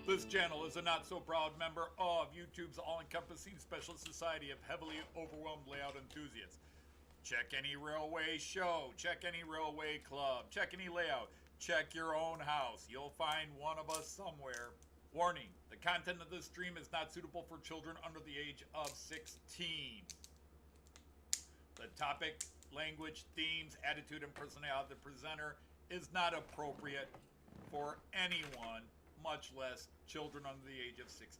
This channel is a not-so-proud member of YouTube's all-encompassing special society of heavily overwhelmed layout enthusiasts. Check any railway show, check any railway club, check any layout, check your own house. You'll find one of us somewhere. Warning, the content of this stream is not suitable for children under the age of 16. The topic, language, themes, attitude, and personality of the presenter is not appropriate for anyone, much less children under the age of 16.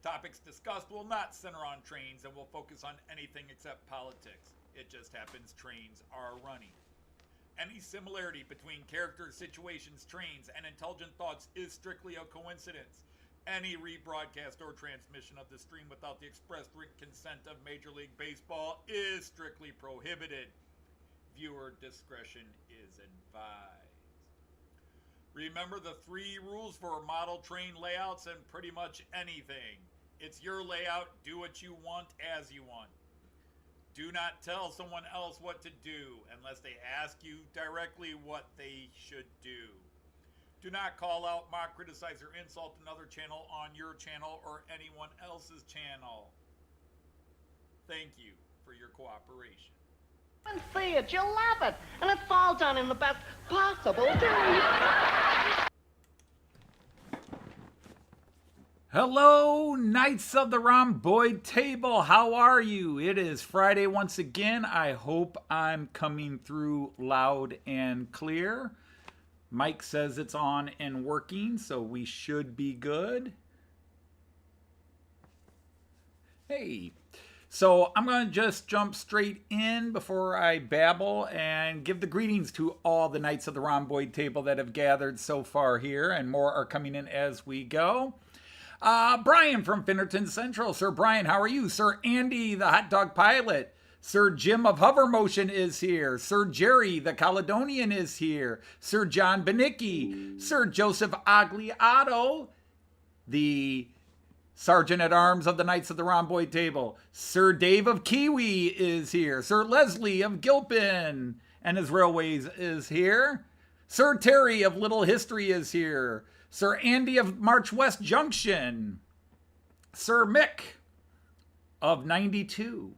Topics discussed will not center on trains and will focus on anything except politics. It just happens trains are running. Any similarity between characters, situations, trains, and intelligent thoughts is strictly a coincidence. Any rebroadcast or transmission of the stream without the expressed written consent of Major League Baseball is strictly prohibited. Viewer discretion is advised. Remember the 3 rules for model train layouts and pretty much anything. It's your layout, do what you want as you want. Do not tell someone else what to do unless they ask you directly what they should do. Do not call out, mock, criticize, or insult another channel on your channel or anyone else's channel. Thank you for your cooperation. And see it, you'll love it, and it's all done in the best possible way. Hello, Knights of the Rhomboid Table. How are you? It is Friday once again. I hope I'm coming through loud and clear. Mike says it's on and working, so we should be good. Hey. So I'm going to just jump straight in before I babble and give the greetings to all the Knights of the Rhomboid Table that have gathered so far here, and more are coming in as we go. Brian from Finnerton Central. Sir Brian, how are you? Sir Andy, the hot dog pilot. Sir Jim of Hover Motion is here. Sir Jerry, the Caledonian, is here. Sir John Benicki. Sir Joseph Agliato, the Sergeant at Arms of the Knights of the Rhomboid Table. Sir Dave of Kiwi is here. Sir Leslie of Gilpin and his Railways is here. Sir Terry of Little History is here. Sir Andy of March West Junction. Sir Mick of 92.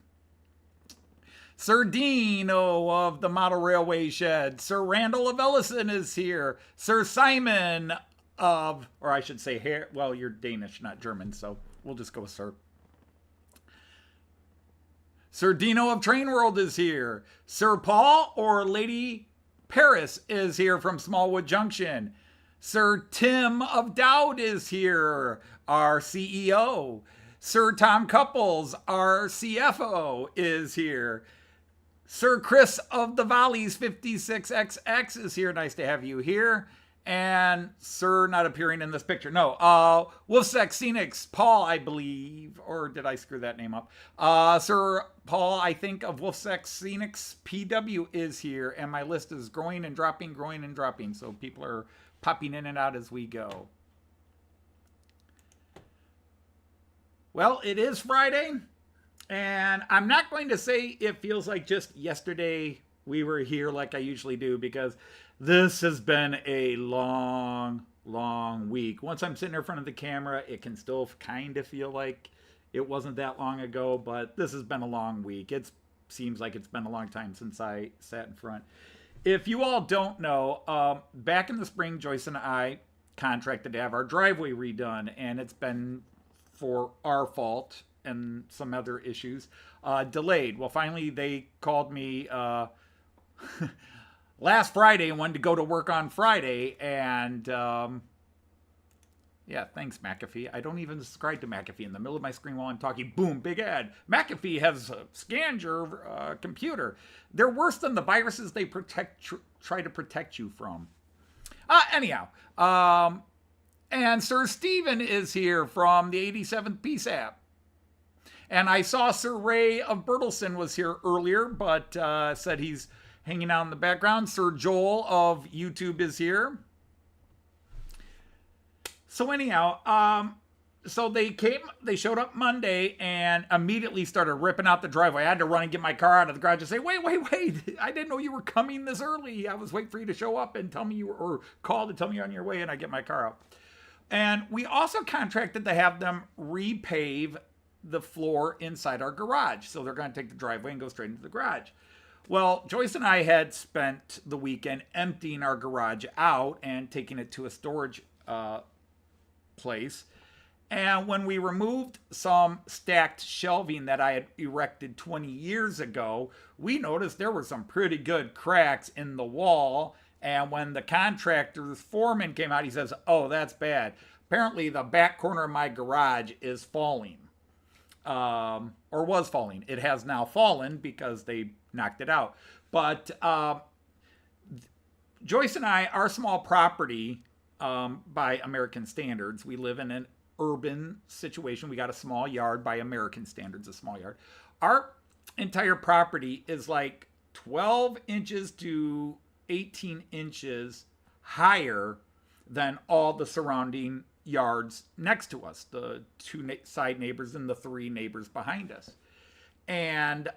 Sir Dino of the Model Railway Shed. Sir Randall of Ellison is here. Sir Simon of, or I should say, well, you're Danish, not German, so we'll just go with Sir. Sir Dino of Train World is here. Sir Paul or Lady Paris is here from Smallwood Junction. Sir Tim of Dowd is here, our CEO. Sir Tom Couples, our CFO, is here. Sir Chris of the Valleys 56XX is here. Nice to have you here. And Sir not appearing in this picture. No, Wolfsack Scenics, Paul, I believe, or did I screw that name up? Sir Paul, I think, of Wolfsack Scenics PW is here, and my list is growing and dropping, so people are popping in and out as we go. Well, it is Friday, and I'm not going to say it feels like just yesterday we were here like I usually do, because this has been a long week. Once I'm sitting in front of the camera, it can still kind of feel like it wasn't that long ago, but this has been a long week. It seems like it's been a long time since I sat in front. If you all don't know, back in the spring, Joyce and I contracted to have our driveway redone, and it's been, for our fault and some other issues, delayed. Well, finally, they called me last Friday and wanted to go to work on Friday, and yeah, thanks, McAfee. I don't even subscribe to McAfee. In the middle of my screen while I'm talking, boom, big ad. McAfee has scanned your computer. They're worse than the viruses they try to protect you from. Anyhow, and Sir Stephen is here from the 87th PSAP. And I saw Sir Ray of Bertelson was here earlier, but said he's hanging out in the background. Sir Joel of YouTube is here. So anyhow, so they showed up Monday and immediately started ripping out the driveway. I had to run and get my car out of the garage and say, wait. I didn't know you were coming this early. I was waiting for you to show up and tell me you were, or call to tell me you're on your way, and I get my car out. And we also contracted to have them repave the floor inside our garage. So they're going to take the driveway and go straight into the garage. Well, Joyce and I had spent the weekend emptying our garage out and taking it to a storage place. And when we removed some stacked shelving that I had erected 20 years ago, we noticed there were some pretty good cracks in the wall. And when the contractor's foreman came out, he says, "Oh, that's bad. Apparently the back corner of my garage is falling." Or was falling. It has now fallen because they knocked it out. But Joyce and I, our small property, by American standards, we live in an urban situation. We got a small yard by American standards, a small yard. Our entire property is like 12 inches to 18 inches higher than all the surrounding yards next to us, the two side neighbors and the three neighbors behind us. And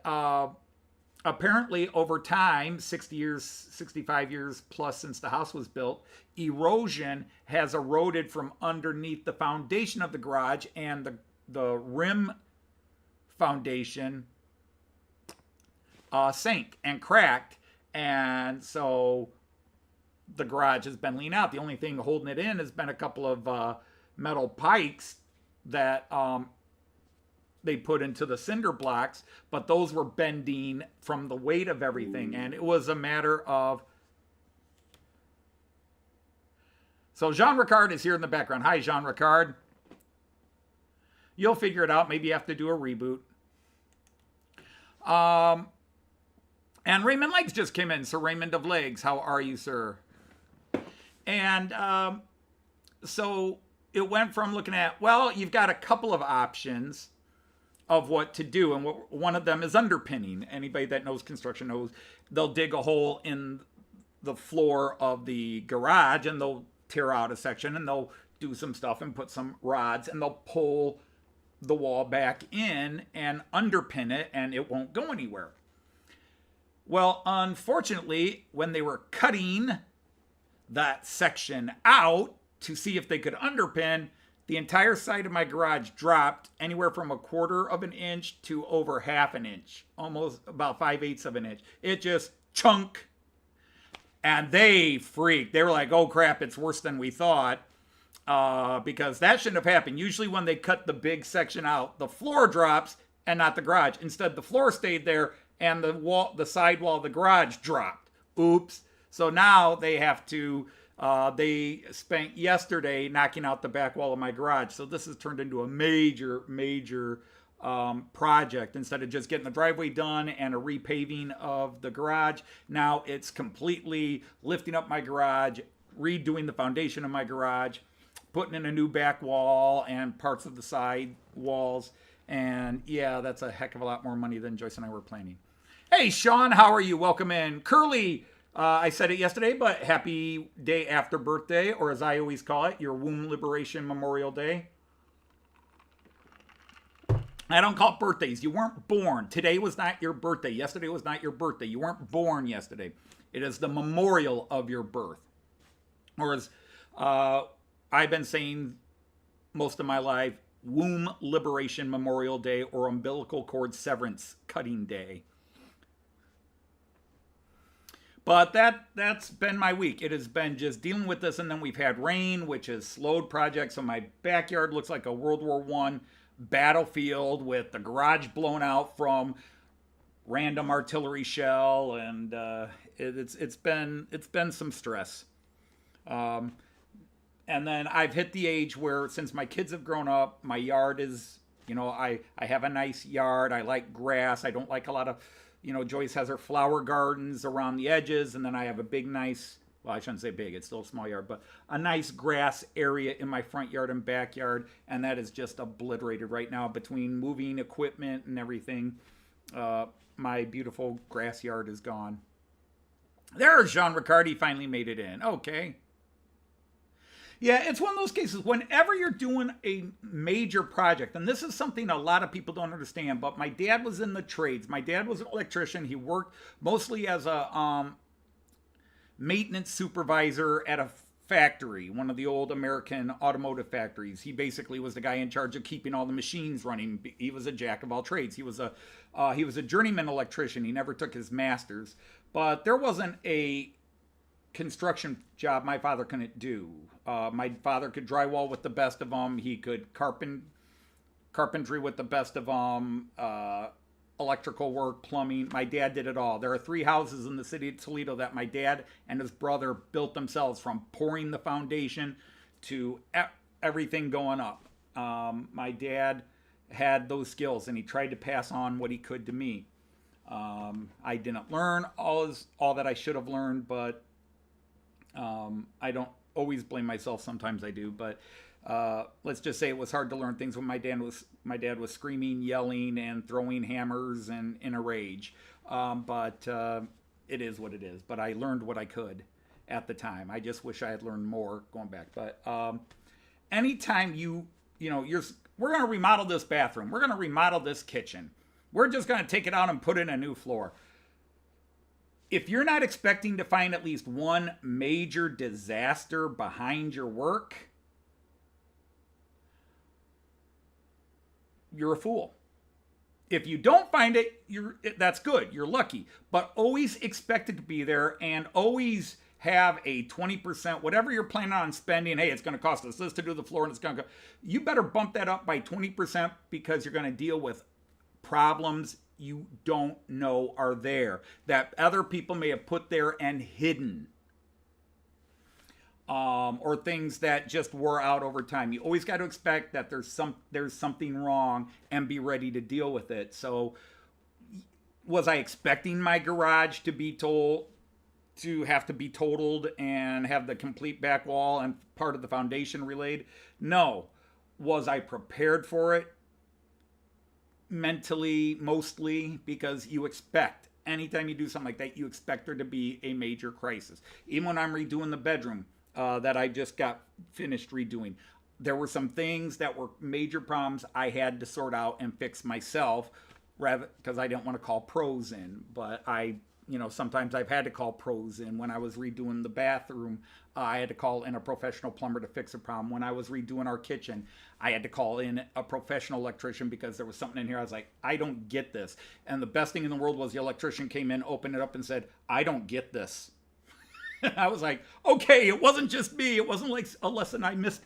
apparently over time, 60 years, 65 years plus since the house was built, erosion has eroded from underneath the foundation of the garage, and the rim foundation sank and cracked. And so the garage has been leaned out. The only thing holding it in has been a couple of metal pikes that they put into the cinder blocks, but those were bending from the weight of everything. And it was a matter of... So Jean Ricard is here in the background. Hi, Jean Ricard. You'll figure it out. Maybe you have to do a reboot. And Raymond Legs just came in. Sir Raymond of Legs, how are you, sir? And so it went from looking at, well, you've got a couple of options of what to do. And one of them is underpinning. Anybody that knows construction knows they'll dig a hole in the floor of the garage and they'll tear out a section and they'll do some stuff and put some rods and they'll pull the wall back in and underpin it and it won't go anywhere. Well, unfortunately, when they were cutting that section out to see if they could underpin, the entire side of my garage dropped anywhere from 1/4 of an inch to over 1/2 an inch, almost about 5/8 of an inch. It just chunk. And they freaked. They were like, "Oh crap, it's worse than we thought." Because that shouldn't have happened. Usually when they cut the big section out, the floor drops and not the garage. Instead, the floor stayed there and the side wall of the garage dropped. Oops. So now they have to, they spent yesterday knocking out the back wall of my garage. So this has turned into a major project. Instead of just getting the driveway done and a repaving of the garage, now it's completely lifting up my garage, redoing the foundation of my garage, putting in a new back wall and parts of the side walls. And yeah, that's a heck of a lot more money than Joyce and I were planning. Hey, Sean, how are you? Welcome in. Curly, I said it yesterday, but happy day after birthday, or as I always call it, your Womb Liberation Memorial Day. I don't call it birthdays. You weren't born. Today was not your birthday. Yesterday was not your birthday. You weren't born yesterday. It is the memorial of your birth. Or as I've been saying most of my life, Womb Liberation Memorial Day or Umbilical Cord Severance Cutting Day. But that's been my week. It has been just dealing with this, and then we've had rain, which has slowed projects. So my backyard looks like a World War I battlefield with the garage blown out from random artillery shell, and it's been some stress. And then I've hit the age where, since my kids have grown up, my yard is, I have a nice yard. I like grass. I don't like a lot of, Joyce has her flower gardens around the edges, and then I have a big, nice, well, I shouldn't say big, it's still a small yard, but a nice grass area in my front yard and backyard, and that is just obliterated right now between moving equipment and everything. My beautiful grass yard is gone. There's Jean Riccardi, finally made it in. Okay. Yeah, it's one of those cases, whenever you're doing a major project, and this is something a lot of people don't understand, but my dad was in the trades. My dad was an electrician. He worked mostly as a maintenance supervisor at a factory, one of the old American automotive factories. He basically was the guy in charge of keeping all the machines running. He was a jack of all trades. He was a journeyman electrician. He never took his master's, but there wasn't a construction job my father couldn't do. My father could drywall with the best of them. He could carpentry with the best of them. Electrical work, plumbing. My dad did it all. There are 3 houses in the city of Toledo that my dad and his brother built themselves, from pouring the foundation to everything going up. My dad had those skills, and he tried to pass on what he could to me. I didn't learn all that I should have learned, but I don't always blame myself. Sometimes I do, but let's just say it was hard to learn things when my dad was screaming, yelling, and throwing hammers and in a rage. But it is what it is. But I learned what I could at the time. I just wish I had learned more going back. But anytime we're going to remodel this bathroom. We're going to remodel this kitchen. We're just going to take it out and put in a new floor. If you're not expecting to find at least one major disaster behind your work, you're a fool. If you don't find it, that's good. You're lucky. But always expect it to be there, and always have a 20%, whatever you're planning on spending. Hey, it's going to cost us this to do the floor, and it's going to go. You better bump that up by 20%, because you're going to deal with problems you don't know are there, that other people may have put there and hidden. Or things that just wore out over time. You always got to expect that there's something wrong and be ready to deal with it. So, was I expecting my garage to have to be totaled and have the complete back wall and part of the foundation relayed? No. Was I prepared for it? Mentally, mostly, because you expect. Anytime you do something like that, you expect there to be a major crisis. Even when I'm redoing the bedroom, that I just got finished redoing, there were some things that were major problems I had to sort out and fix myself, rather, because I didn't want to call pros in. But sometimes I've had to call pros in. When I was redoing the bathroom, I had to call in a professional plumber to fix a problem. When I was redoing our kitchen, I had to call in a professional electrician because there was something in here. I was like, I don't get this. And the best thing in the world was the electrician came in, opened it up, and said, I don't get this. I was like, okay, it wasn't just me. It wasn't like a lesson I missed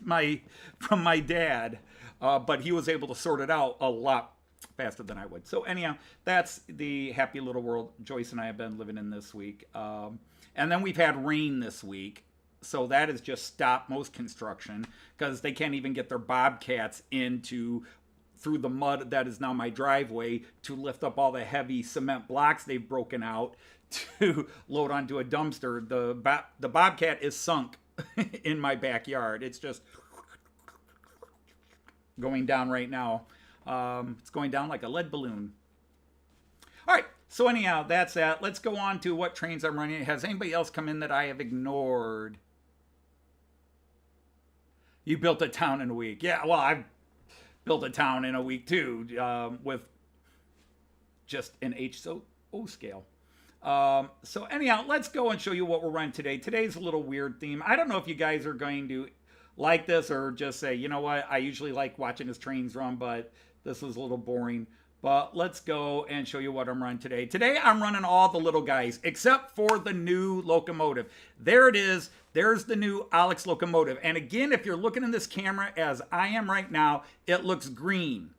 from my dad. But he was able to sort it out a lot faster than I would. So anyhow, that's the happy little world Joyce and I have been living in this week. And then we've had rain this week. So that has just stopped most construction, because they can't even get their bobcats through the mud that is now my driveway to lift up all the heavy cement blocks they've broken out to load onto a dumpster. The bobcat is sunk in my backyard. It's just going down right now. It's going down like a lead balloon. All right, so anyhow, that's that. Let's go on to what trains I'm running. Has anybody else come in that I have ignored? You built a town in a week. Yeah, well, I've built a town in a week too, with just an HO scale. So anyhow, let's go and show you what we're running today. Today's a little weird theme. I don't know if you guys are going to like this or just say, you know what, I usually like watching his trains run, but this was a little boring. But let's go and show you what I'm running today. Today I'm running all the little guys except for the new locomotive. There it is. There's the new Alex locomotive. And again, if you're looking in this camera as I am right now, it looks green.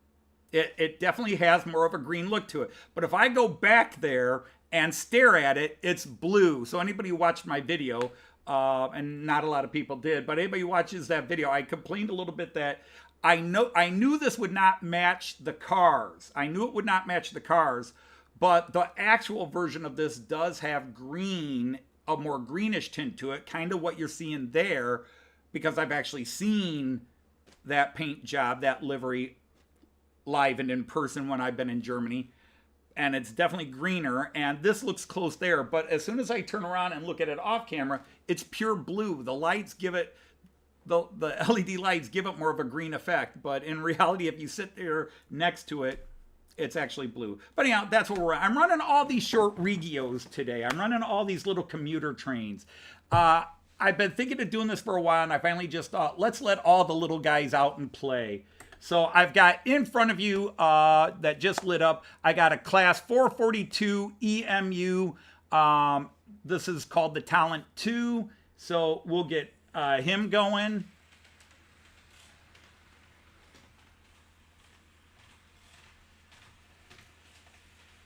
It definitely has more of a green look to it. But if I go back there and stare at it, it's blue. So anybody who watched my video, and not a lot of people did, but anybody who watches that video, I complained a little bit that I knew this would not match the cars. I knew it would not match the cars, but the actual version of this does have green, a more greenish tint to it, kind of what you're seeing there, because I've actually seen that paint job, that livery, live and in person when I've been in Germany. And it's definitely greener, and this looks close there. But as soon as I turn around and look at it off camera, it's pure blue. The lights give it, the LED lights give it more of a green effect. But in reality, if you sit there next to it, it's actually blue. But anyhow, that's what we're running. I'm running all these short Regios today. I'm running all these little commuter trains. I I've been thinking of doing this for a while, and I finally just thought, let's let all the little guys out and play. So I've got in front of you that just lit up, I got a Class 442 EMU. This is called the Talent 2. So we'll get him going.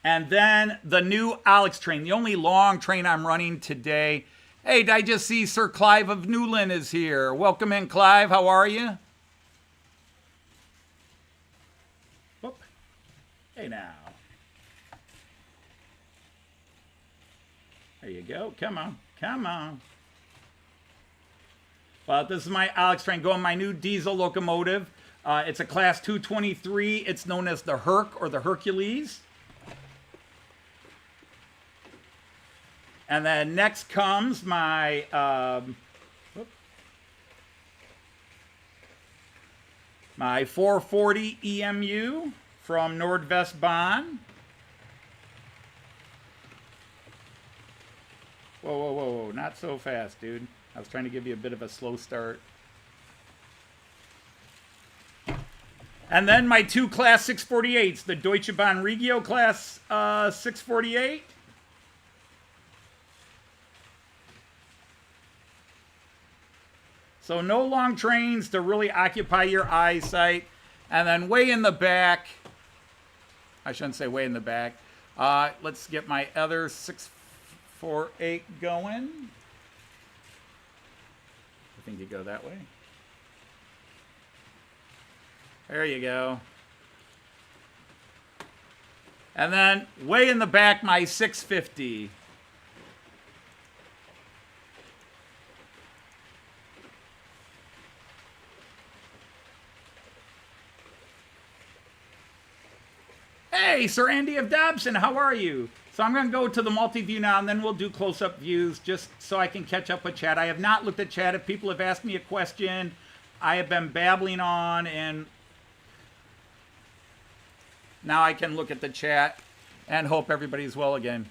And then the new Alex train, the only long train I'm running today. Hey, did I just see Sir Clive of Newlyn is here? Welcome in, Clive. How are you? Whoop. Hey, now. There you go. Come on. Come on. Well, this is my Alex train going my new diesel locomotive. It's a Class 223. It's known as the Herc or the Hercules. And then next comes my my 440 EMU from NordWestBahn. Whoa, whoa, whoa, whoa, not so fast, dude. I was trying to give you a bit of a slow start. And then my two Class 648s, the Deutsche Bahn Regio Class 648. So no long trains to really occupy your eyesight. And then way in the back, I shouldn't say way in the back. Let's get my other 648 going. I think you go that way. There you go. And then way in the back, my 650. Hey, Sir Andy of Dobson, how are you? So I'm going to go to the multi-view now, and then we'll do close-up views just so I can catch up with chat. I have not looked at chat. If people have asked me a question, I have been babbling on, and now I can look at the chat and hope everybody's well again.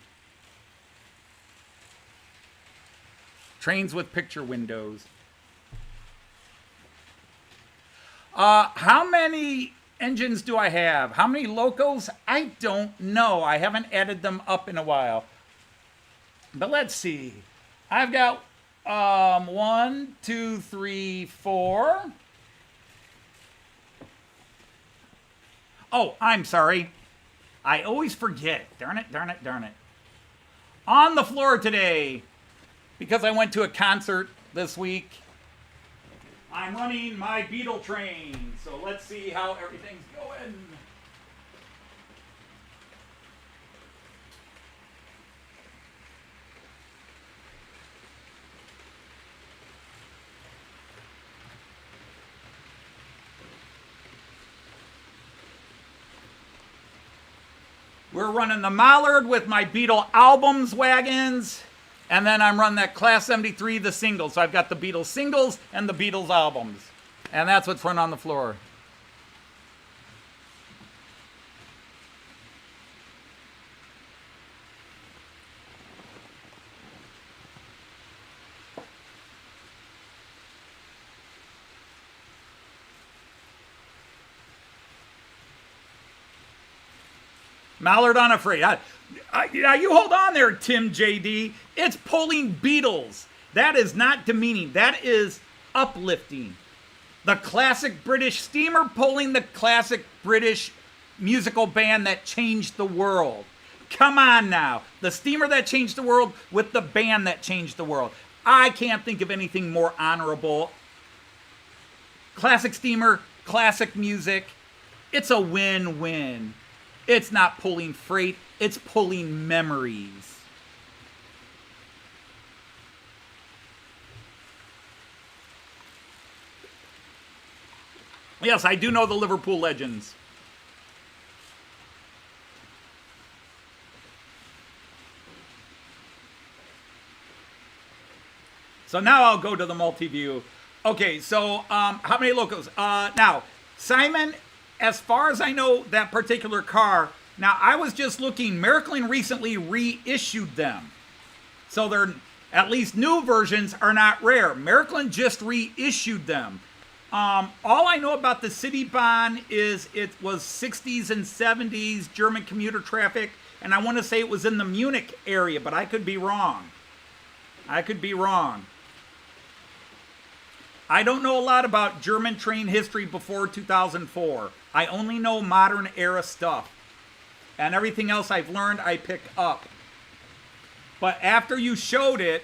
Trains with picture windows. How many engines do I have? How many locos? I don't know. I haven't added them up in a while. But let's see. I've got 1, 2, 3, 4. Oh, I'm sorry. I always forget. Darn it, darn it, darn it. On the floor today, because I went to a concert this week, I'm running my Beatle train, so let's see how everything's going. We're running the Mallard with my Beatle albums wagons. And then I'm running that Class 73, the singles. So I've got the Beatles singles and the Beatles albums. And that's what's run on the floor. Mallard unafraid. Now you hold on there, Tim JD. It's pulling Beatles. That is not demeaning. That is uplifting. The classic British steamer pulling the classic British musical band that changed the world. Come on now. The steamer that changed the world with the band that changed the world. I can't think of anything more honorable. Classic steamer, classic music. It's a win-win. It's not pulling freight. It's pulling memories. Yes, I do know the Liverpool legends. So now I'll go to the multi-view. Okay, so how many locos? Now, Simon, as far as I know, that particular car, now I was just looking, Miraklin recently reissued them. So they're At least new versions are not rare. Märklin just reissued them. All I know about the Citybahn is it was 60s and 70s German commuter traffic, and I want to say it was in the Munich area, but I could be wrong. I could be wrong. I don't know a lot about German train history before 2004. I only know modern era stuff. And everything else I've learned, I pick up. But after you showed it,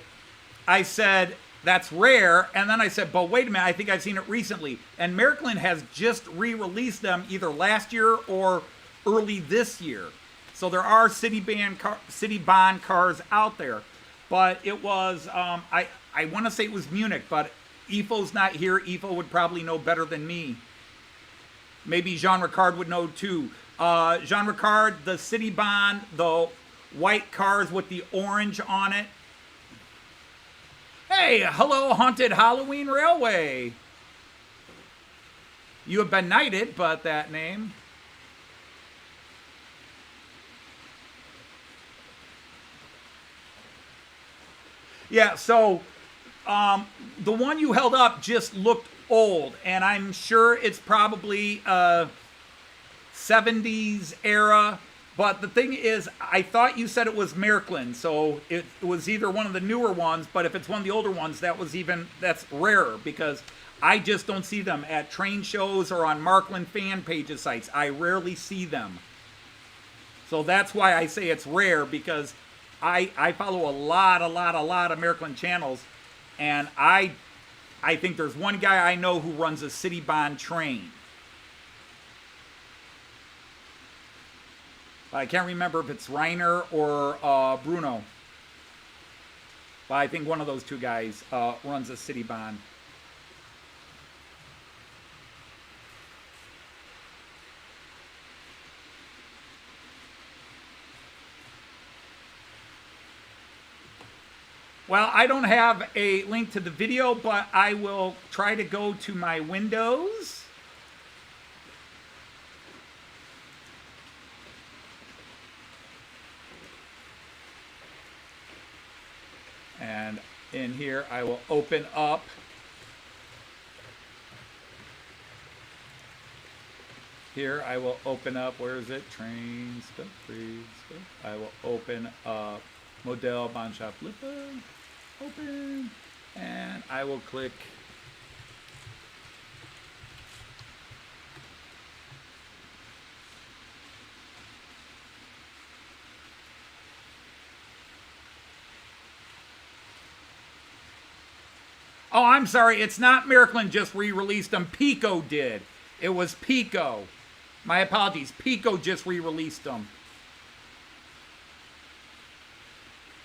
I said, that's rare. And then I said, but wait a minute, I think I've seen it recently. And Märklin has just re-released them either last year or early this year. So there are Citybahn cars out there. But it was, I want to say it was Munich, but Ifo's not here. Ifo would probably know better than me. Maybe Jean Ricard would know too. Jean Ricard, the Citybahn, the white cars with the orange on it. Hey, hello, Haunted Halloween Railway. You have been knighted, but that name. Yeah, so the one you held up just looked old, and I'm sure it's probably 70s era. But the thing is, I thought you said it was Märklin, so it was either one of the newer ones, but if it's one of the older ones, that's rarer, because I just don't see them at train shows or on Märklin fan pages sites. I rarely see them. So that's why I say it's rare, because I follow a lot of Märklin channels, and I think there's one guy I know who runs a Citybahn train. I can't remember if it's Reiner or Bruno. But I think one of those two guys runs a Citybahn. Well, I don't have a link to the video, but I will try to go to my Windows. And in here, I will open up here. I will open up, where is it? Train stuff, free stuff. I will open up Modell Bahnschaft Lippe. Open. And I will click Oh, I'm sorry. It's not Märklin just re-released them. Piko did. It was Piko. My apologies. Piko just re-released them.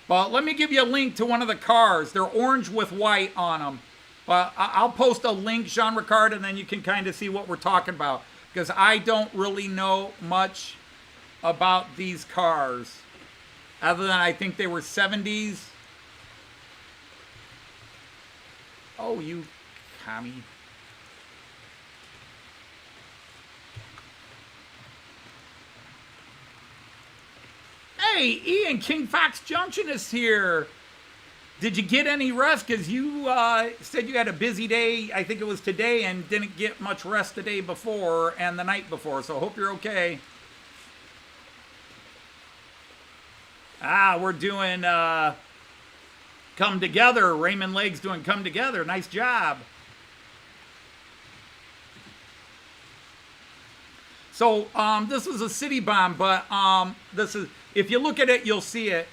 But let me give you a link to one of the cars. They're orange with white on them. But I'll post a link, Jean Ricard, and then you can kind of see what we're talking about. Because I don't really know much about these cars. Other than I think they were 70s. Oh, you commie. Hey, Ian, King Fox Junction is here. Did you get any rest? Because you said you had a busy day, I think it was today, and didn't get much rest the day before and the night before. So I hope you're okay. We're doing Come Together. Raymond Legg's doing Come Together. Nice job. So this is a Citybahn, but this is, if you look at it, you'll see it.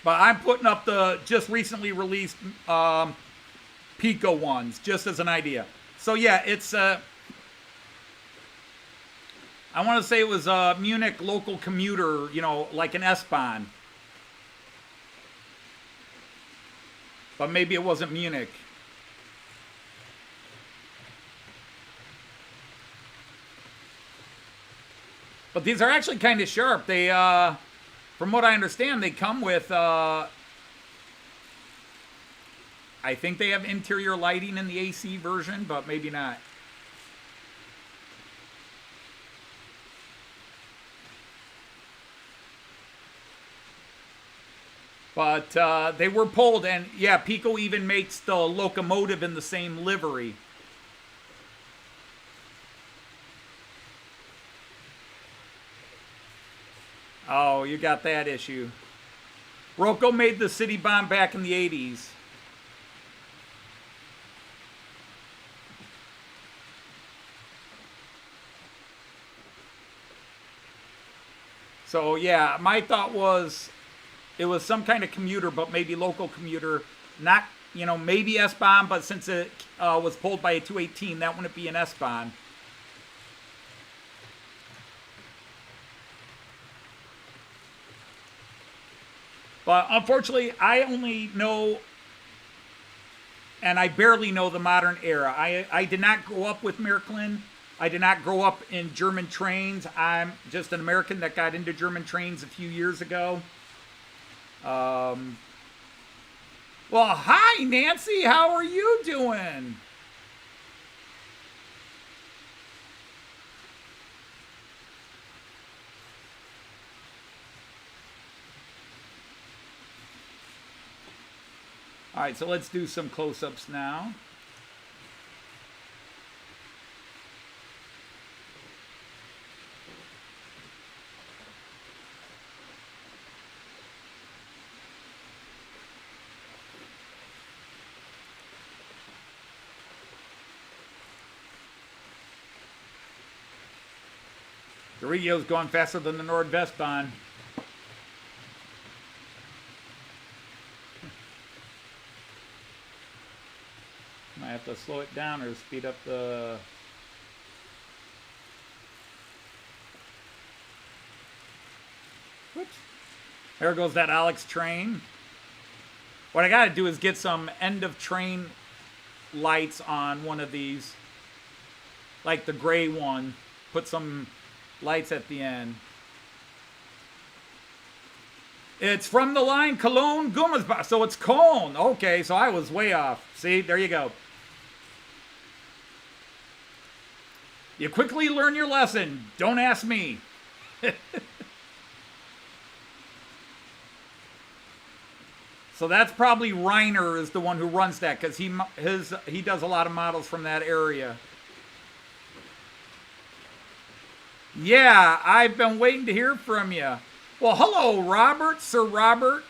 But I'm putting up the just recently released Piko ones, just as an idea. So yeah, it's I want to say it was a Munich local commuter, you know, like an S-Bahn. But maybe it wasn't Munich. But these are actually kind of sharp. They, from what I understand, they come with, I think they have interior lighting in the AC version, but maybe not. But they were pulled, and yeah, Piko even makes the locomotive in the same livery. Oh, you got that issue. Roco made the city bomb back in the 80s. So yeah, my thought was it was some kind of commuter, but maybe local commuter. Not, you know, maybe S-Bahn, but since it was pulled by a 218, that wouldn't be an S-Bahn. But unfortunately, I only know, and I barely know the modern era. I did not grow up with Märklin. I did not grow up in German trains. I'm just an American that got into German trains a few years ago. Well, hi, Nancy. How are you doing? All right, so let's do some close-ups now. The Regio's going faster than the NordWestBahn. Might have to slow it down or speed up the... Whoops. There goes that Alex train. What I gotta do is get some end of train lights on one of these. Like the gray one. Put some lights at the end. It's from the line Cologne, Gummersbach. So it's Cologne. Okay, so I was way off. See, there you go. You quickly learn your lesson. Don't ask me. So that's probably Reiner is the one who runs that because he does a lot of models from that area. Yeah, I've been waiting to hear from you. Well, hello, Robert, Sir Robert.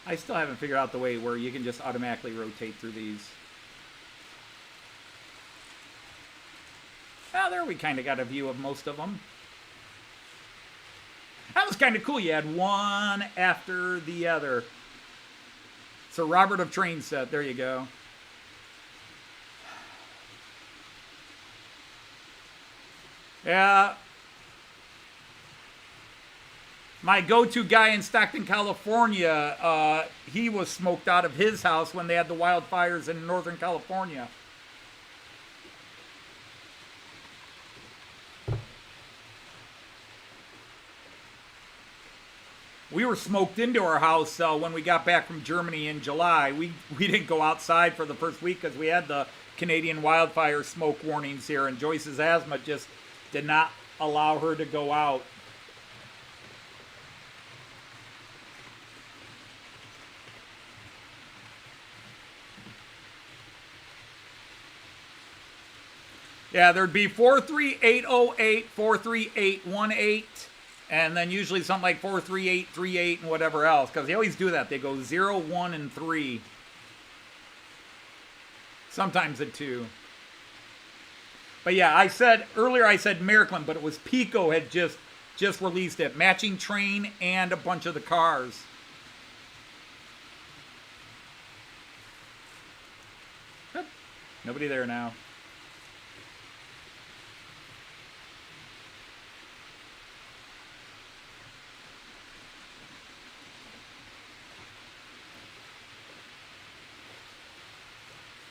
I still haven't figured out the way where you can just automatically rotate through these. Well, there we kind of got a view of most of them. That was kind of cool. You had one after the other. So Robert of Train Set. There you go. Yeah. My go-to guy in Stockton, California, he was smoked out of his house when they had the wildfires in Northern California. We were smoked into our house when we got back from Germany in July. We didn't go outside for the first week because we had the Canadian wildfire smoke warnings here, and Joyce's asthma just did not allow her to go out. Yeah, there'd be 43808, 43818. And then usually something like 43838 and whatever else. Because they always do that. They go 0, 1, and 3. Sometimes a 2. But yeah, I said Märklin, but it was Piko had just released it. Matching train and a bunch of the cars. Nobody there now.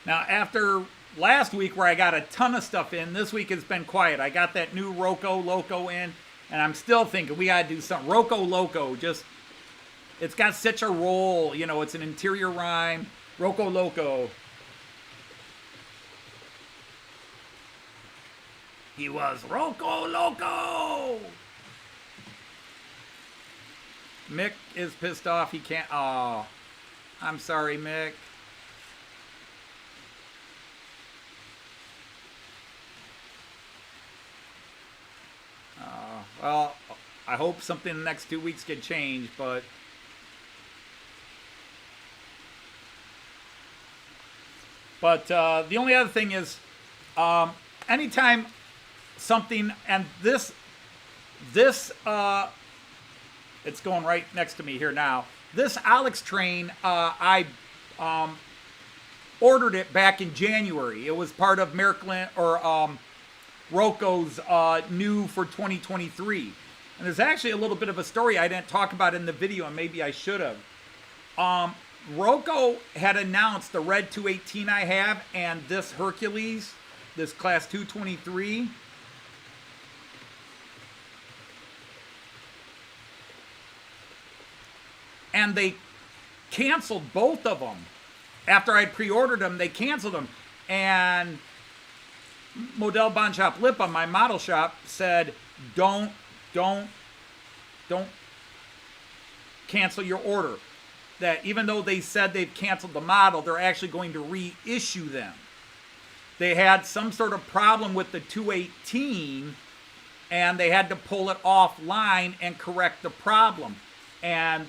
Now, after last week where I got a ton of stuff in, this week has been quiet. I got that new Roco Loco in, and I'm still thinking we got to do something. Roco Loco, just, it's got such a roll. You know, it's an interior rhyme. Roco Loco. He was Roco Loco! Mick is pissed off. He can't. Oh, I'm sorry, Mick. Well, I hope something in the next 2 weeks can change, but the only other thing is, anytime something, and this it's going right next to me here now. This Alex train, I ordered it back in January. It was part of Lint or Roco's new for 2023. And there's actually a little bit of a story I didn't talk about in the video, and maybe I should have. Roco had announced the red 218 I have and this Hercules, this class 223. And they canceled both of them. After I'd pre-ordered them, they canceled them. And Model Bond Shop Lipa, my model shop, said, don't cancel your order. That even though they said they've canceled the model, they're actually going to reissue them. They had some sort of problem with the 218, and they had to pull it offline and correct the problem. And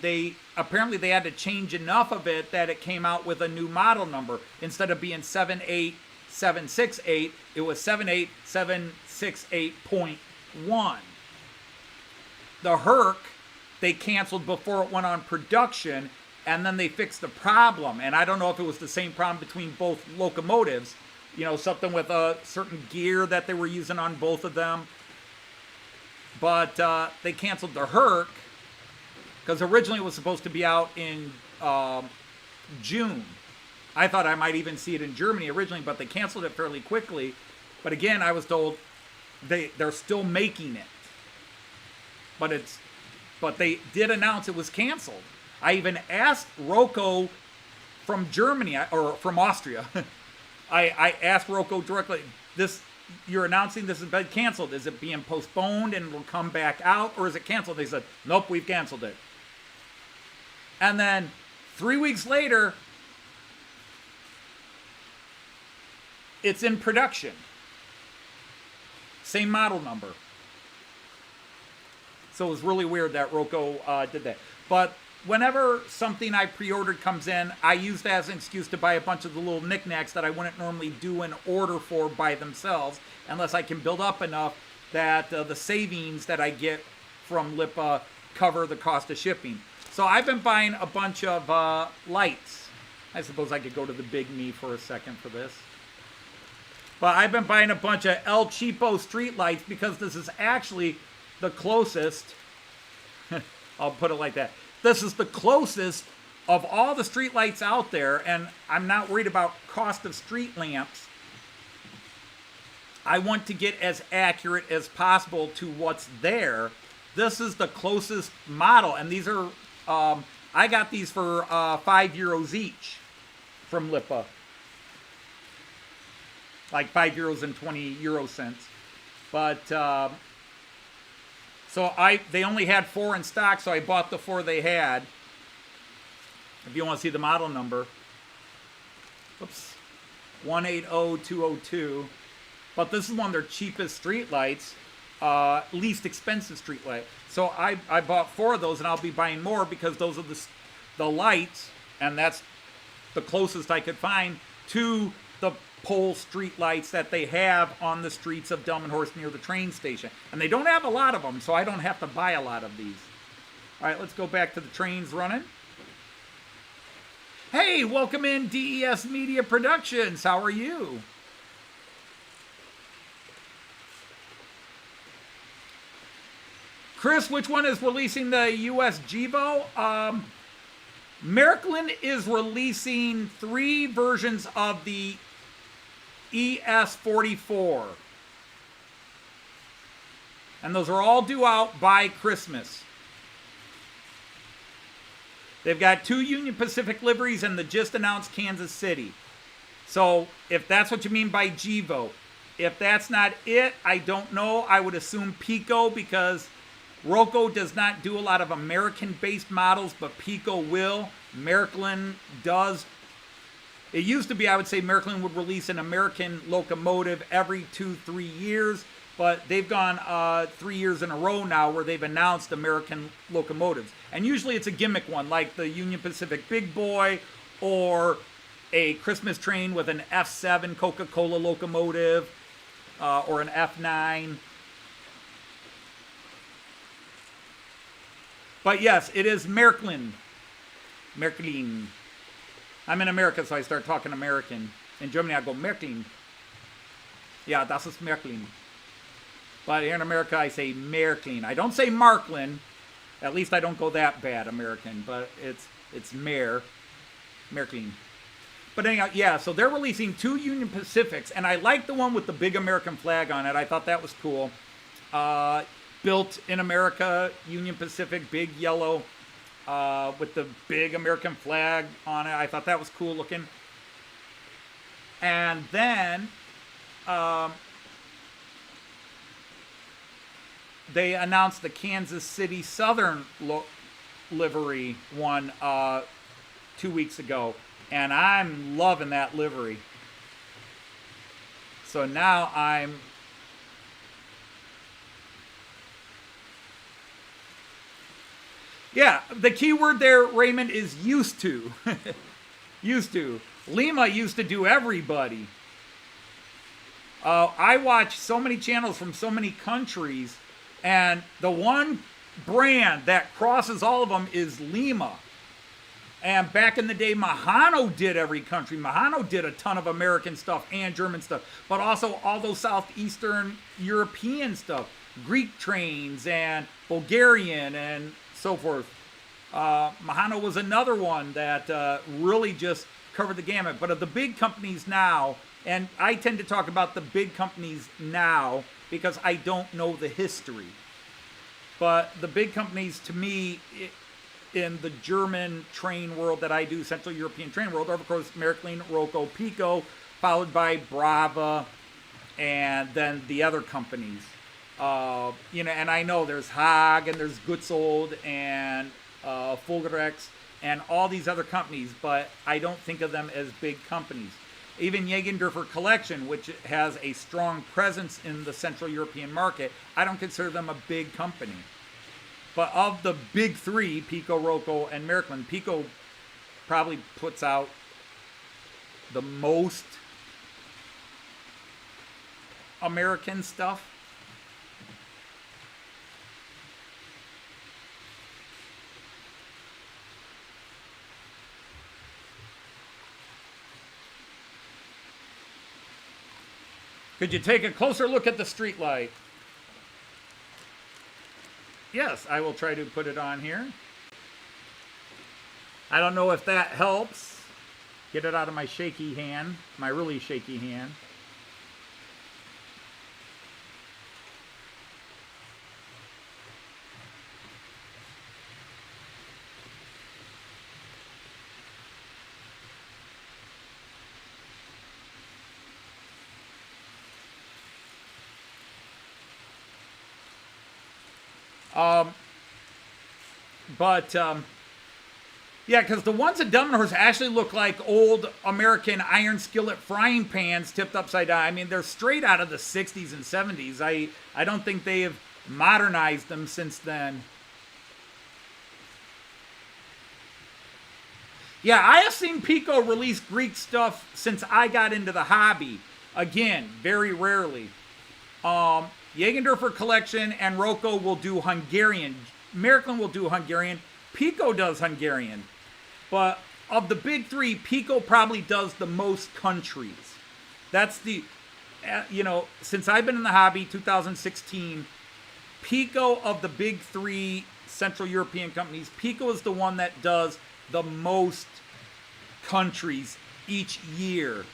apparently they had to change enough of it that it came out with a new model number. Instead of being 78768, it was 78768.1. The Herc, they canceled before it went on production, and then they fixed the problem. And I don't know if it was the same problem between both locomotives, you know, something with a certain gear that they were using on both of them. But they canceled the Herc, because originally it was supposed to be out in June. I thought I might even see it in Germany originally, but they canceled it fairly quickly. But again, I was told they're still making it. But they did announce it was canceled. I even asked Roco from Germany, or from Austria. I asked Roco directly, you're announcing this has been canceled. Is it being postponed and will come back out, or is it canceled? They said, nope, we've canceled it. And then 3 weeks later, it's in production. Same model number. So it was really weird that Roco did that. But whenever something I pre-ordered comes in, I use that as an excuse to buy a bunch of the little knickknacks that I wouldn't normally do an order for by themselves, unless I can build up enough that the savings that I get from Lipa cover the cost of shipping. So I've been buying a bunch of lights. I suppose I could go to the big me for a second for this. But I've been buying a bunch of El Cheapo street lights because this is actually the closest. I'll put it like that. This is the closest of all the street lights out there, and I'm not worried about cost of street lamps. I want to get as accurate as possible to what's there. This is the closest model, and these are, I got these for €5 each from Lipa. Like €5.20. But, so they only had 4 in stock, so I bought the 4 they had. If you want to see the model number. Whoops. 180202. But this is one of their cheapest street lights. Least expensive street light. So I bought 4 of those, and I'll be buying more because those are the lights, and that's the closest I could find to the pole street lights that they have on the streets of Delmenhorst near the train station. And they don't have a lot of them, so I don't have to buy a lot of these. All right, let's go back to the trains running. Hey, welcome in DES Media Productions. How are you? Chris, which one is releasing the US Jibo? Lint is releasing 3 versions of the ES44. And those are all due out by Christmas. They've got 2 Union Pacific liveries and the just announced Kansas City. So if that's what you mean by GVO, if that's not it, I don't know. I would assume Piko, because Roco does not do a lot of American-based models, but Piko will. Märklin does. It used to be, I would say, Märklin would release an American locomotive every 2-3 years, but they've gone 3 years in a row now where they've announced American locomotives. And usually it's a gimmick one, like the Union Pacific Big Boy, or a Christmas train with an F7 Coca-Cola locomotive, or an F9. But yes, it is Märklin. Märklin. I'm in America, so I start talking American. In Germany, I go Märklin. Yeah, das ist Märklin. But here in America, I say Märklin. I don't say Marklin. At least I don't go that bad American. But it's Märklin. But anyhow, yeah, so they're releasing 2 Union Pacifics. And I like the one with the big American flag on it. I thought that was cool. Built in America, Union Pacific, big yellow. With the big American flag on it. I thought that was cool looking. And then they announced the Kansas City Southern livery one 2 weeks ago. And I'm loving that livery. So now I'm... Yeah, the key word there, Raymond, is used to. Used to. Lima used to do everybody. I watch so many channels from so many countries, and the one brand that crosses all of them is Lima. And back in the day, Mahano did every country. Mahano did a ton of American stuff and German stuff, but also all those Southeastern European stuff. Greek trains and Bulgarian and so forth. Mahano was another one that really just covered the gamut. But of the big companies now, and I tend to talk about the big companies now because I don't know the history. But the big companies, to me, in the German train world that I do, Central European train world, are of course Märklin, Roco, Piko, followed by Brava, and then the other companies. And I know there's Haag and there's Gutzold and Fulgerex and all these other companies, but I don't think of them as big companies. Even Jägendorfer Collection, which has a strong presence in the Central European market, I don't consider them a big company. But of the big 3, Piko, Roco, and Märklin, Piko probably puts out the most American stuff. Could you take a closer look at the street light? Yes, I will try to put it on here. I don't know if that helps. Get it out of my shaky hand, my really shaky hand. Yeah, because the ones at Delmenhorst actually look like old American iron skillet frying pans tipped upside down. I mean, they're straight out of the 60s and 70s. I don't think they have modernized them since then. Yeah, I have seen Piko release Greek stuff since I got into the hobby. Again, very rarely. Jägendorfer Collection and Roco will do Hungarian. Märklin will do Hungarian. Piko does Hungarian. But of the big 3, Piko probably does the most countries. That's the, since I've been in the hobby, 2016, Piko of the big 3 Central European companies, Piko is the one that does the most countries each year.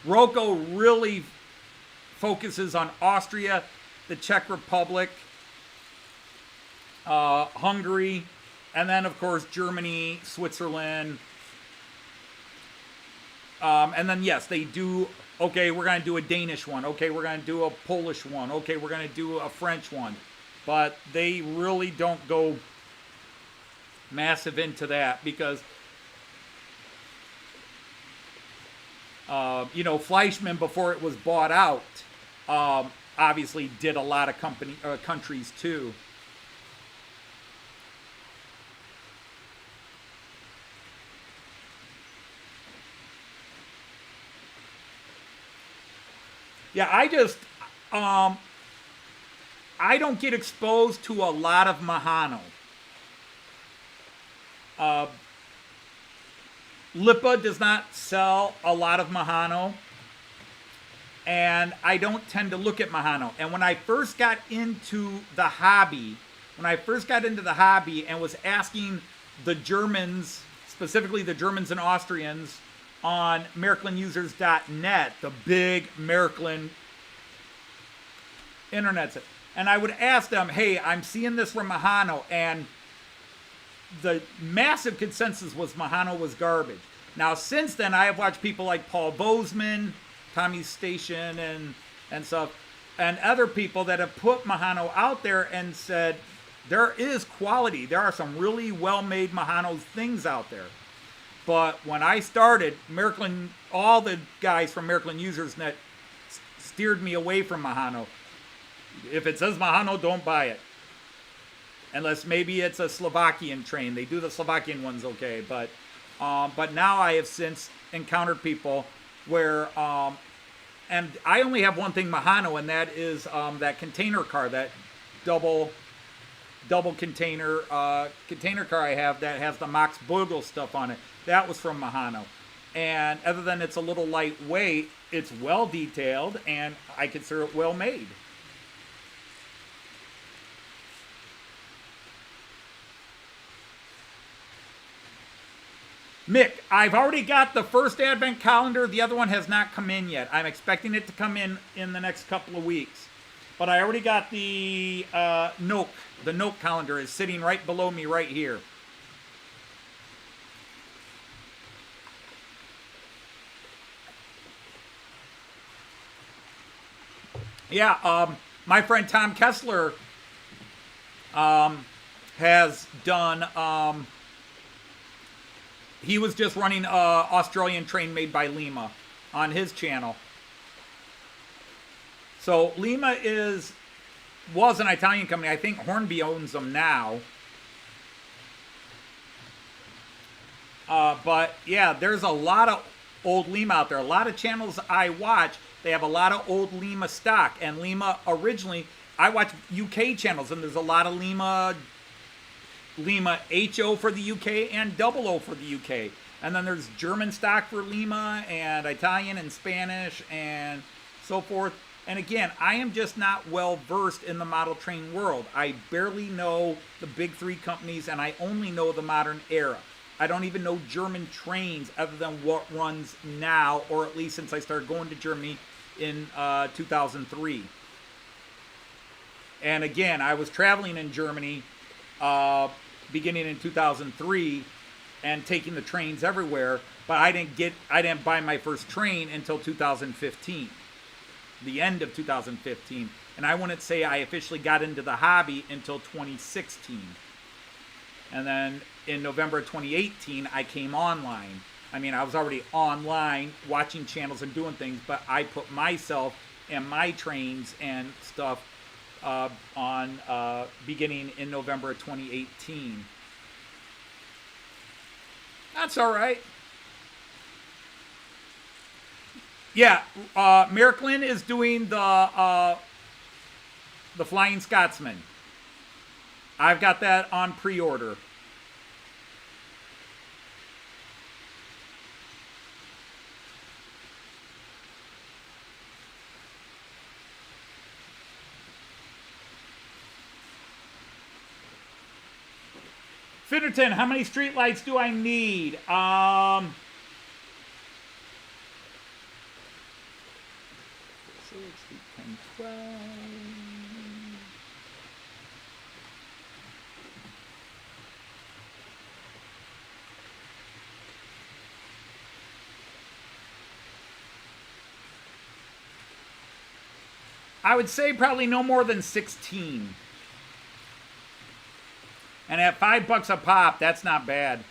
Roco really focuses on Austria, the Czech Republic, Hungary, And then, of course, Germany, Switzerland. And then, yes, they do, okay, we're going to do a Danish one. Okay, we're going to do a Polish one. Okay, we're going to do a French one. But they really don't go massive into that because, you know, Fleischmann, before it was bought out, obviously did a lot of countries too. Yeah, I don't get exposed to a lot of Mahano. Lipa does not sell a lot of Mahano, and I don't tend to look at Mahano. And when I first got into the hobby, and was asking the Germans, specifically the Germans and Austrians, on MerklinUsers.net, the big Merklin internet, and I would ask them, hey, I'm seeing this from Mahano, and the massive consensus was Mahano was garbage. Now, since then, I have watched people like Paul Bozeman, Tommy Station, and stuff, and other people that have put Mahano out there and said, there is quality. There are some really well-made Mahano things out there. But when I started, Merklin, all the guys from MerklinUsers.net steered me away from Mahano. If it says Mahano, don't buy it. Unless maybe it's a Slovakian train. They do the Slovakian ones okay. But now I have since encountered people where, and I only have one thing Mahano, and that is that container car, that double container car I have that has the Max Bogle stuff on it. That was from Mahano. And other than it's a little lightweight, it's well detailed, and I consider it well made. Mick, I've already got the first advent calendar. The other one has not come in yet. I'm expecting it to come in the next couple of weeks. But I already got the Noke. The Noke calendar is sitting right below me right here. Yeah, my friend Tom Kessler has done, he was just running an Australian train made by Lima on his channel. So Lima was an Italian company. I think Hornby owns them now. But yeah, there's a lot of old Lima out there. A lot of channels I watch, they have a lot of old Lima stock. And Lima originally, I watch UK channels, and there's a lot of Lima HO for the UK and double O for the UK. And then there's German stock for Lima and Italian and Spanish and so forth. And again, I am just not well versed in the model train world. I barely know the big three companies, and I only know the modern era. I don't even know German trains other than what runs now, or at least since I started going to Germany in 2003. And again, I was traveling in Germany beginning in 2003 and taking the trains everywhere, but I didn't buy my first train until 2015. The end of 2015, and I wouldn't say I officially got into the hobby until 2016. And then in November of 2018, I came online. I mean, I was already online watching channels and doing things, but I put myself and my trains and stuff on beginning in November of 2018. That's all right. Yeah, Merklin is doing the Flying Scotsman. I've got that on pre-order. Fitterton, how many streetlights do I need? 12. I would say probably no more than 16. And at $5 a pop, that's not bad.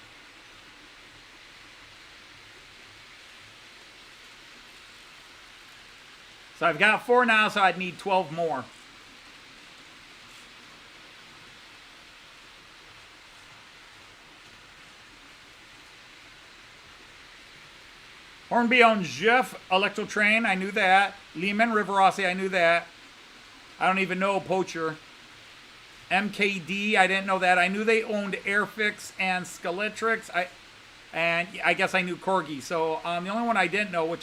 So I've got 4 now, so I'd need 12 more. Hornby owns Jeff, Electro Train, I knew that. Lehman, River Rossi, I knew that. I don't even know Poacher. MKD, I didn't know that. I knew they owned Airfix and Skeletrix. And I guess I knew Corgi. So the only one I didn't know,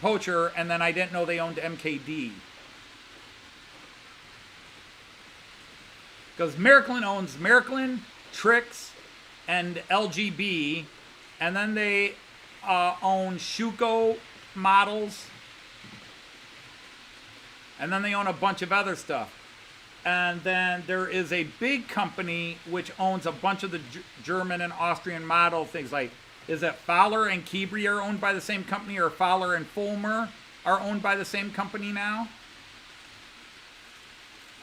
Poacher, and then I didn't know they owned MKD. Because Meriklin owns Meriklin, Trix, and LGB. And then they own Schuko models. And then they own a bunch of other stuff. And then there is a big company which owns a bunch of the German and Austrian model things. Like, is it Fowler and Keebry are owned by the same company, or Fowler and Fulmer are owned by the same company now?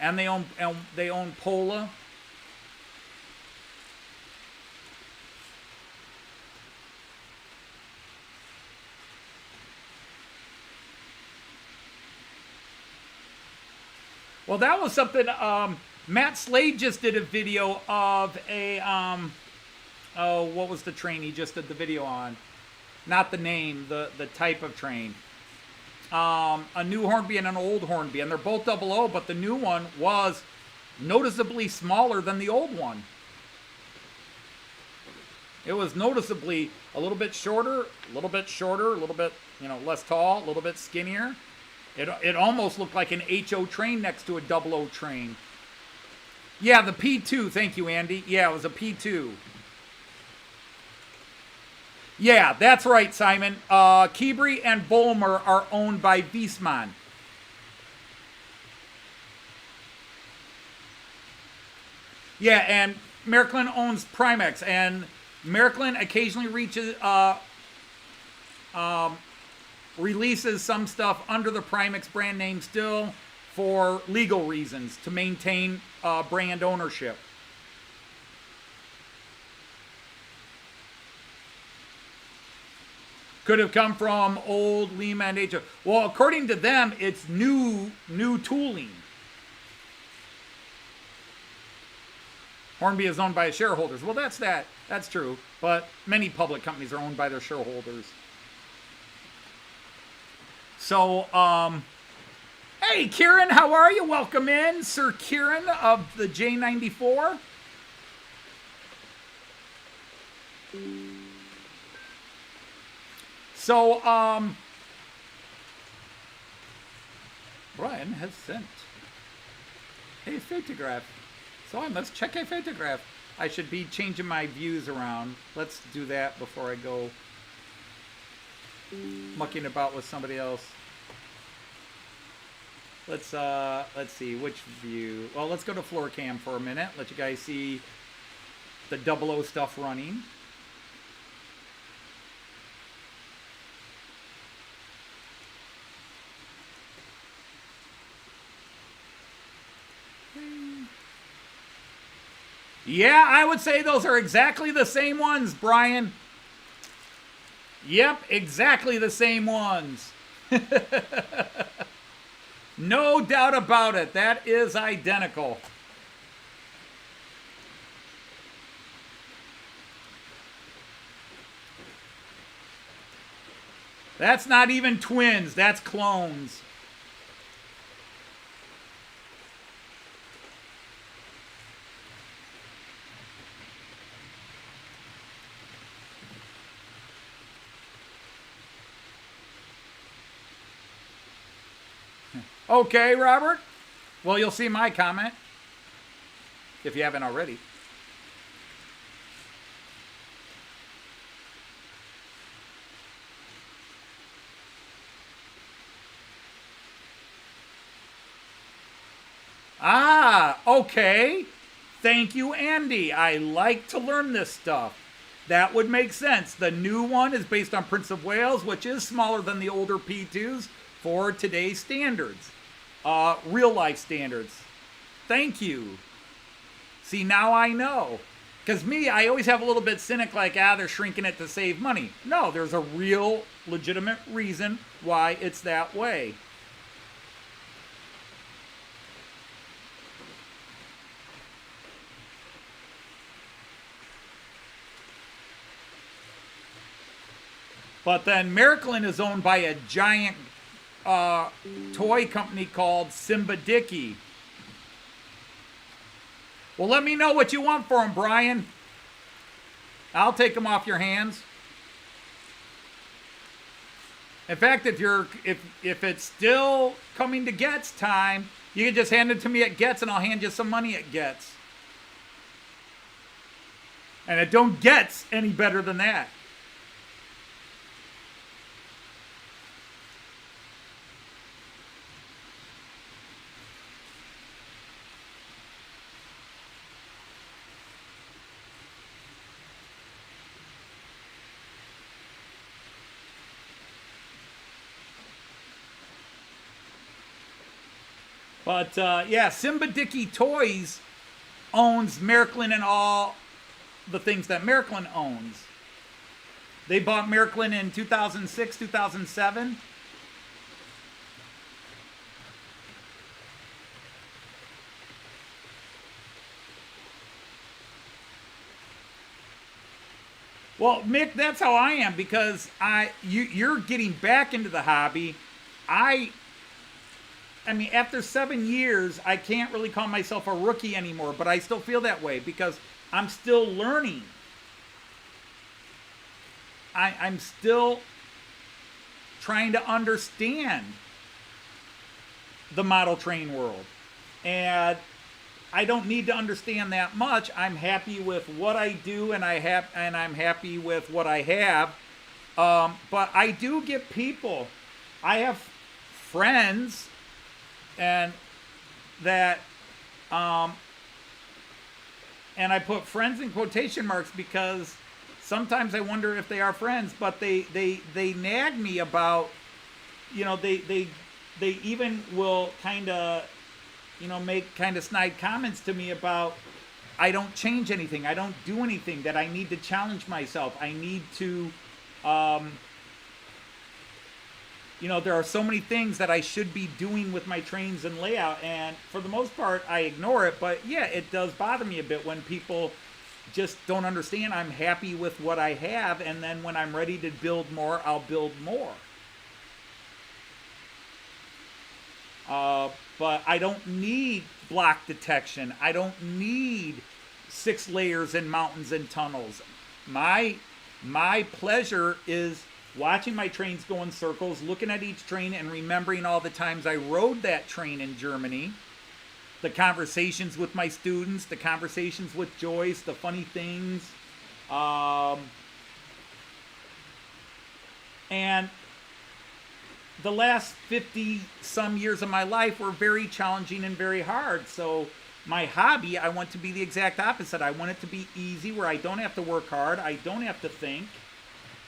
And they own Pola. Well, that was something. Matt Slade just did a video of a what was the train he just did the video on? Not the name, the type of train. A new Hornby and an old Hornby, and they're both 00, but the new one was noticeably smaller than the old one. It was noticeably a little bit shorter, a little bit less tall, a little bit skinnier. It almost looked like an HO train next to a 00 train. Yeah, the P2. Thank you, Andy. Yeah, it was a P2. Yeah, that's right, Simon. Keebry and Volmer are owned by Wiesmann. Yeah, and Meriklin owns Primex, and Meriklin occasionally releases some stuff under the Primex brand name still for legal reasons, to maintain brand ownership. Could have come from old Lima and HO. Well, according to them, it's new tooling. Hornby is owned by its shareholders. Well, that's true. But many public companies are owned by their shareholders. So, hey, Kieran, how are you? Welcome in, Sir Kieran of the J94. So, Brian has sent a photograph. So I must check a photograph. I should be changing my views around. Let's do that before I go mucking about with somebody else. Let's see which view. Well, let's go to floor cam for a minute. Let you guys see the 00 stuff running. Yeah, I would say those are exactly the same ones, Brian. Yep, exactly the same ones. No doubt about it. That is identical. That's not even twins. That's clones. Okay, Robert. Well, you'll see my comment if you haven't already. Ah, okay. Thank you, Andy. I like to learn this stuff. That would make sense. The new one is based on Prince of Wales, which is smaller than the older P2s for today's standards. real life standards. Thank you. See, now I know. Because me, I always have a little bit cynic, like, they're shrinking it to save money. No, there's a real, legitimate reason why it's that way. But then Miraklin is owned by a giant toy company called Simba Dickey. Well, let me know what you want for them, Brian. I'll take them off your hands. In fact, if it's still coming to Getz time, you can just hand it to me at Getz and I'll hand you some money at Getz. And it don't get any better than that. But, yeah, Simba Dickey Toys owns Miraklin and all the things that Miraklin owns. They bought Miraklin in 2006, 2007. Well, Mick, that's how I am, because you're getting back into the hobby. I mean, after 7 years, I can't really call myself a rookie anymore, but I still feel that way because I'm still learning. I'm still trying to understand the model train world. And I don't need to understand that much. I'm happy with what I do, and I'm happy with what I have. But I do get people. I have friends, and that, and I put friends in quotation marks because sometimes I wonder if they are friends, but they nag me about, they even will kind of, make kind of snide comments to me about, I don't change anything. I don't do anything, that I need to challenge myself. I need to, there are so many things that I should be doing with my trains and layout, and for the most part, I ignore it. But yeah, it does bother me a bit when people just don't understand. I'm happy with what I have, and then when I'm ready to build more, I'll build more. But I don't need block detection. I don't need 6 layers and mountains and tunnels. My pleasure is watching my trains go in circles, looking at each train and remembering all the times I rode that train in Germany, the conversations with my students, the conversations with Joyce, the funny things. And the last 50-some years of my life were very challenging and very hard. So my hobby, I want to be the exact opposite. I want it to be easy, where I don't have to work hard. I don't have to think.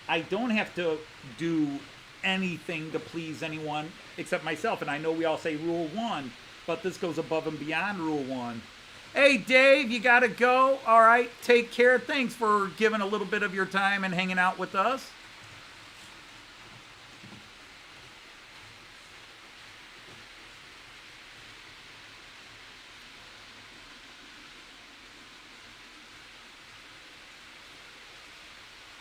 I don't have to do anything to please anyone except myself. And I know we all say rule 1, but this goes above and beyond rule 1. Hey, Dave, you got to go. All right, take care. Thanks for giving a little bit of your time and hanging out with us.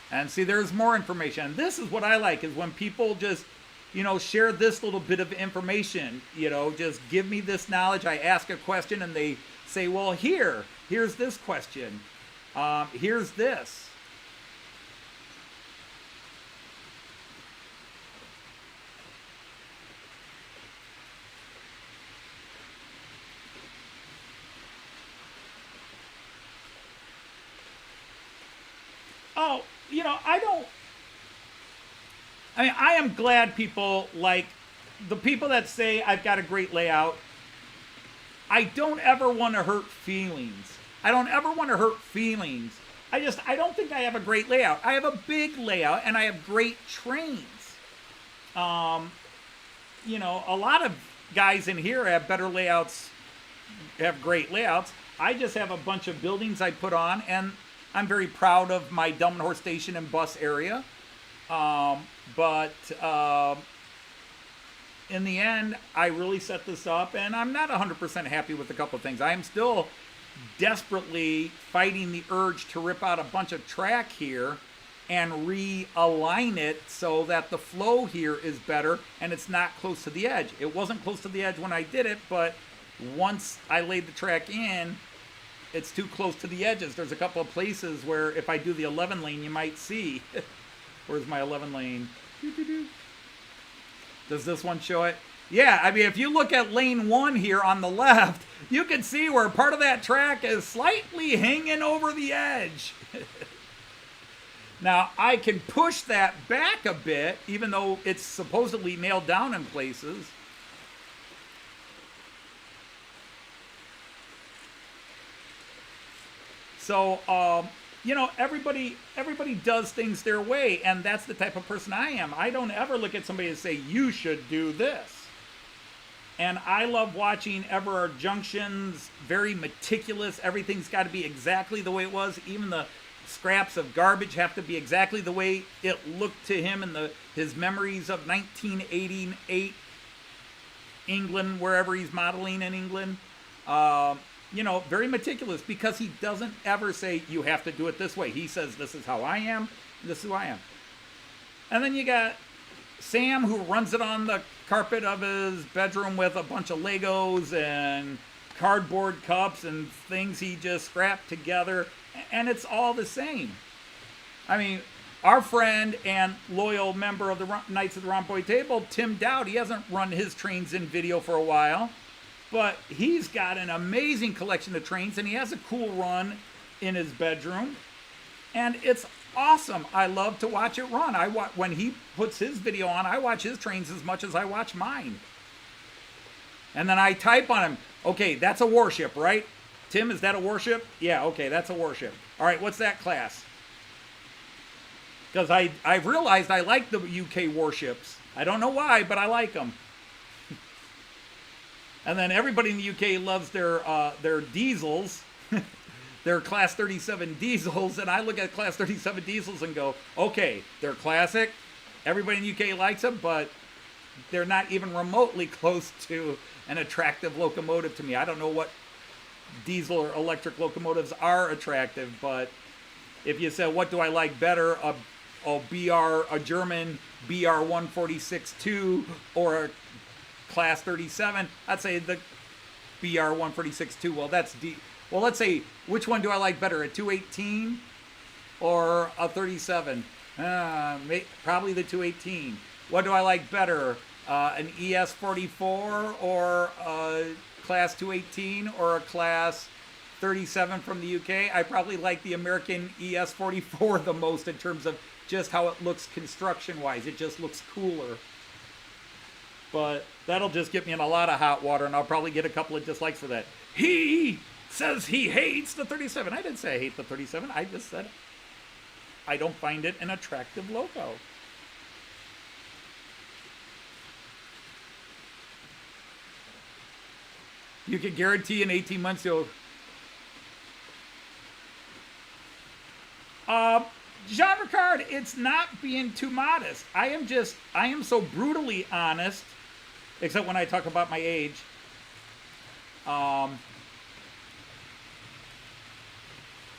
And see, there's more information. And this is what I like, is when people just, share this little bit of information, just give me this knowledge. I ask a question and they say, well, here's this question. Here's this. Oh, I am glad people like the people that say I've got a great layout. I don't ever want to hurt feelings. I don't think I have a great layout. I have a big layout and I have great trains. A lot of guys in here have better layouts, have great layouts. I just have a bunch of buildings I put on, and I'm very proud of my Delmenhorst station and bus area. But in the end, I really set this up, and I'm not 100% happy with a couple of things. I am still desperately fighting the urge to rip out a bunch of track here and realign it so that the flow here is better and it's not close to the edge. It wasn't close to the edge when I did it, but once I laid the track in, it's too close to the edges. There's a couple of places where if I do the 11 lane, you might see. Where's my 11 lane? Does this one show it? Yeah, I mean, if you look at lane 1 here on the left, you can see where part of that track is slightly hanging over the edge. Now, I can push that back a bit, even though it's supposedly nailed down in places. So, you know, everybody does things their way, and that's the type of person I am. I don't ever look at somebody and say, you should do this. And I love watching Everard Junctions, very meticulous. Everything's got to be exactly the way it was. Even the scraps of garbage have to be exactly the way it looked to him in his memories of 1988 England, wherever he's modeling in England. You know, very meticulous, because he doesn't ever say, you have to do it this way. He says, this is how I am, this is who I am. And then you got Sam, who runs it on the carpet of his bedroom with a bunch of Legos and cardboard cups and things he just scrapped together, and it's all the same. I mean, our friend and loyal member of the Knights of the Rhomboid Table, Tim Dowd, he hasn't run his trains in video for a while, but he's got an amazing collection of trains, and he has a cool run in his bedroom, and it's awesome. I love to watch it run. When he puts his video on, I watch his trains as much as I watch mine. And then I type on him, okay, that's a warship, right? Tim, is that a warship? Yeah, okay, that's a warship. All right, what's that class? Because I've realized I like the UK warships. I don't know why, but I like them. And then everybody in the UK loves their diesels, their Class 37 diesels, and I look at Class 37 diesels and go, okay, they're classic. Everybody in the UK likes them, but they're not even remotely close to an attractive locomotive to me. I don't know what diesel or electric locomotives are attractive, but if you said, what do I like better, a German BR440 or a Class 37, I'd say the BR440 Well, well, let's say, which one do I like better, a 218 or a 37? Probably the 218. What do I like better, an ES44 or a Class 218 or a Class 37 from the UK? I probably like the American ES44 the most in terms of just how it looks construction-wise. It just looks cooler. But that'll just get me in a lot of hot water, and I'll probably get a couple of dislikes for that. He says he hates the 37. I didn't say I hate the 37. I just said I don't find it an attractive loco. You can guarantee in 18 months you'll... Jean Ricard, it's not being too modest. I am so brutally honest, except when I talk about my age. I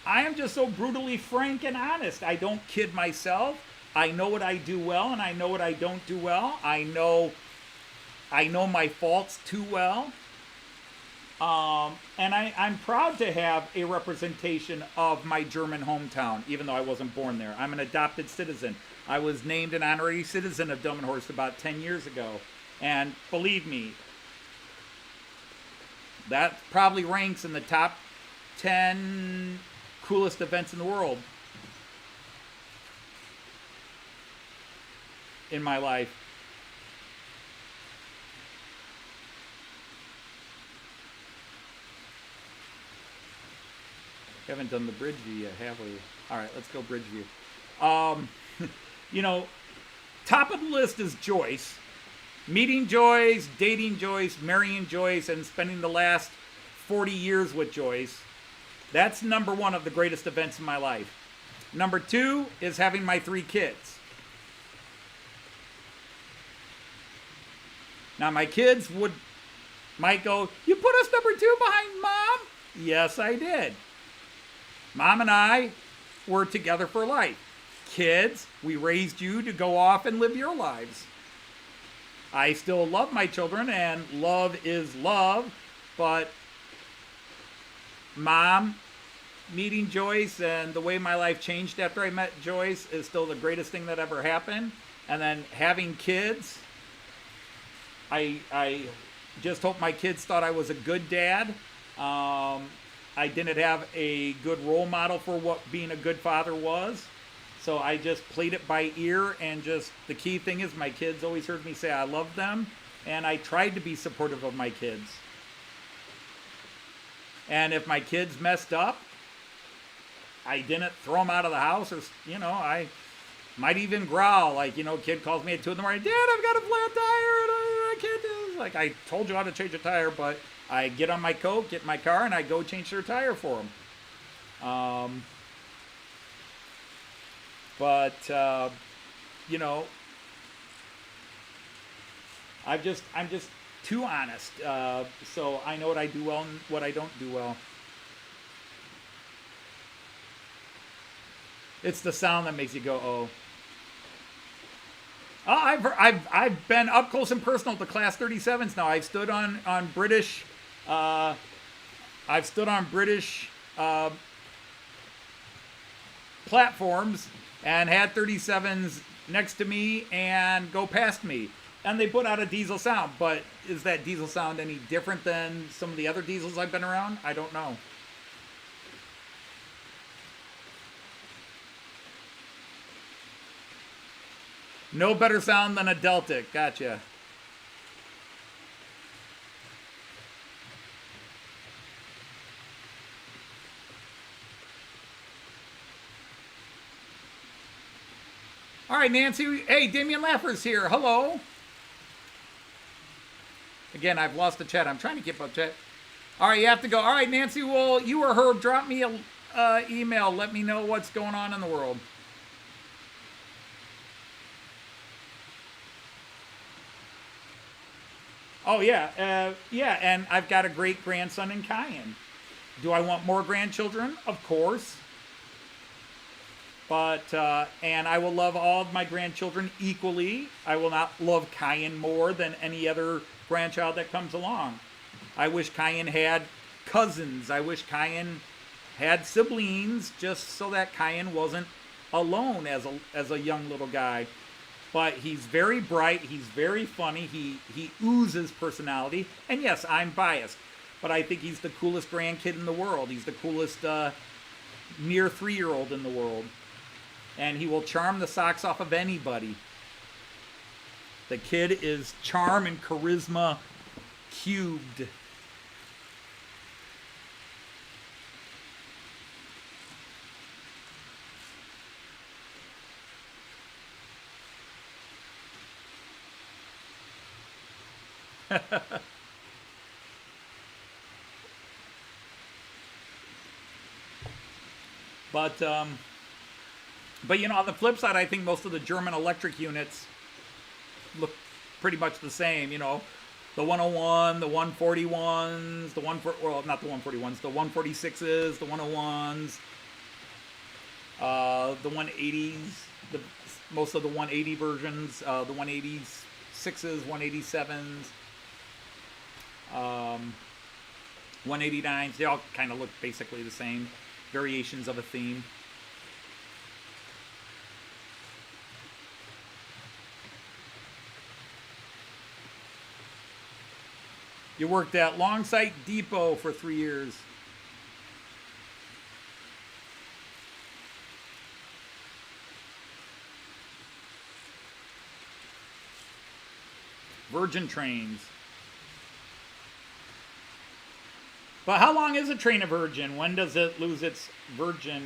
am just so brutally frank and honest. I don't kid myself. I know what I do well, and I know what I don't do well. I know my faults too well. And I'm proud to have a representation of my German hometown, even though I wasn't born there. I'm an adopted citizen. I was named an honorary citizen of Delmenhorst about 10 years ago. And believe me, that probably ranks in the top 10 coolest events in the world in my life. Haven't done the bridge view yet, have we? All right, let's go bridge view. You know, top of the list is Joyce. Meeting Joyce, dating Joyce, marrying Joyce, and spending the last 40 years with Joyce. That's number one of the greatest events in my life. Number two is having my 3 kids. Now, my kids might go, you put us number 2 behind Mom? Yes, I did. Mom and I were together for life. Kids, we raised you to go off and live your lives. I still love my children, and love is love, but Mom, meeting Joyce and the way my life changed after I met Joyce is still the greatest thing that ever happened. And then having kids, I just hope my kids thought I was a good dad. I didn't have a good role model for what being a good father was. So I just played it by ear, and just the key thing is my kids always heard me say I love them, and I tried to be supportive of my kids. And if my kids messed up, I didn't throw them out of the house, or, I might even growl. Like, kid calls me at 2 in the morning, Dad, I've got a flat tire, and I can't do this. Like, I told you how to change a tire, but I get on my coat, get in my car, and I go change their tire for them. I'm just too honest. So I know what I do well and what I don't do well. It's the sound that makes you go, oh. Oh, I've been up close and personal to Class 37s now. I've stood on British. I've stood on British platforms and had 37s next to me and go past me. And they put out a diesel sound, but is that diesel sound any different than some of the other diesels I've been around? I don't know. No better sound than a Deltic. Gotcha. All right, Nancy. Hey, Damian Laffer's here. Hello. Again, I've lost the chat. I'm trying to keep up chat. All right, you have to go. All right, Nancy. Well, you or Herb, drop me a email. Let me know what's going on in the world. Oh, yeah. Yeah, and I've got a great grandson in Cayenne. Do I want more grandchildren? Of course. But, and I will love all of my grandchildren equally. I will not love Cayenne more than any other grandchild that comes along. I wish Cayenne had cousins. I wish Cayenne had siblings, just so that Cayenne wasn't alone as a young little guy. But he's very bright. He's very funny. He oozes personality. And yes, I'm biased, but I think he's the coolest grandkid in the world. He's the coolest near 3-year-old in the world. And he will charm the socks off of anybody. The kid is charm and charisma cubed. But on the flip side, I think most of the German electric units look pretty much the same. The 101, the 141s, not the 141s, the 146s, the 101s, the 180s, most of the 180 versions, the 186s, 187s, 189s. They all kind of look basically the same, variations of a theme. You worked at Longsight Depot for 3 years. Virgin trains. But how long is a train a virgin? When does it lose its virginness?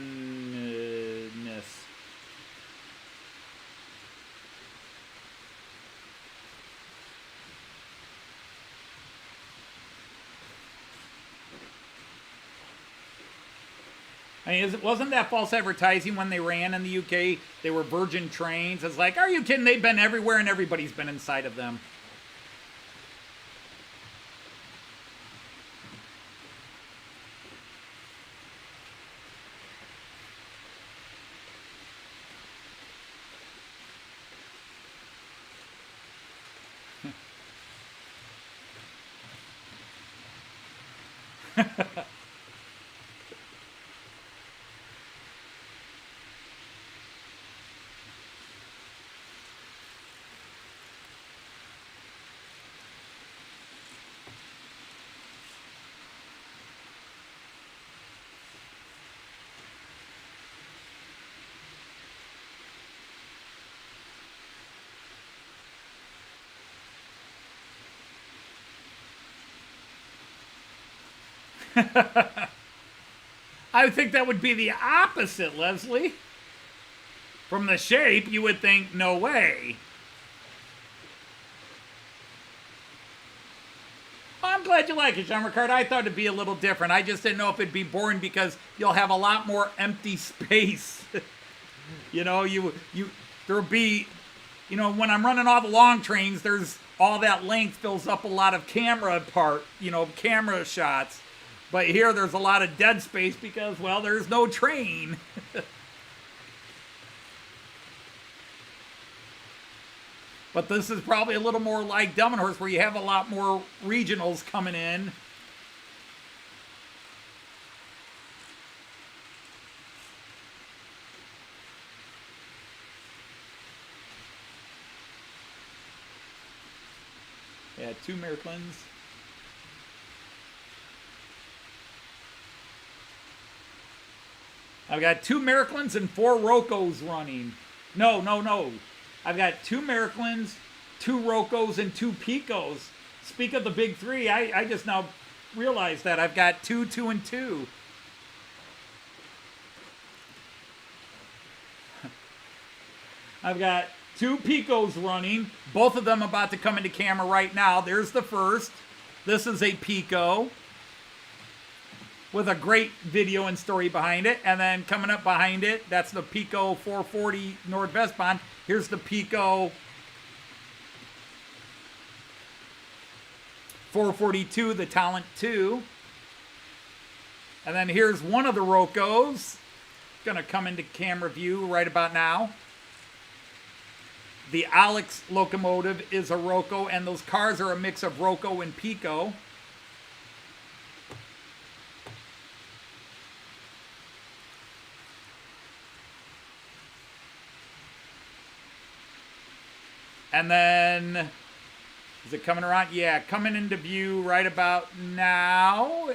I mean, wasn't that false advertising when they ran in the UK? They were Virgin trains. It's like, are you kidding? They've been everywhere and everybody's been inside of them. I would think that would be the opposite, Leslie. From the shape, you would think, no way. Well, I'm glad you like it, Jean Ricard. I thought it'd be a little different. I just didn't know if it'd be boring because you'll have a lot more empty space. You know, there'll be, you know, when I'm running all the long trains, there's all that length fills up a lot of camera shots. But here there's a lot of dead space because, well, there's no train. But this is probably a little more like Delmenhorst where you have a lot more regionals coming in. Yeah, 2 Miraklins. I've got 2 Miraklins and 4 Rocos running. No. I've got 2 Miraklins, 2 Rocos, and 2 Picos. Speak of the big 3, I just now realized that I've got 2, 2, and 2. I've got 2 Picos running. Both of them about to come into camera right now. There's the first. This is a Piko with a great video and story behind it. And then coming up behind it, that's the Piko 440 NordWestBahn. Here's the Piko 442, the Talent 2. And then here's one of the Rocos. Gonna come into camera view right about now. The Alex locomotive is a Roco, and those cars are a mix of Roco and Piko. And then, is it coming around? Yeah, coming into view right about now.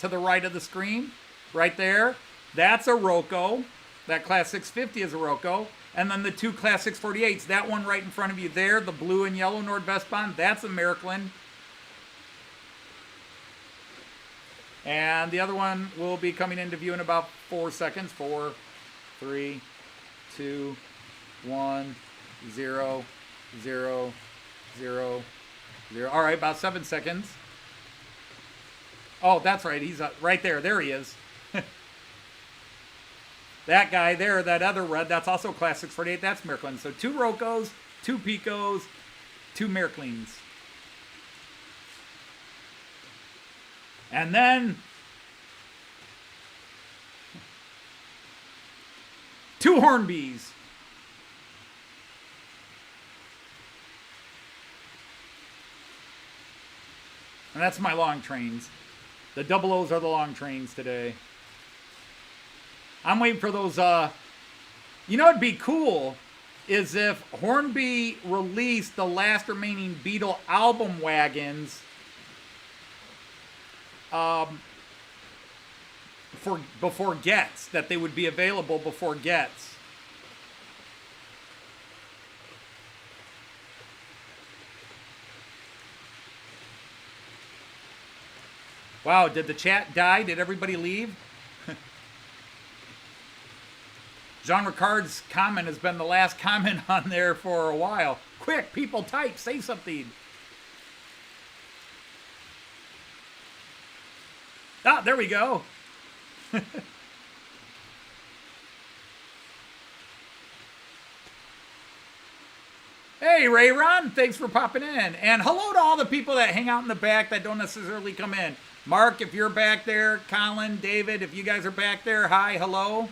To the right of the screen. Right there. That's a Roco. That Class 650 is a Roco. And then the 2 Class 648s. That one right in front of you there, the blue and yellow NordWestBahn, that's a Miraklin. And the other one will be coming into view in about 4 seconds. 4, 3, 2, 1, 0, 0, 0, 0. All right, about 7 seconds. Oh, that's right. He's right there. There he is. That guy there, that other red, that's also Class 648. That's Miraklin. So 2 Rocos, 2 Picos, 2 Miraklins. And then 2 Hornbys. And that's my long trains. The double O's are the long trains today. I'm waiting for those, you know what'd be cool is if Hornby released the last remaining Beatle album Wagons before Gets, that they would be available before Gets. Wow, did the chat die? Did everybody leave? Jean Ricard's comment has been the last comment on there for a while. Quick, people type, say something. Ah, there we go. Hey, Ray Ron, thanks for popping in. And hello to all the people that hang out in the back that don't necessarily come in. Mark, if you're back there, Colin, David, if you guys are back there, hi, hello.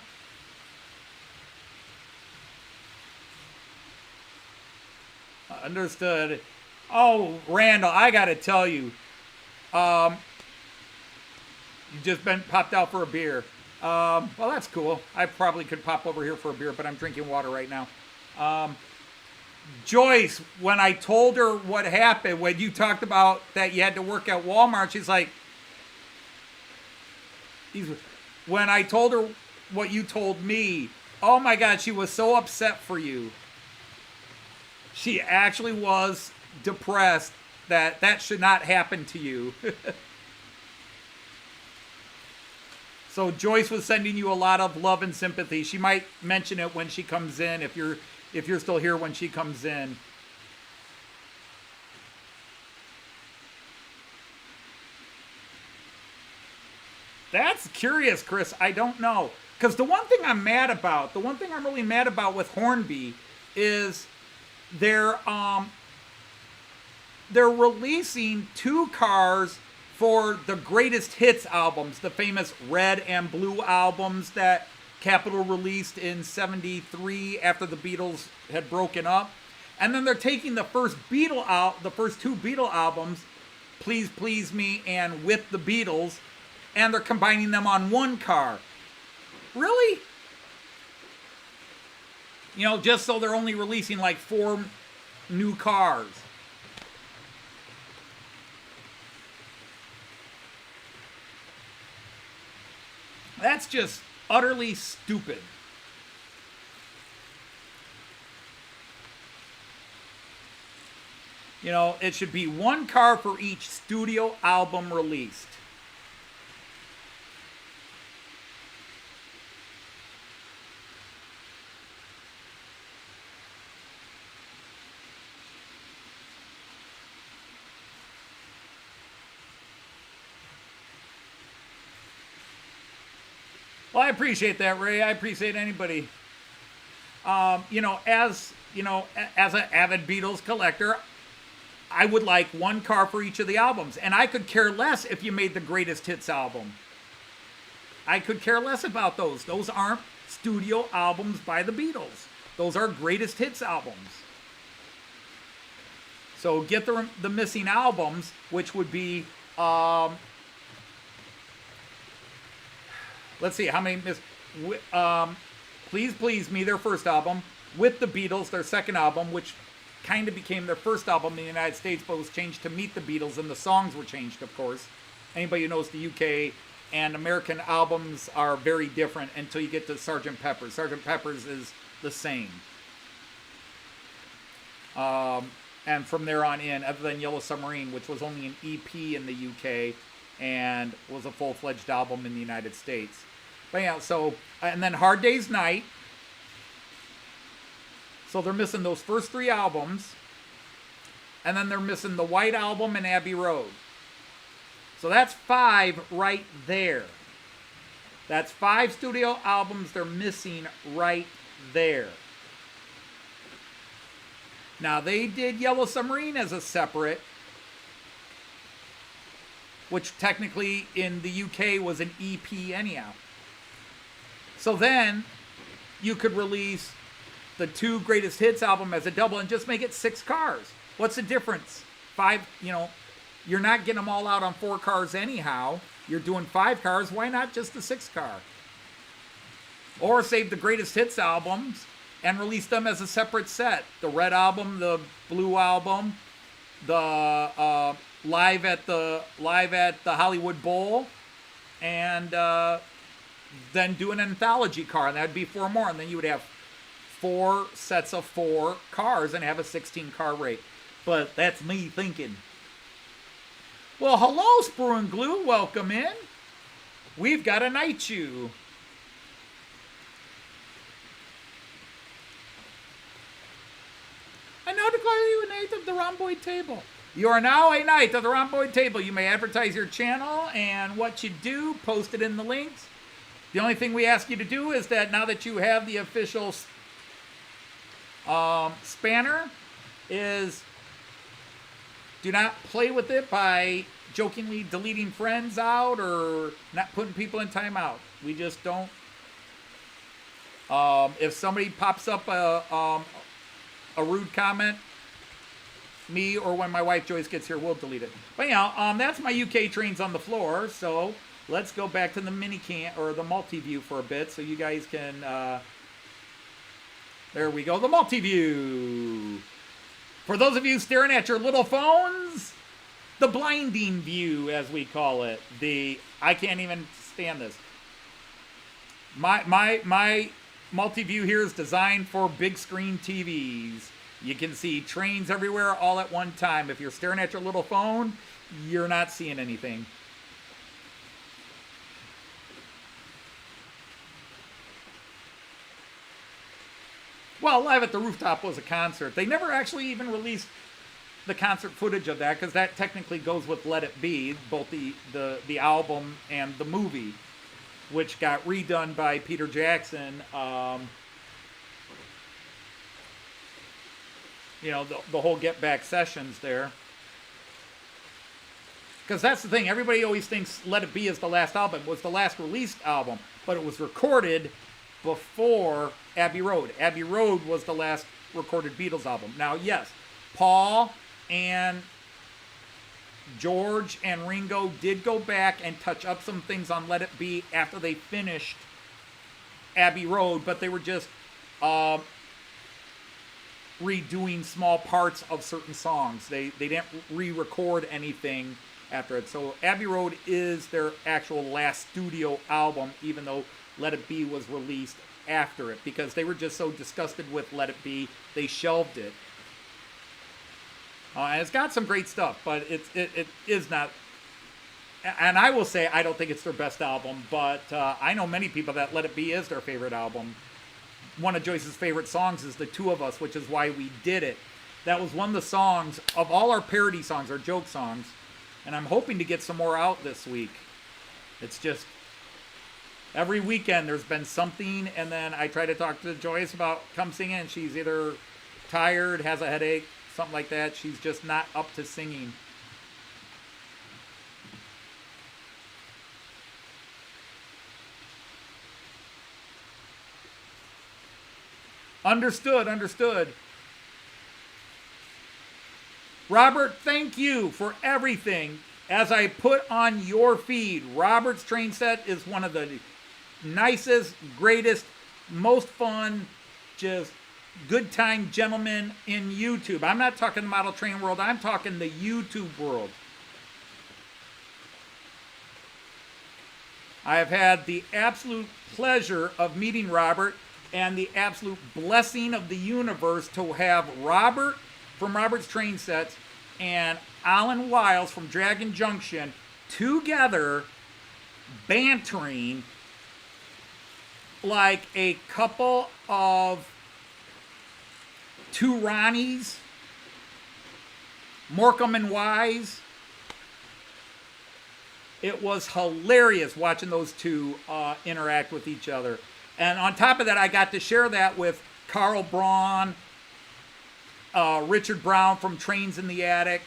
Understood. Oh, Randall, I got to tell you, you just been popped out for a beer. Well, that's cool. I probably could pop over here for a beer, but I'm drinking water right now. Joyce, when I told her what happened, when you talked about that you had to work at Walmart, she's like, when I told her what you told me, oh my God, she was so upset for you. She actually was depressed that that should not happen to you. So Joyce was sending you a lot of love and sympathy. She might mention it when she comes in, if you're still here when she comes in. That's curious, Chris. I don't know. Because the one thing I'm really mad about with Hornby is they're releasing 2 cars for the greatest hits albums, the famous Red and Blue albums that Capitol released in '73 after the Beatles had broken up. And then they're taking the first two Beatle albums, Please Please Me and With the Beatles, and they're combining them on one car. Really? You know, just so they're only releasing like 4 new cars. That's just utterly stupid. You know, it should be 1 car for each studio album released. Well, I appreciate that, Ray. I appreciate anybody. As an avid Beatles collector, I would like 1 car for each of the albums. And I could care less if you made the greatest hits album. I could care less about those. Those aren't studio albums by the Beatles. Those are greatest hits albums. So get the missing albums, which would be... let's see, how many Please Please Me, their first album. With the Beatles, their second album, which kind of became their first album in the United States, but was changed to Meet the Beatles, and the songs were changed, of course. Anybody who knows the UK and American albums are very different until you get to Sgt. Pepper's. Sgt. Pepper's is the same. And from there on in, other than Yellow Submarine, which was only an EP in the UK and was a full-fledged album in the United States. But yeah, so, and then Hard Day's Night. So they're missing those first 3 albums. And then they're missing the White Album and Abbey Road. So that's 5 right there. That's 5 studio albums they're missing right there. Now, they did Yellow Submarine as a separate, which technically in the UK was an EP anyhow. So then you could release the 2 greatest hits album as a double and just make it 6 cars. What's the difference? 5, you're not getting them all out on 4 cars anyhow. You're doing 5 cars. Why not just the 6 car? Or save the greatest hits albums and release them as a separate set. The Red album, the Blue album, the live at the Hollywood Bowl, and then do an anthology car, and that'd be 4 more, and then you would have 4 sets of 4 cars and have a 16-car rate. But that's me thinking. Well, hello, Sprue and Glue. Welcome in. We've got a Night Shoe. I now declare you a knight of the rhomboid table. You are now a knight of the rhomboid table. You may advertise your channel, and what you do, post it in the links. The only thing we ask you to do is that now that you have the official spanner, is do not play with it by jokingly deleting friends out or not putting people in timeout. We just don't. If somebody pops up a rude comment, me or when my wife Joyce gets here, we'll delete it. But yeah, that's my UK trains on the floor. So let's go back to the mini can or the multi-view for a bit, so you guys can. There we go, the multi-view. For those of you staring at your little phones, the blinding view, as we call it. I can't even stand this. My multi-view here is designed for big screen TVs. You can see trains everywhere all at one time. If you're staring at your little phone, you're not seeing anything. Well, Live at the Rooftop was a concert. They never actually even released the concert footage of that, because that technically goes with Let It Be, both the album and the movie, which got redone by Peter Jackson. The whole Get Back sessions there. Because that's the thing, everybody always thinks Let It Be is the last album. It was the last released album, but it was recorded before Abbey Road. Abbey Road was the last recorded Beatles album. Now, yes, Paul and George and Ringo did go back and touch up some things on Let It Be after they finished Abbey Road, but they were just redoing small parts of certain songs. They didn't re-record anything after it. So Abbey Road is their actual last studio album, even though Let It Be was released after it, because they were just so disgusted with Let It Be, they shelved it. And it's got some great stuff, but it is not. And I will say I don't think it's their best album, but I know many people that Let It Be is their favorite album. One of Joyce's favorite songs is The Two of Us, which is why we did it. That was one of the songs of all our parody songs, our joke songs, and I'm hoping to get some more out this week. It's just every weekend there's been something, and then I try to talk to Joyce about come singing, and she's either tired, has a headache, something like that. She's just not up to singing. Understood. Robert, thank you for everything. As I put on your feed, Robert's train set is one of the nicest, greatest, most fun, just good time gentlemen in YouTube. I'm not talking the model train world. I'm talking the YouTube world. I have had the absolute pleasure of meeting Robert and the absolute blessing of the universe to have Robert from Robert's Train Sets and Alan Wiles from Dragon Junction together bantering like a couple of two Ronnies, Morecambe and Wise. It was hilarious watching those two interact with each other. And on top of that, I got to share that with Carl Braun, Richard Brown from Trains in the Attic,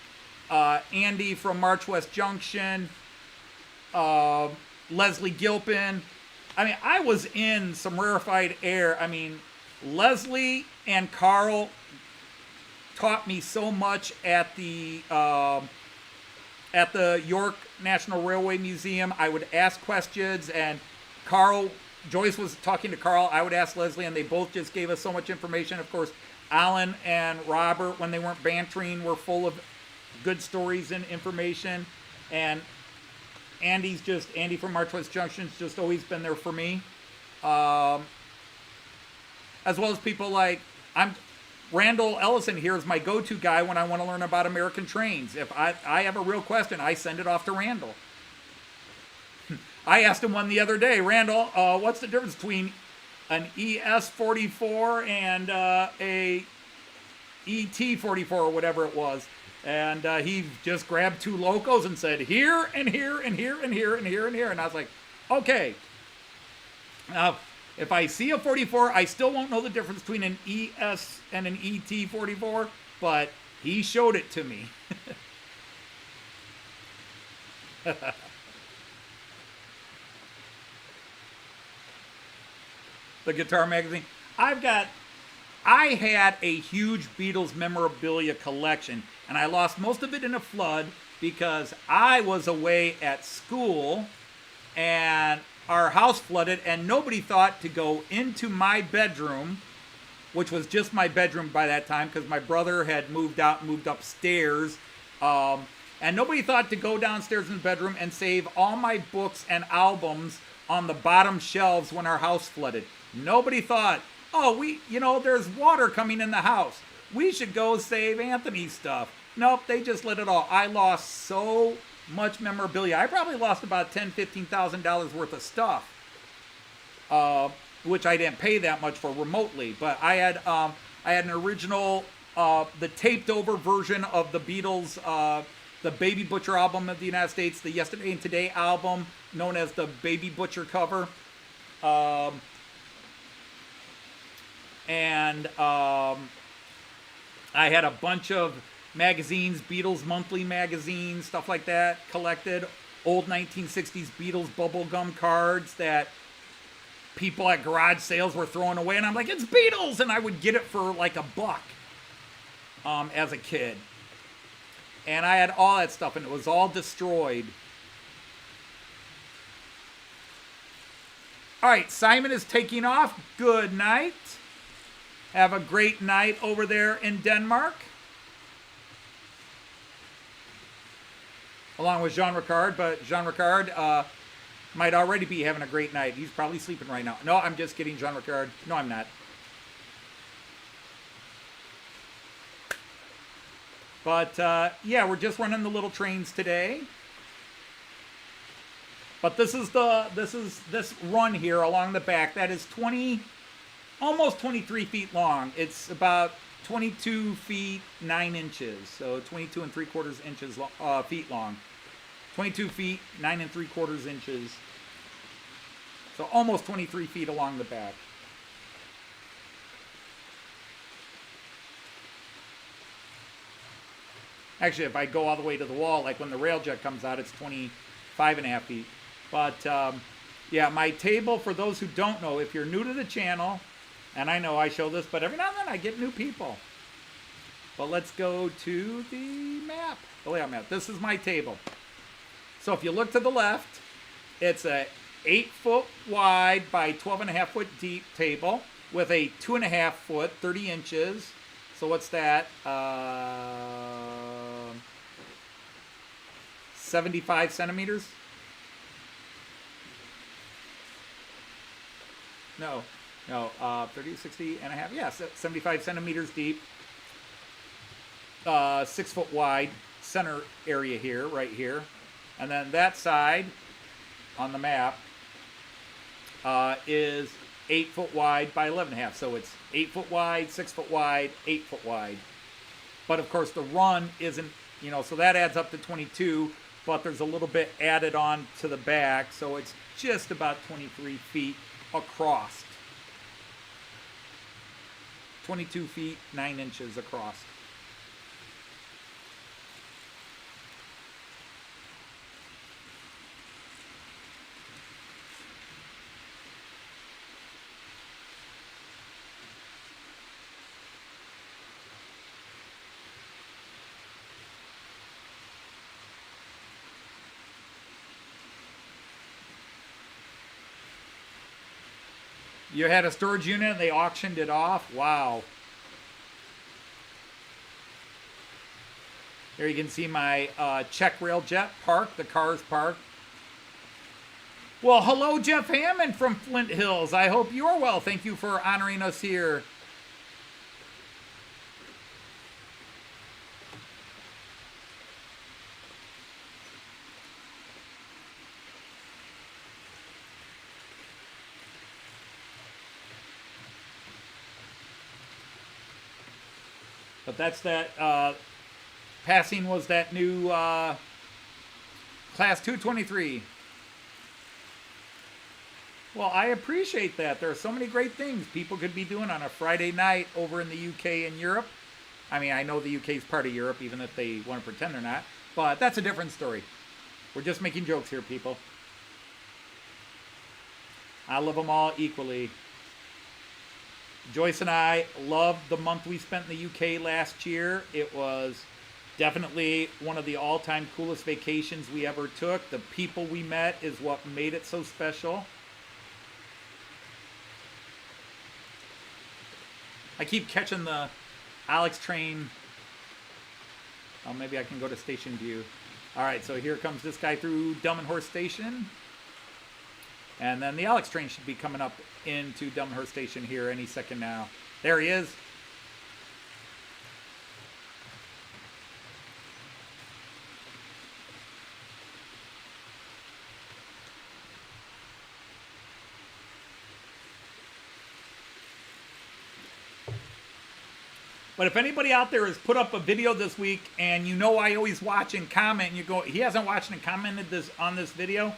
Andy from March West Junction, Leslie Gilpin. I mean, I was in some rarefied air. I mean, Leslie and Carl taught me so much at the York National Railway Museum. I would ask questions, and Joyce was talking to Carl. I would ask Leslie, and they both just gave us so much information. Of course, Alan and Robert, when they weren't bantering, were full of good stories and information. And Andy from March West Junction's just always been there for me. As well as people like, Randall Ellison here is my go-to guy when I want to learn about American trains. If I have a real question, I send it off to Randall. I asked him one the other day, Randall, what's the difference between an ES44 and a ET44 or whatever it was? And he just grabbed two Locos and said, here and here and here and here and here and here. And I was like, okay. Now, if I see a 44, I still won't know the difference between an ES and an ET44. but he showed it to me. The guitar magazine. I had a huge Beatles memorabilia collection, and I lost most of it in a flood because I was away at school and our house flooded, and nobody thought to go into my bedroom, which was just my bedroom by that time because my brother had moved out and moved upstairs. And nobody thought to go downstairs in the bedroom and save all my books and albums on the bottom shelves when our house flooded. Nobody thought, oh, there's water coming in the house. We should go save Anthony's stuff. Nope, they just let it all. I lost so much memorabilia. I probably lost about $10,000, $15,000 worth of stuff, which I didn't pay that much for remotely. But I had an original, the taped over version of the Beatles, the Baby Butcher album of the United States, the Yesterday and Today album, known as the Baby Butcher cover. And I had a bunch of magazines, Beatles monthly magazines, stuff like that, collected. Old 1960s Beatles bubblegum cards that people at garage sales were throwing away. And I'm like, it's Beatles! And I would get it for like $1 as a kid. And I had all that stuff, and it was all destroyed. All right, Simon is taking off. Good night. Have a great night over there in Denmark. Along with Jean Ricard, but Jean Ricard might already be having a great night. He's probably sleeping right now. No, I'm just kidding, Jean Ricard. No, I'm not. But yeah, we're just running the little trains today. But this run here along the back that is almost 23 feet long. It's about 22 feet 9 inches, so 22 3/4 inches feet long. 22 feet 9 3/4 inches. So almost 23 feet along the back. Actually, if I go all the way to the wall, like when the railjet comes out, it's 25.5 feet. But yeah, my table, for those who don't know, if you're new to the channel, and I know I show this, but every now and then I get new people. But let's go to the map, the layout map. This is my table. So if you look to the left, it's a 8-foot wide by 12.5 foot deep table with a 2.5 foot, 30 inches. So what's that? 75 centimeters? No, 30, 60 and a half. Yeah, 75 centimeters deep. 6 foot wide center area here, right here. And then that side on the map is 8 foot wide by 11.5. So it's 8 foot wide, 6 foot wide, 8 foot wide. But of course the run isn't, so that adds up to 22, but there's a little bit added on to the back. So it's just about 23 feet across. 22 feet, 9 inches across. You had a storage unit and they auctioned it off? Wow. Here you can see my check railjet parked. The car's parked. Well, hello, Jeff Hammond from Flint Hills. I hope you're well. Thank you for honoring us here. But that's that, passing was that new Class 223. Well, I appreciate that. There are so many great things people could be doing on a Friday night over in the UK and Europe. I mean, I know the UK is part of Europe, even if they want to pretend they're not. But that's a different story. We're just making jokes here, people. I love them all equally. Joyce and I loved the month we spent in the UK last year. It was definitely one of the all-time coolest vacations we ever took. The people we met is what made it so special. I keep catching the Alex train. Oh, maybe I can go to station view. All right, so here comes this guy through Dumb and Horse Station. And then the Alex train should be coming up into Dumb and Horse Station here any second now. There he is. But if anybody out there has put up a video this week and you know I always watch and comment and you go, he hasn't watched and commented on this video,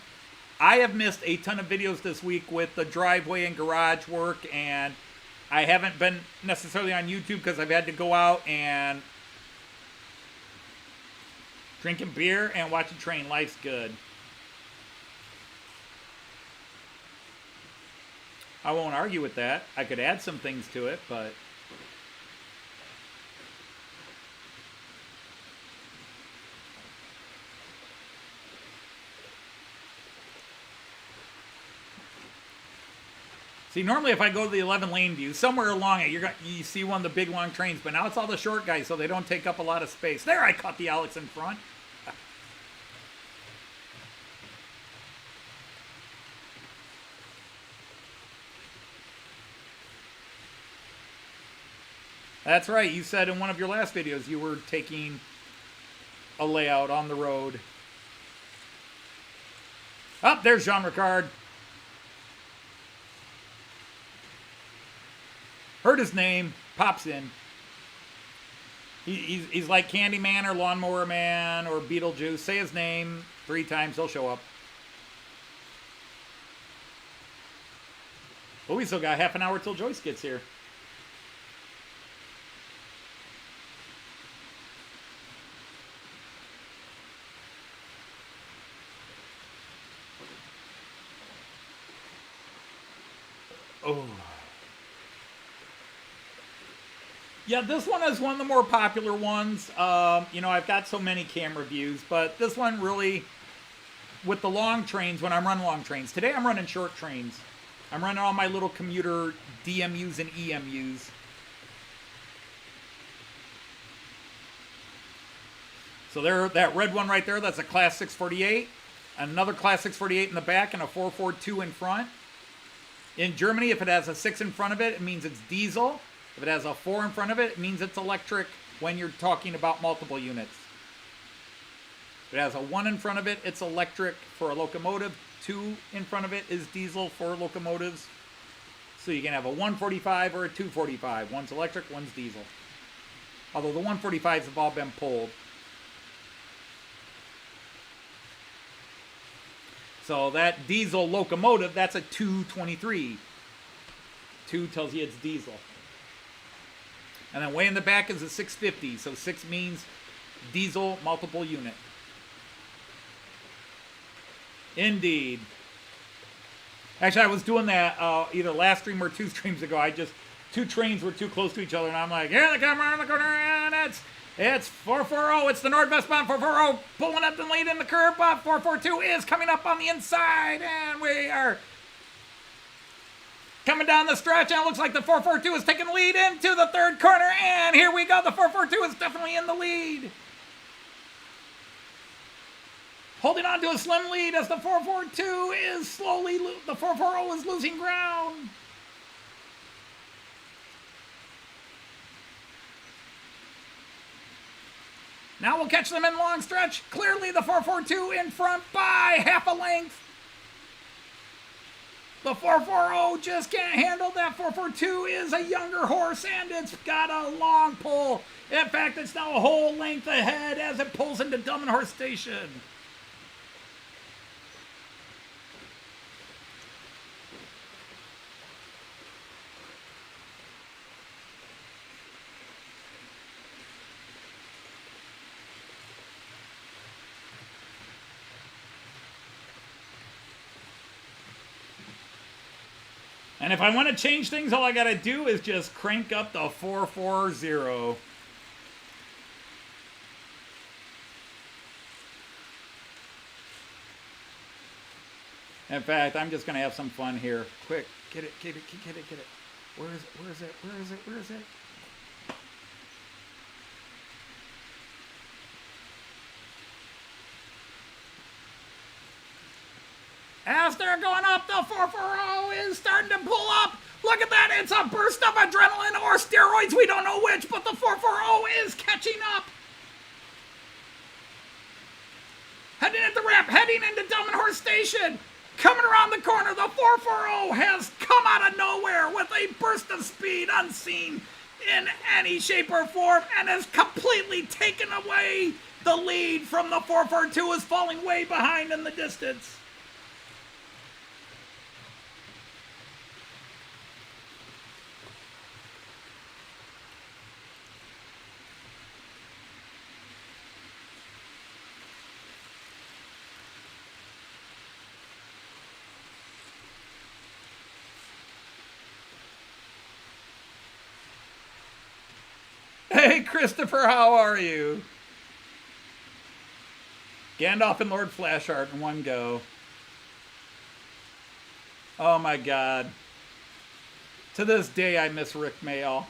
I have missed a ton of videos this week with the driveway and garage work, and I haven't been necessarily on YouTube because I've had to go out and drinking beer and watching train. Life's good. I won't argue with that. I could add some things to it, but... See, normally if I go to the 11 lane view, somewhere along it, you see one of the big long trains, but now it's all the short guys, so they don't take up a lot of space. There, I caught the Alex in front. That's right, you said in one of your last videos you were taking a layout on the road. Oh, there's Jean Ricard. Heard his name, pops in. He's like Candyman or Lawnmower Man or Beetlejuice. Say his name 3 times, he'll show up. Oh, we still got half an hour till Joyce gets here. Oh. Yeah, this one is one of the more popular ones. You know, I've got so many camera views, but this one really, with the long trains, when I'm running long trains. Today I'm running short trains. I'm running all my little commuter DMUs and EMUs. So there, that red one right there, that's a Class 648. Another Class 648 in the back and a 442 in front. In Germany, if it has a 6 in front of it, it means it's diesel. If it has a 4 in front of it, it means it's electric when you're talking about multiple units. If it has a 1 in front of it, it's electric for a locomotive. 2 in front of it is diesel for locomotives. So you can have a 145 or a 245. One's electric, one's diesel. Although the 145s have all been pulled. So that diesel locomotive, that's a 223. 2 tells you it's diesel. And then way in the back is a 650. So 6 means diesel multiple unit. Indeed. Actually, I was doing that either last stream or 2 streams ago. 2 trains were too close to each other, and I'm like, here they come around the corner, and it's 440. It's the NordWestBahn 440 pulling up the lead in the curve. 442 is coming up on the inside, and we are coming down the stretch, and it looks like the 442 is taking the lead into the 3rd corner, and here we go. The 442 is definitely in the lead. Holding on to a slim lead as the 442 is slowly, the 440 is losing ground. Now we'll catch them in long stretch. Clearly the 442 in front by half a length. The 440 just can't handle that. 442 is a younger horse, and it's got a long pull. In fact, it's now a whole length ahead as it pulls into Dumb and Horse Station. And if I want to change things, all I got to do is just crank up the 440. In fact, I'm just going to have some fun here. Quick, get it. Where is it? As they're going up, the 440 is starting to pull up. Look at that. It's a burst of adrenaline or steroids. We don't know which, but the 440 is catching up. Heading at the ramp, heading into Delmenhorst Station. Coming around the corner, the 440 has come out of nowhere with a burst of speed unseen in any shape or form and has completely taken away the lead from the 442, is falling way behind in the distance. Hey, Christopher, how are you? Gandalf and Lord Flashheart in one go. Oh, my God. To this day, I miss Rick Mayall.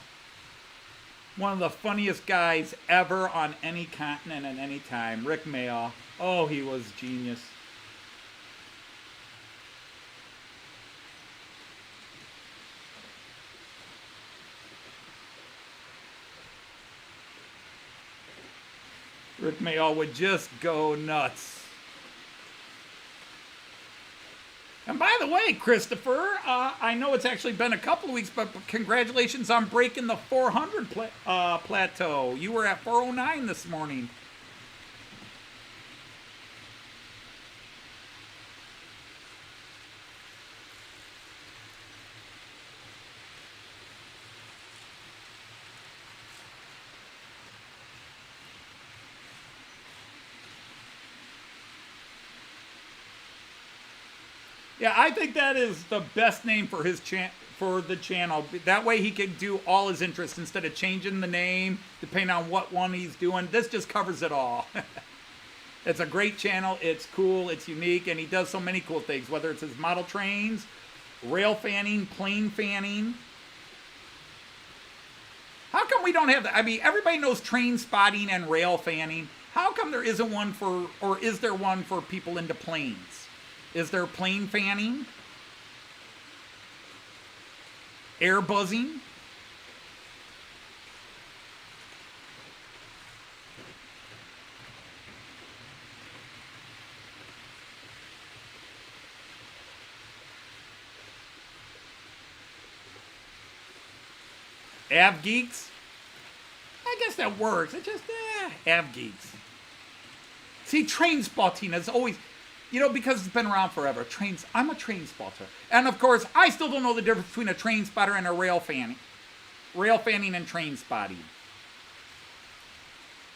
One of the funniest guys ever on any continent at any time. Rick Mayall. Oh, he was genius. Rick Mayall would just go nuts. And by the way, Christopher, I know it's actually been a couple of weeks, but congratulations on breaking the 400 plateau. You were at 409 this morning. Yeah, I think that is the best name for his for the channel. That way he can do all his interests instead of changing the name depending on what one he's doing. This just covers it all. It's a great channel. It's cool. It's unique. And he does so many cool things, whether it's his model trains, rail fanning, plane fanning. How come we don't have that? I mean, everybody knows train spotting and rail fanning. How come there isn't one for, or is there one for people into planes? Is there plane fanning? Air buzzing? Av geeks? I guess that works. It just, av geeks. See, train spotting is always... You know, because it's been around forever. I'm a train spotter. And of course, I still don't know the difference between a train spotter and a rail fanning. Rail fanning and train spotting.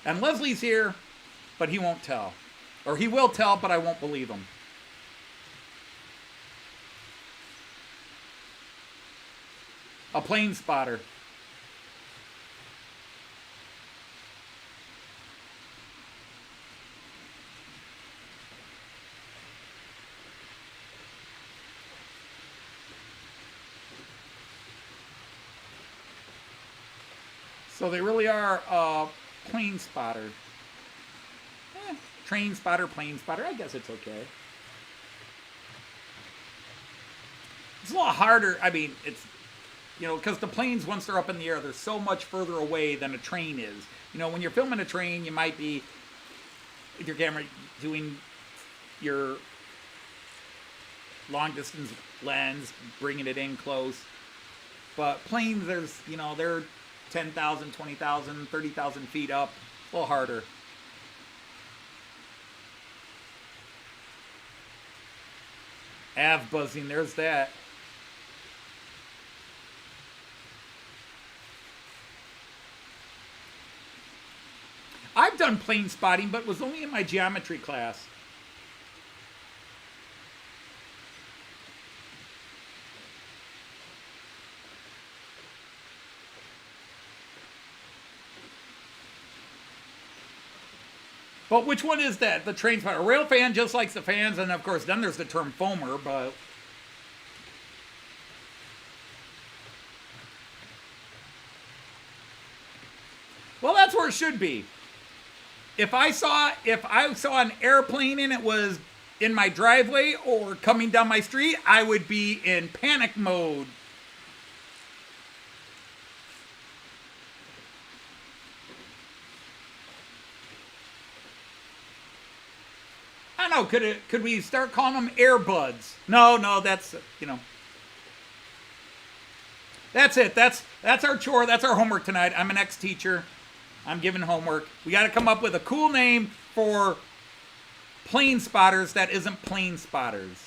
And Leslie's here, but he won't tell. Or he will tell, but I won't believe him. A plane spotter. So they really are plane spotter. Train spotter, plane spotter. I guess it's okay. It's a lot harder. I mean, it's, you know, because the planes, once they're up in the air, they're so much further away than a train is. You know, when you're filming a train, you might be, with your camera, doing your long distance lens, bringing it in close. But planes, there's, you know, they're 10,000, 20,000, 30,000 feet up. A little harder. Av buzzing, there's that. I've done plane spotting, but it was only in my geometry class. But which one is that? The train spotter. A rail fan just likes the fans, and of course, then there's the term foamer, but... Well, that's where it should be. If I saw an airplane and it was in my driveway or coming down my street, I would be in panic mode. I don't know, could we start calling them airbuds? No, that's, you know. That's it. That's our chore. That's our homework tonight. I'm an ex-teacher. I'm giving homework. We got to come up with a cool name for plane spotters that isn't plane spotters.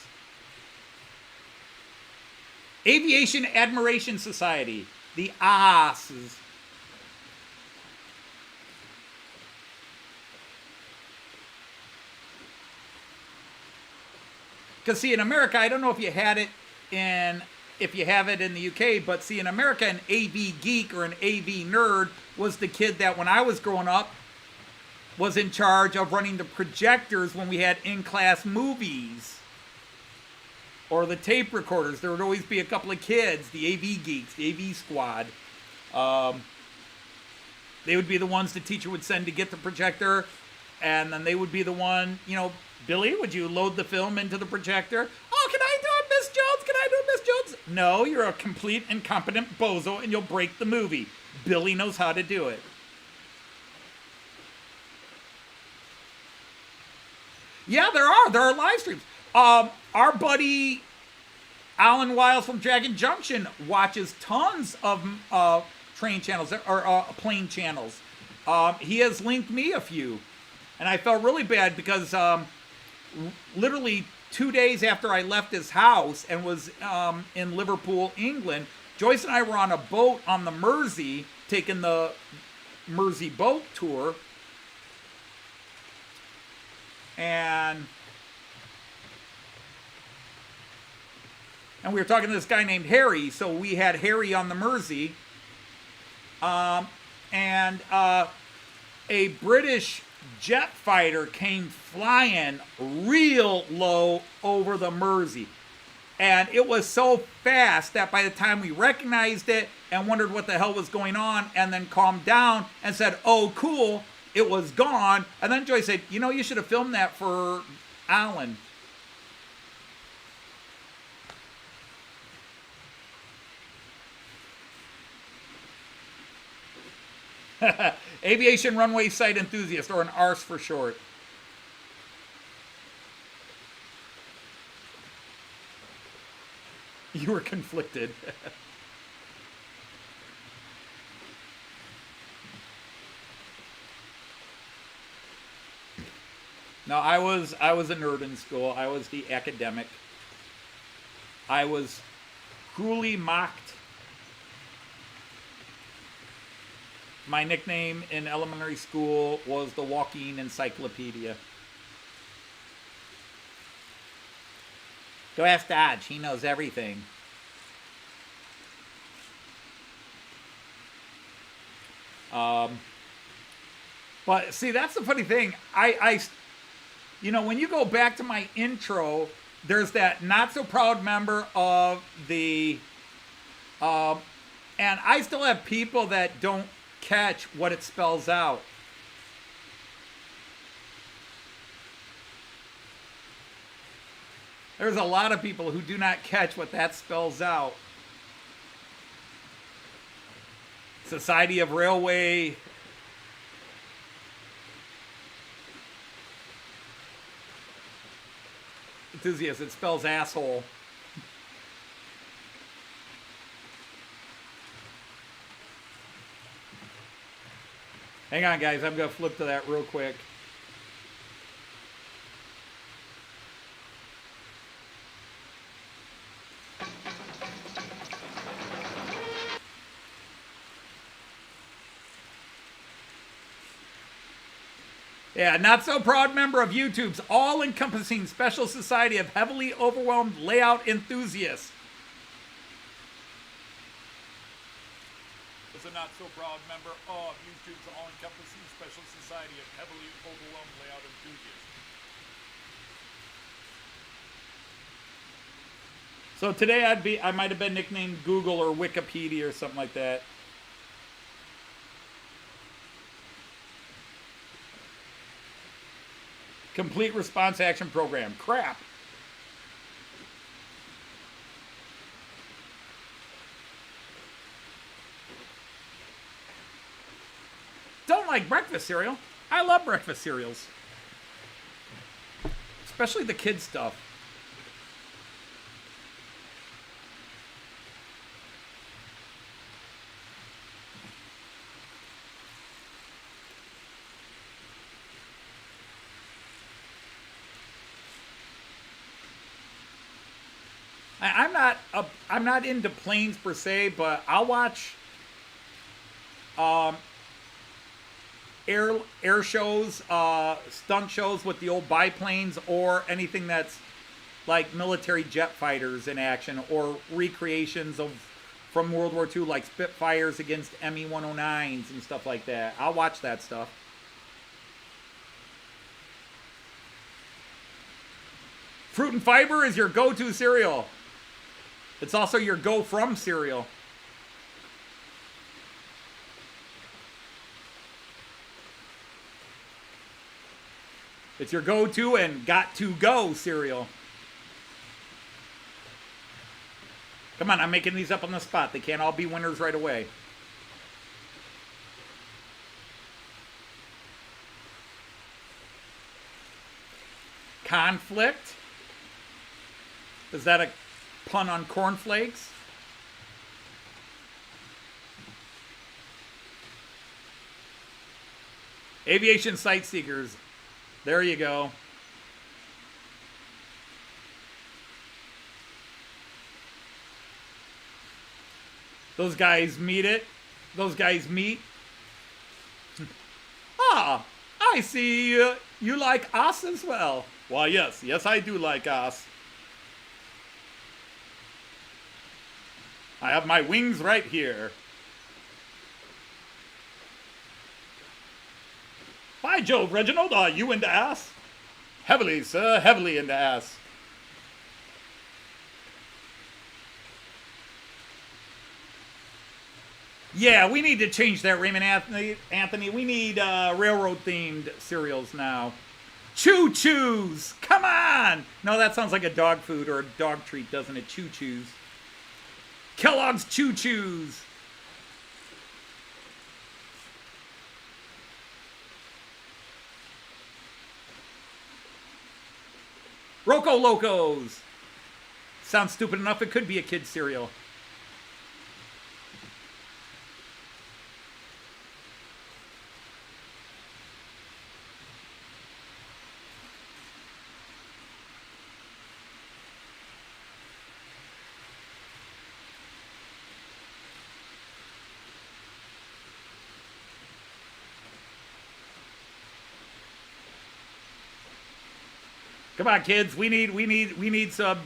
Aviation Admiration Society. The AASs. Because see, in America, I don't know if you have it in the UK, but see, in America, an AV geek or an AV nerd was the kid that when I was growing up was in charge of running the projectors when we had in-class movies. Or the tape recorders. There would always be a couple of kids, the AV geeks, the AV squad. They would be the ones the teacher would send to get the projector, and then they would be the one, you know, Billy, would you load the film into the projector? Oh, can I do it, Miss Jones? Can I do it, Miss Jones? No, you're a complete incompetent bozo, and you'll break the movie. Billy knows how to do it. Yeah, there are live streams. Our buddy Alan Wiles from Dragon Junction watches tons of train channels or plane channels. He has linked me a few, and I felt really bad because literally 2 days after I left his house and was in Liverpool, England, Joyce and I were on a boat on the Mersey, taking the Mersey boat tour. And we were talking to this guy named Harry, so we had Harry on the Mersey. And a British jet fighter came flying real low over the Mersey. And it was so fast that by the time we recognized it and wondered what the hell was going on and then calmed down and said, oh, cool, it was gone. And then Joyce said, you know, you should have filmed that for Alan. Aviation runway site enthusiast, or an ARS for short. You were conflicted. No, I was a nerd in school. I was the academic. I was cruelly mocked. My nickname in elementary school was the Walking Encyclopedia. Go ask Dodge. He knows everything. But see, that's the funny thing. You know, when you go back to my intro, there's that not so proud member of the, and I still have people that don't catch what it spells out. There's a lot of people who do not catch what that spells out. Society of Railway Enthusiasts. It spells asshole. Hang on, guys. I'm going to flip to that real quick. Yeah, not so proud member of YouTube's all-encompassing special society of heavily overwhelmed layout enthusiasts. Is a not so proud member of YouTube's all-encompassing Special Society of Heavily Overwhelmed Layout Enthusiasts. So today I might have been nicknamed Google or Wikipedia or something like that. Complete response action program. Crap. Don't like breakfast cereal. I love breakfast cereals. Especially the kids stuff. I'm not into planes per se, but I'll watch air shows, stunt shows with the old biplanes, or anything that's like military jet fighters in action, or recreations of from World War II, like Spitfires against ME-109s and stuff like that. I'll watch that stuff. Fruit and Fiber is your go-to cereal. It's also your go-from cereal. It's your go-to and got-to-go cereal. Come on, I'm making these up on the spot. They can't all be winners right away. Conflict. Is that a pun on cornflakes? Aviation Sightseekers. There you go. Those guys meet it. Those guys meet. Ah, I see you like us as well. Well, yes, I do like us. I have my wings right here. By Jove, Reginald, are you into ass? Heavily, sir, heavily into ass. Yeah, we need to change that, Raymond Anthony. We need railroad-themed cereals now. Choo-choos! Come on! No, that sounds like a dog food or a dog treat, doesn't it? Choo-choos. Kellogg's Choo-choos! Roco Locos! Sounds stupid enough, it could be a kid's cereal. Come on, kids. We need some.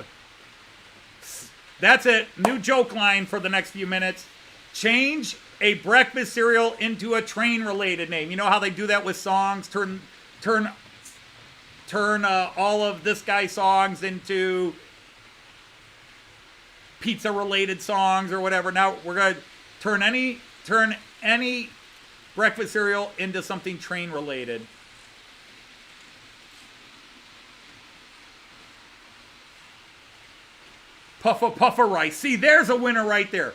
That's it. New joke line for the next few minutes. Change a breakfast cereal into a train-related name. You know how they do that with songs? Turn all of this guy's songs into pizza-related songs or whatever. Now we're gonna turn any breakfast cereal into something train-related. Puffa rice. See, there's a winner right there.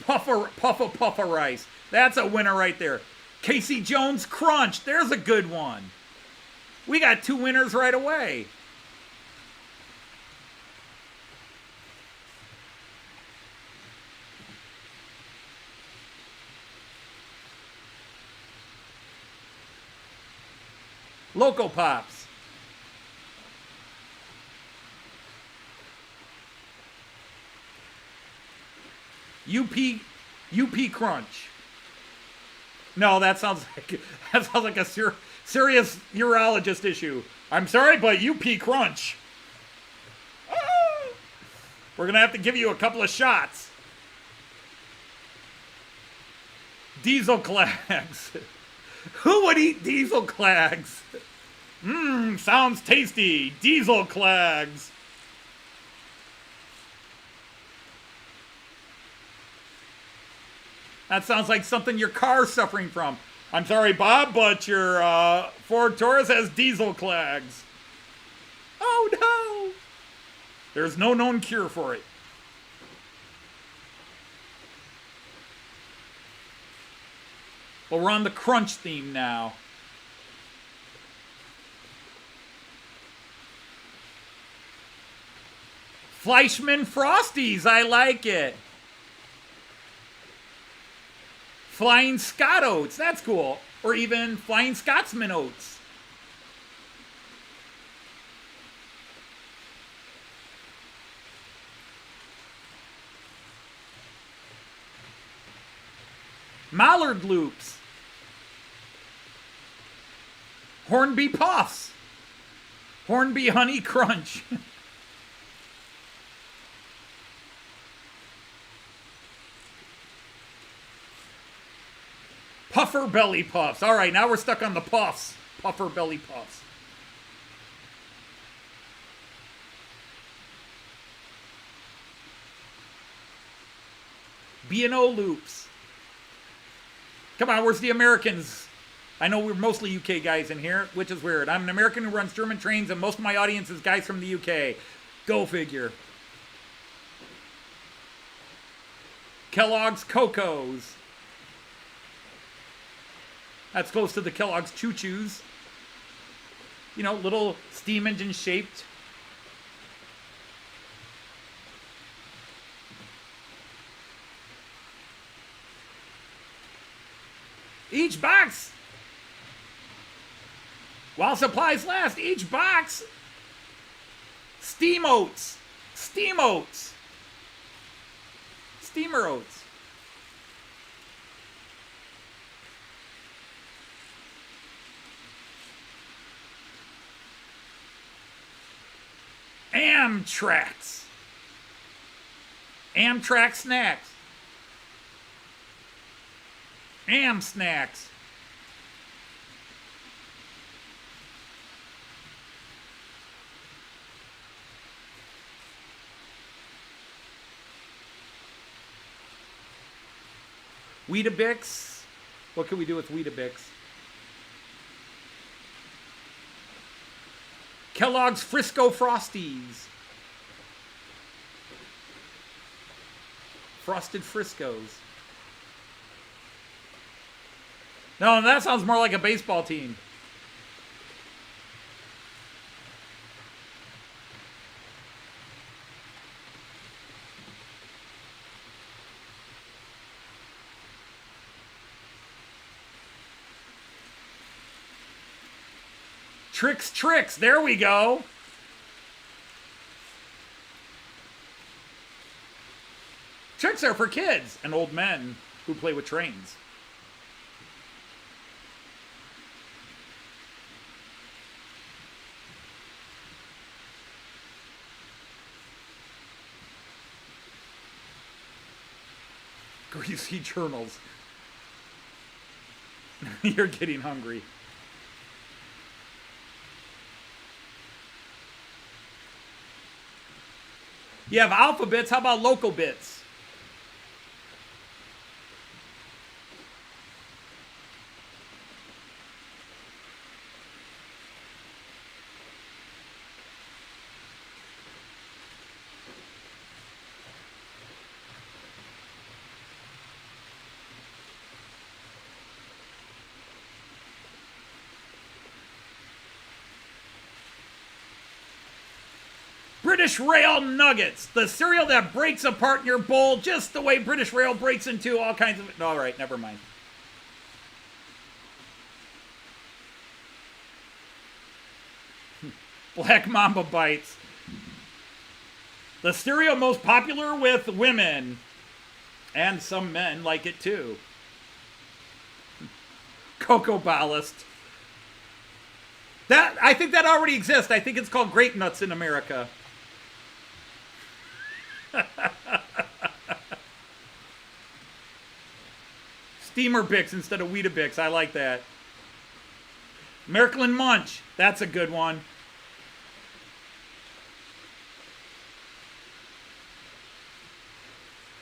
Puffa rice. That's a winner right there. Casey Jones Crunch. There's a good one. We got two winners right away. Loco Pops. UP Crunch. No, that sounds like a serious urologist issue. I'm sorry, but UP Crunch. Ah! We're gonna have to give you a couple of shots. Diesel Clags. Who would eat diesel clags? Mmm, sounds tasty. Diesel clags. That sounds like something your car's suffering from. I'm sorry, Bob, but your Ford Taurus has diesel clags. Oh, no. There's no known cure for it. Well, we're on the crunch theme now. Fleischmann Frosties, I like it. Flying Scott Oats, that's cool. Or even Flying Scotsman Oats. Mallard Loops. Hornby Puffs. Hornby Honey Crunch. Puffer Belly Puffs. All right, now we're stuck on the puffs. Puffer Belly Puffs. B&O Loops. Come on, where's the Americans? I know we're mostly UK guys in here, which is weird. I'm an American who runs German trains, and most of my audience is guys from the UK. Go figure. Kellogg's Cocos. That's close to the Kellogg's Choo Choos. You know, little steam engine shaped. Each box, while supplies last, each box, Steam Oats, Steam Oats, Steamer Oats. Amtrax. Amtrak snacks. Am snacks. Weetabix. What can we do with Weetabix? Kellogg's Frisco Frosties. Frosted Friscos. No, that sounds more like a baseball team. Tricks. There we go. Tricks are for kids and old men who play with trains. Greasy journals. You're getting hungry. You have Alpha Bits. How about Loco Bits? British Rail Nuggets, the cereal that breaks apart in your bowl just the way British Rail breaks into all kinds of... All right, never mind. Black Mamba Bites. The cereal most popular with women. And some men like it too. Cocoa Ballast. I think that already exists. I think it's called Grape Nuts in America. Steamer Bix instead of Weetabix. I like that. Märklin Munch. That's a good one.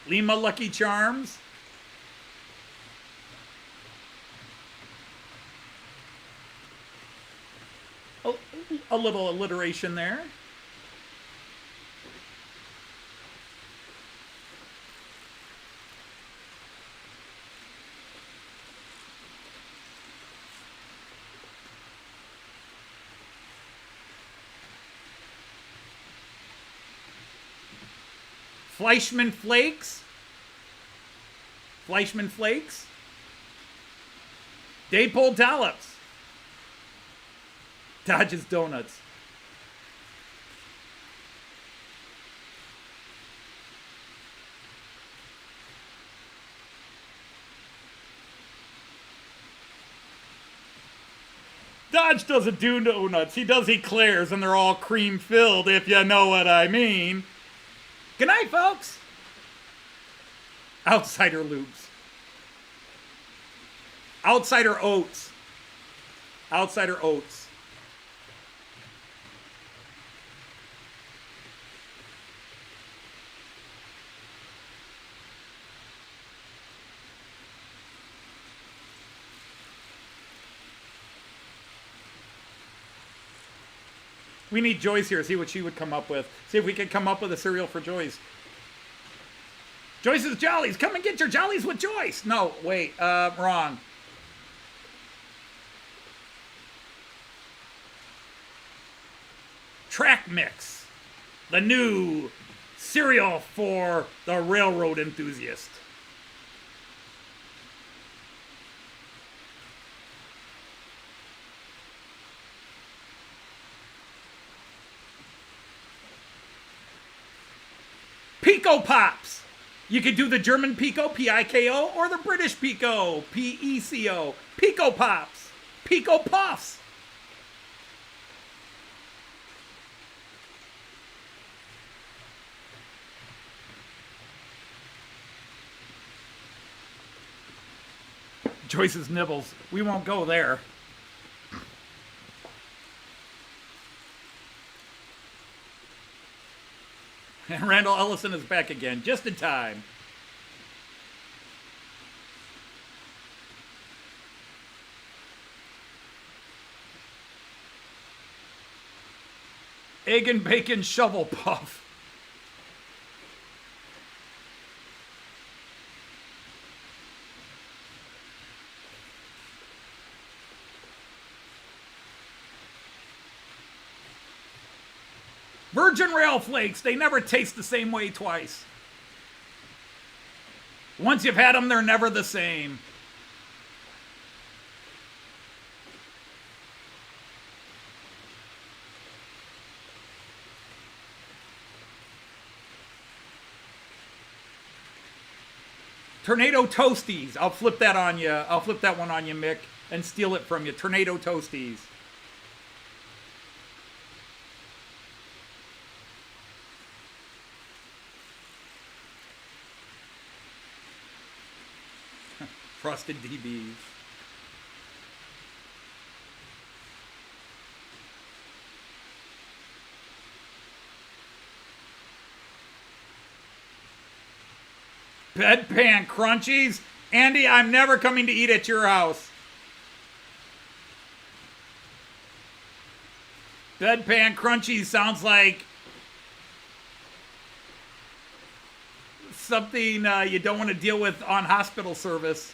Lima Lucky Charms. A little alliteration there. Fleischmann Flakes. Fleischmann Flakes. Daypole Dollops. Dodge's Donuts. Dodge doesn't do donuts. He does eclairs, and they're all cream filled, if you know what I mean. Good night, folks. Outsider Loops. Outsider Oats. Outsider Oats. We need Joyce here, see what she would come up with. See if we could come up with a cereal for Joyce. Joyce's Jollies. Come and get your Jollies with Joyce. No, wait, wrong. Track Mix. The new cereal for the railroad enthusiast. Piko Pops. You could do the German Piko, P-I-K-O, or the British Piko, P-E-C-O. Piko Pops. Piko Puffs. Joyce's Nibbles. We won't go there. And Randall Ellison is back again, just in time. Egg and bacon shovel puff. Virgin Rail Flakes, they never taste the same way twice. Once you've had them, they're never the same. Tornado Toasties. I'll flip that on you. I'll flip that one on you, Mick, and steal it from you. Tornado Toasties. Frosted DBs. Bedpan Crunchies? Andy, I'm never coming to eat at your house. Bedpan Crunchies sounds like something you don't want to deal with on hospital service.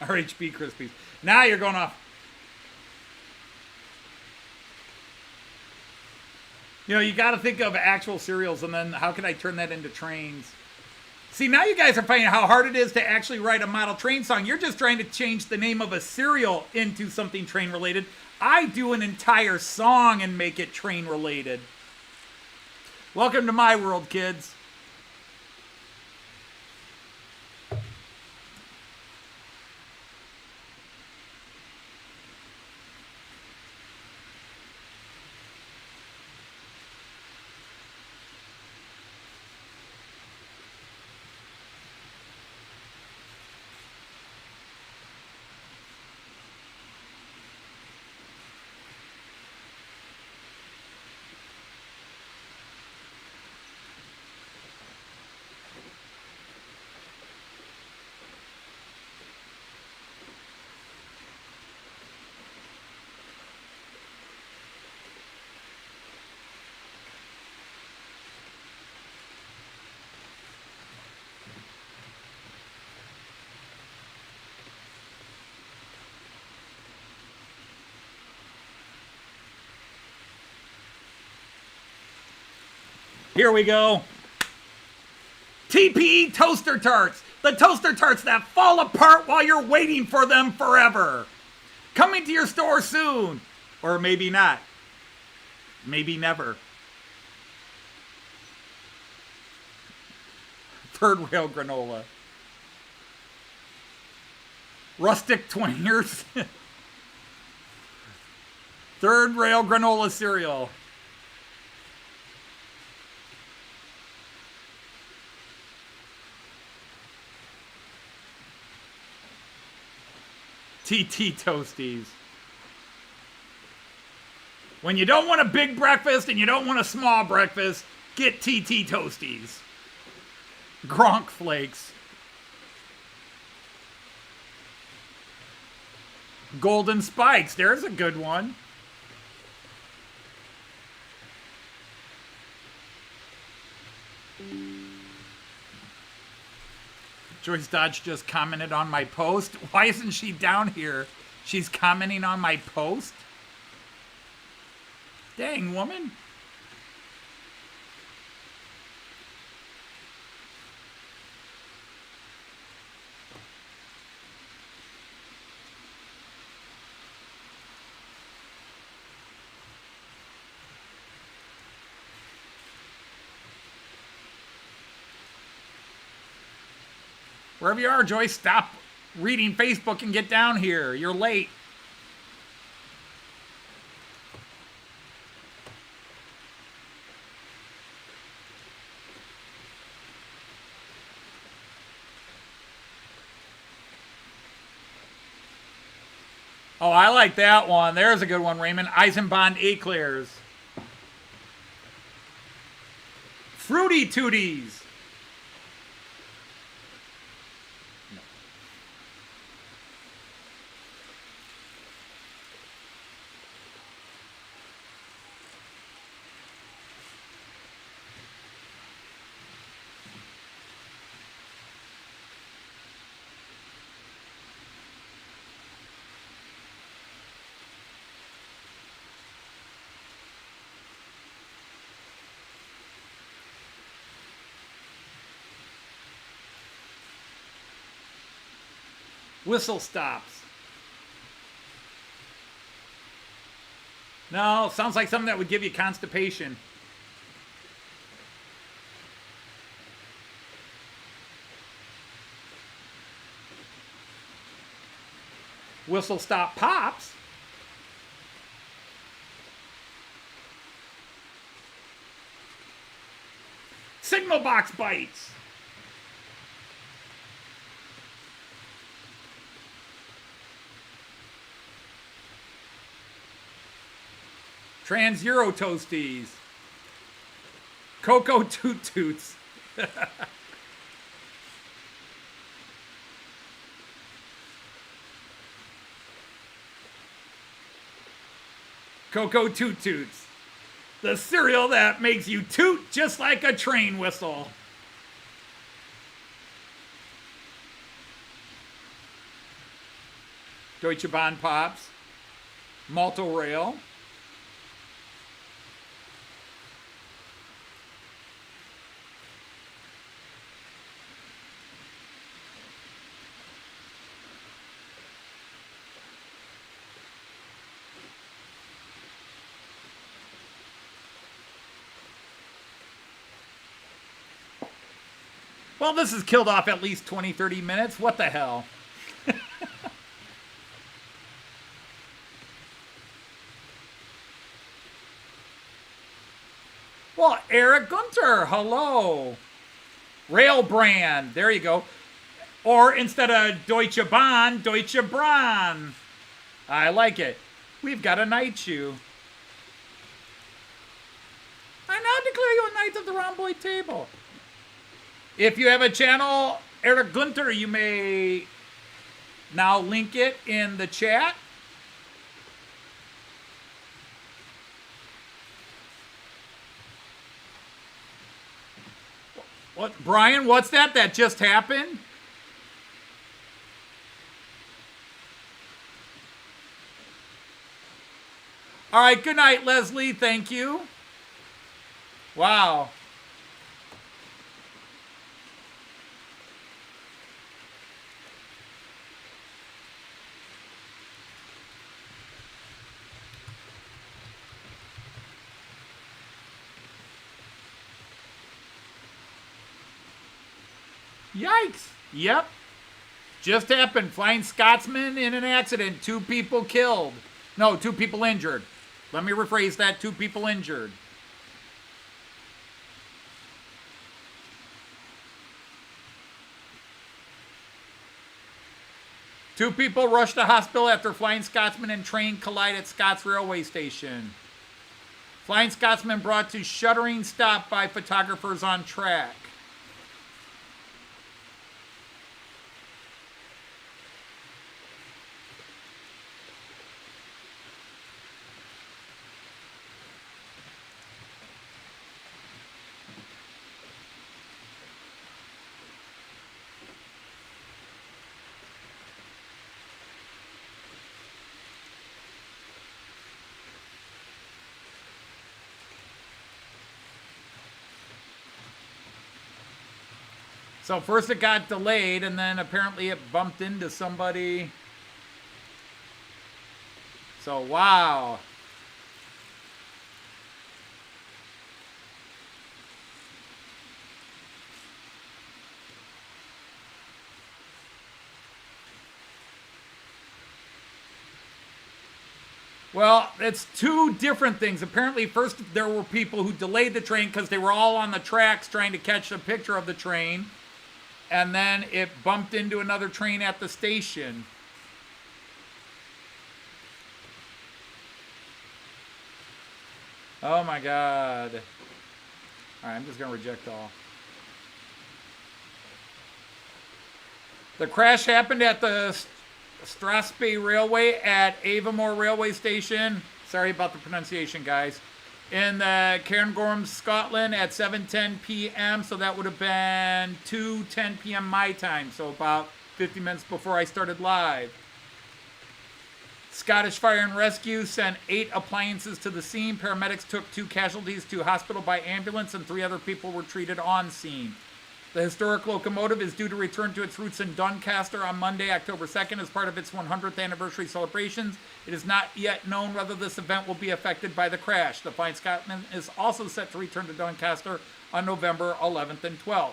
RHB Krispies. Now you're going off. You know, you got to think of actual cereals, and then how can I turn that into trains? See, now you guys are finding how hard it is to actually write a model train song. You're just trying to change the name of a cereal into something train related. I do an entire song and make it train related. Welcome to my world, kids. Here we go. TPE Toaster Tarts. The toaster tarts that fall apart while you're waiting for them forever. Coming to your store soon. Or maybe not. Maybe never. Third rail granola. Rustic twingers. Third rail granola cereal. TT Toasties. When you don't want a big breakfast and you don't want a small breakfast, get TT Toasties. Gronk Flakes. Golden Spikes. There's a good one. Joyce Dodge just commented on my post. Why isn't she down here? She's commenting on my post? Dang, woman. Wherever you are, Joyce, stop reading Facebook and get down here. You're late. Oh, I like that one. There's a good one, Raymond. Eisenbahn Eclairs. Fruity Tooties. Whistle stops. No, sounds like something that would give you constipation. Whistle stop pops. Signal box bites. Trans Euro Toasties. Cocoa Toot Toots. Cocoa Toot Toots. The cereal that makes you toot just like a train whistle. Deutsche Bahn Pops. Malto Rail. Well, this has killed off at least 20, 30 minutes. What the hell? Well, Eric Gunter, hello. Rail brand, there you go. Or instead of Deutsche Bahn, Deutsche Bahn. I like it. We've got a night shoe. I now declare you a knight of the rhomboid table. If you have a channel, Eric Gunter, you may now link it in the chat. What, Brian, what's that? That just happened? All right, good night, Leslie. Thank you. Wow. Yikes. Yep. Just happened. Flying Scotsman in an accident. 2 people killed. No, 2 people injured. Let me rephrase that. 2 people injured. Two people rushed to hospital after Flying Scotsman and train collide at Scots Railway Station. Flying Scotsman brought to shuddering stop by photographers on track. So first it got delayed, and then apparently it bumped into somebody. So, wow. Well, it's 2 different things. Apparently, first there were people who delayed the train because they were all on the tracks trying to catch a picture of the train. And then it bumped into another train at the station. Oh my God. All right, I'm just going to reject all. The crash happened at the Strathspey Railway at Avamore Railway Station. Sorry about the pronunciation, guys. In the Cairngorm, Scotland at 7:10 p.m. So that would have been 2:10 p.m. my time. So about 50 minutes before I started live. Scottish Fire and Rescue sent 8 appliances to the scene. Paramedics took 2 casualties to hospital by ambulance, and 3 other people were treated on scene. The historic locomotive is due to return to its roots in Doncaster on Monday, October 2nd, as part of its 100th anniversary celebrations. It is not yet known whether this event will be affected by the crash. The Flying Scotsman is also set to return to Doncaster on November 11th and 12th.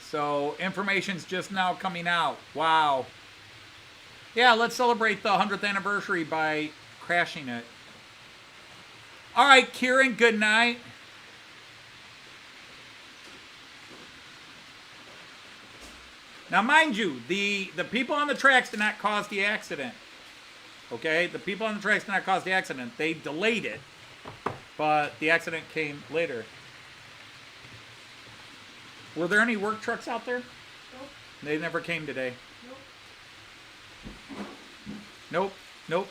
So, information's just now coming out. Wow. Yeah, let's celebrate the 100th anniversary by crashing it. All right, Kieran, good night. Now, mind you, the people on the tracks did not cause the accident. Okay? The people on the tracks did not cause the accident. They delayed it, but the accident came later. Were there any work trucks out there? Nope. They never came today. Nope. Nope. Nope.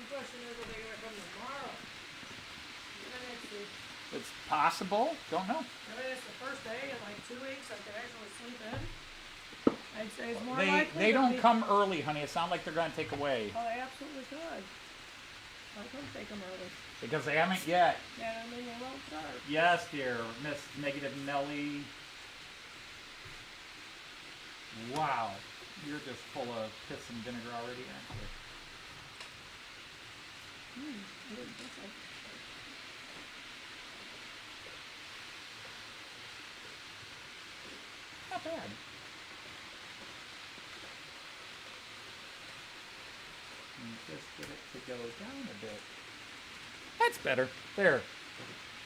The question is, are they going to come tomorrow? Next week. It's possible. Don't know. I mean, it's the first day in like 2 weeks I could actually sleep in. I'd say it's more likely. They don't come early, honey. It sounds like they're going to take away. Oh, they absolutely could. Why couldn't take them early? Because they haven't yet. Yeah, I mean, they won't start. Yes, dear. Miss Negative Nelly. Wow. You're just full of piss and vinegar already, aren't you? I didn't think so. Not bad. And just get it to go down a bit. That's better. There.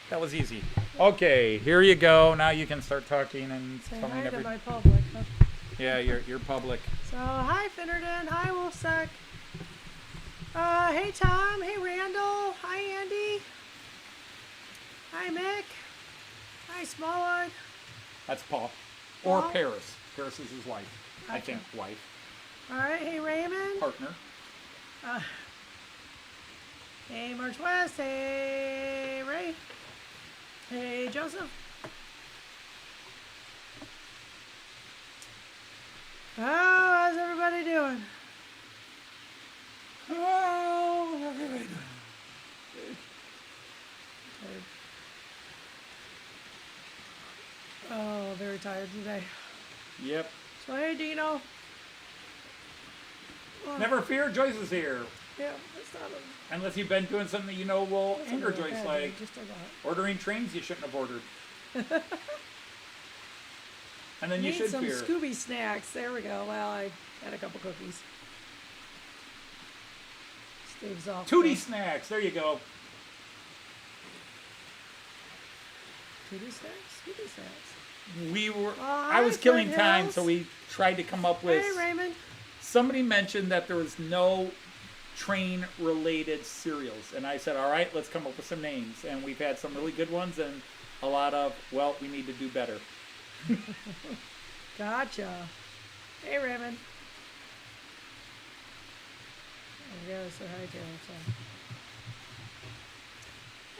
That was easy. Okay, here you go. Now you can start talking and Say telling hi to everybody. my public, huh? Yeah, you're public. So, hi Finnerton, hi Wolfsack. Hey Tom, hey Randall, hi Andy. Hi Mick. Hi Smallwood. That's Paul. Or Paul? Paris. Paris is his wife. I Okay. think wife. Alright, hey Raymond. Partner. Hey March West, hey Ray. Hey Joseph. Oh, how's everybody doing? Oh, everybody doing? Oh, very tired today. Yep. So hey, Dino. Oh, Never fear, Joyce is here. yeah, it's not a... Unless you've been doing something that you know will That's anger a real Joyce, bad like day, just a lot. ordering trains you shouldn't have ordered. And then you Need should some fear. Scooby snacks. There we go. Well, I had a couple cookies. Staves off. Tootie snacks. There you go. Tootie snacks? Scooby snacks. We were. Oh, I was hi, killing Fred time, Hills. so we tried to come up with. Hey, Raymond. Somebody mentioned that there was no train-related cereals, and I said, "All right, let's come up with some names." And we've had some really good ones, and a lot of, well, we need to do better. Gotcha. Hey, Raymond. I gotta say hi to him. So.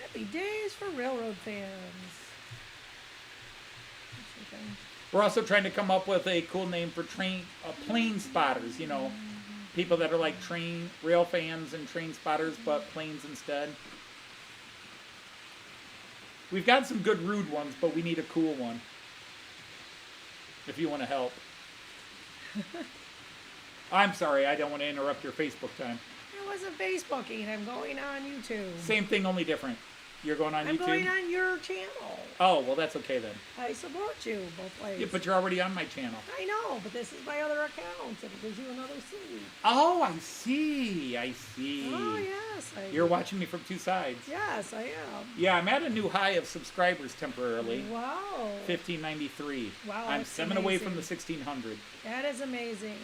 Happy days for railroad fans. Okay. We're also trying to come up with a cool name for plane spotters. You know, people that are like rail fans and train spotters, but planes instead. We've got some good rude ones, but we need a cool one. If you want to help. I'm sorry, I don't want to interrupt your Facebook time. I wasn't Facebooking. I'm going on YouTube. Same thing, only different. You're going on I'm YouTube? going on your channel. Oh, well, that's okay then. I support you both ways. Yeah, but you're already on my channel. I know, but this is my other account. It gives you another seed. Oh, I see. I see. Oh, yes. You're watching me from two sides. Yes, I am. Yeah, I'm at a new high of subscribers temporarily. Wow. 1593. Wow, I'm that's 7 away from the amazing. 1600. That is amazing.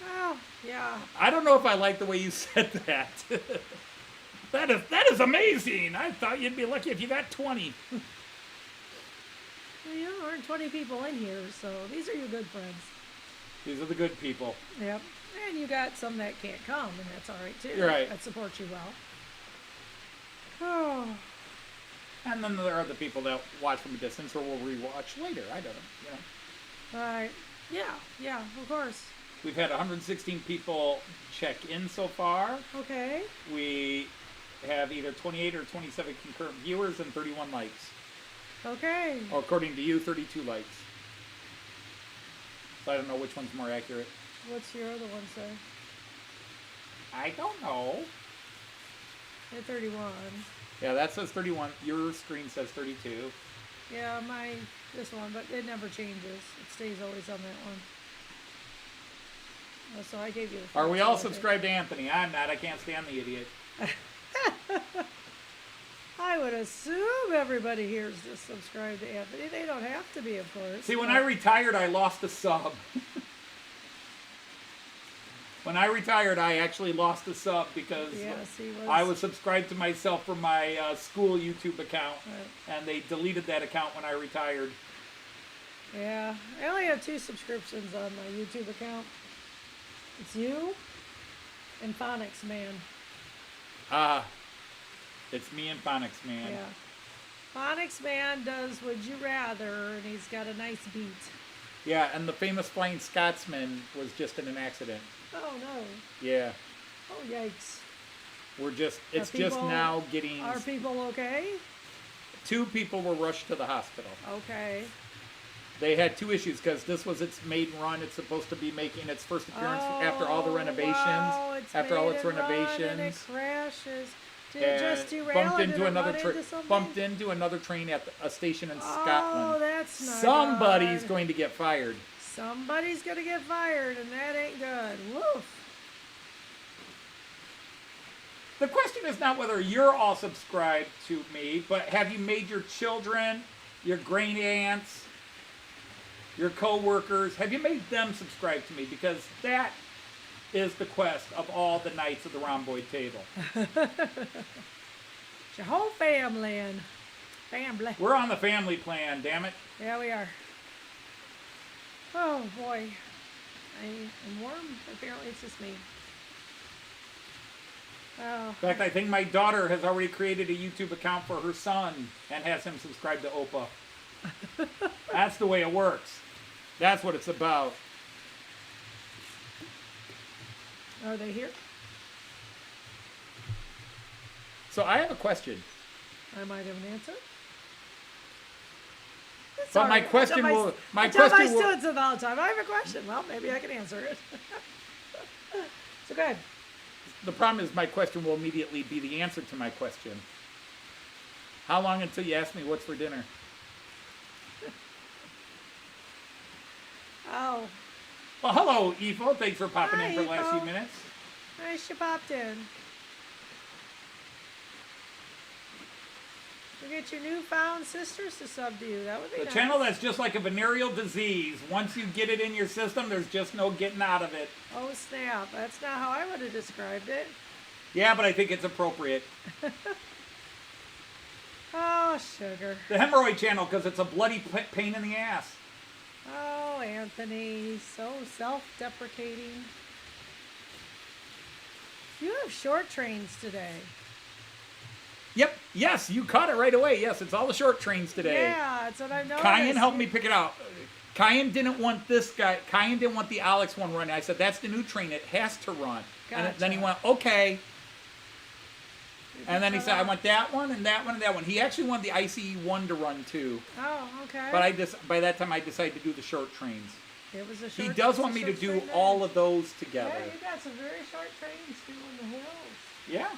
Well, yeah. I don't know if I like the way you said that. That is amazing. I thought you'd be lucky if you got 20. Well, you know, there aren't 20 people in here, so these are your good friends. These are the good people. Yep. And you got some that can't come, and that's all right, too. You're right. That support you well. Oh. And then there are the people that watch from a distance or will rewatch later. I don't know. You know. Right. Yeah, of course. We've had 116 people check in so far. Okay. We have either 28 or 27 concurrent viewers and 31 likes. Okay. Or according to you, 32 likes. So I don't know which one's more accurate. What's your other one say? I don't know. At 31. Yeah, that says 31. Your screen says 32. Yeah, this one, but it never changes. It stays always on that one. So I gave you the Are we first all one, I think. subscribed to Anthony? I'm not. I can't stand the idiot. I would assume everybody here is just subscribed to Anthony. They don't have to be, of course. See, when I retired, I lost a sub. When I retired, I actually lost a sub because Yes, he was. I was subscribed to myself from my school YouTube account, Right. and they deleted that account when I retired. Yeah, I only have 2 subscriptions on my YouTube account. It's you and Phonics Man. It's me and Phonics Man. Yeah. Phonics Man does Would You Rather, and he's got a nice beat. Yeah, and the famous Flying Scotsman was just in an accident. Oh, no. Yeah. Oh, yikes. It's just now getting... Are people okay? 2 people were rushed to the hospital. Okay. They had 2 issues because this was its maiden run. It's supposed to be making its first appearance after all the renovations. Wow, after all made its it run and it renovations. crashes. Did And it just derail bumped or into did it another run train. into something? Bumped into another train at a station in Oh, Scotland. that's not Somebody's good. going to get fired. Somebody's going to get fired, and that ain't good. Woof. The question is not whether you're all subscribed to me, but have you made your children, your great aunts, your co-workers, have you made them subscribe to me? Because that is the quest of all the Knights of the Rhomboid Table. It's your whole family and family. We're on the family plan, damn it. Yeah, we are. Oh, boy. I'm warm. Apparently, it's just me. Oh, In fact, I think my daughter has already created a YouTube account for her son and has him subscribe to OPA. That's the way it works. That's what it's about. are they here? So I have a question. I might have an answer. But my Sorry, question I tell will. I tell my students it all the time. I have a question. Well, maybe I can answer it. So go ahead. The problem is my question will immediately be the answer to my question. How long until you ask me what's for dinner? Oh, Well, hello, Efo. Thanks for popping Hi, in for the last Efo. few minutes. nice you popped in. You get your newfound sisters to sub to you. That would be The nice. channel that's just like a venereal disease. Once you get it in your system, there's just no getting out of it. Oh snap! That's not how I would have described it. Yeah, but I think it's appropriate. Oh sugar. The hemorrhoid channel, because it's a bloody pain in the ass. Oh Anthony, so self-deprecating. You have short trains today. Yep. Yes, you caught it right away. Yes, it's all the short trains today. Yeah, that's what I've noticed. Cayenne helped me pick it out. Cayenne didn't want this guy. Cayenne didn't want the Alex one running. I said, that's the new train. It has to run. And then he Gotcha. went, okay. And then he cut said, I off. want that one and that one and that one. He actually wanted the ICE one to run too. Oh, okay. But by that time, I decided to do the short trains. It was a He short, does it's a want me to short do train there. all of those together. Yeah, you got some very short trains too in the hills. Yeah.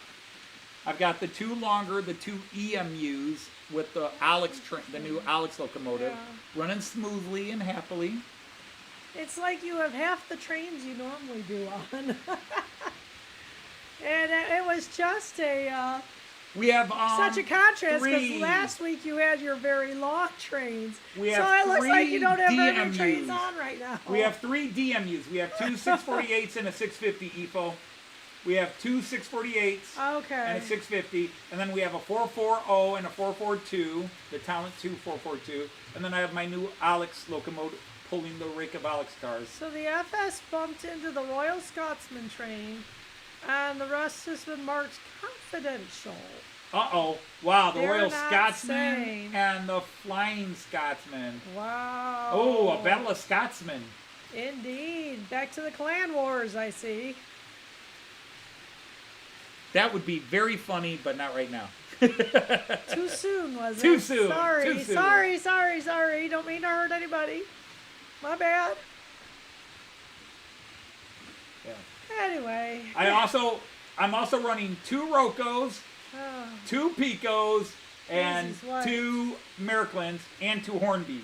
I've got the two longer, the two EMUs with the Alex train, the new Alex locomotive, Yeah. running smoothly and happily. It's like you have half the trains you normally do on. And it was just a We have such a contrast because three. last week you had your very long trains. We so have it looks like three you don't have very many DMUs. trains on right now. We have 3 DMUs. We have two 648s and a 650 EFO. We have two 648s Okay. and a 650, and then we have a 440 and a 442, the Talent 2 442, and then I have my new Alex locomotive pulling the rake of Alex cars. So the FS bumped into the Royal Scotsman train, and the rest has been marked confidential. Uh-oh. Wow, the They're Royal not Scotsman saying. and the Flying Scotsman. Wow. Oh, a battle of Scotsmen. Indeed. Back to the clan wars, I see. That would be very funny, but not right now. Too soon, was it? Too soon, Sorry, too soon. sorry. Don't mean to hurt anybody. My bad. Yeah. Anyway. I'm also running 2 Rocos, Oh, 2 Picos, and Jesus, what? 2 Mericlins, and 2 Hornbys.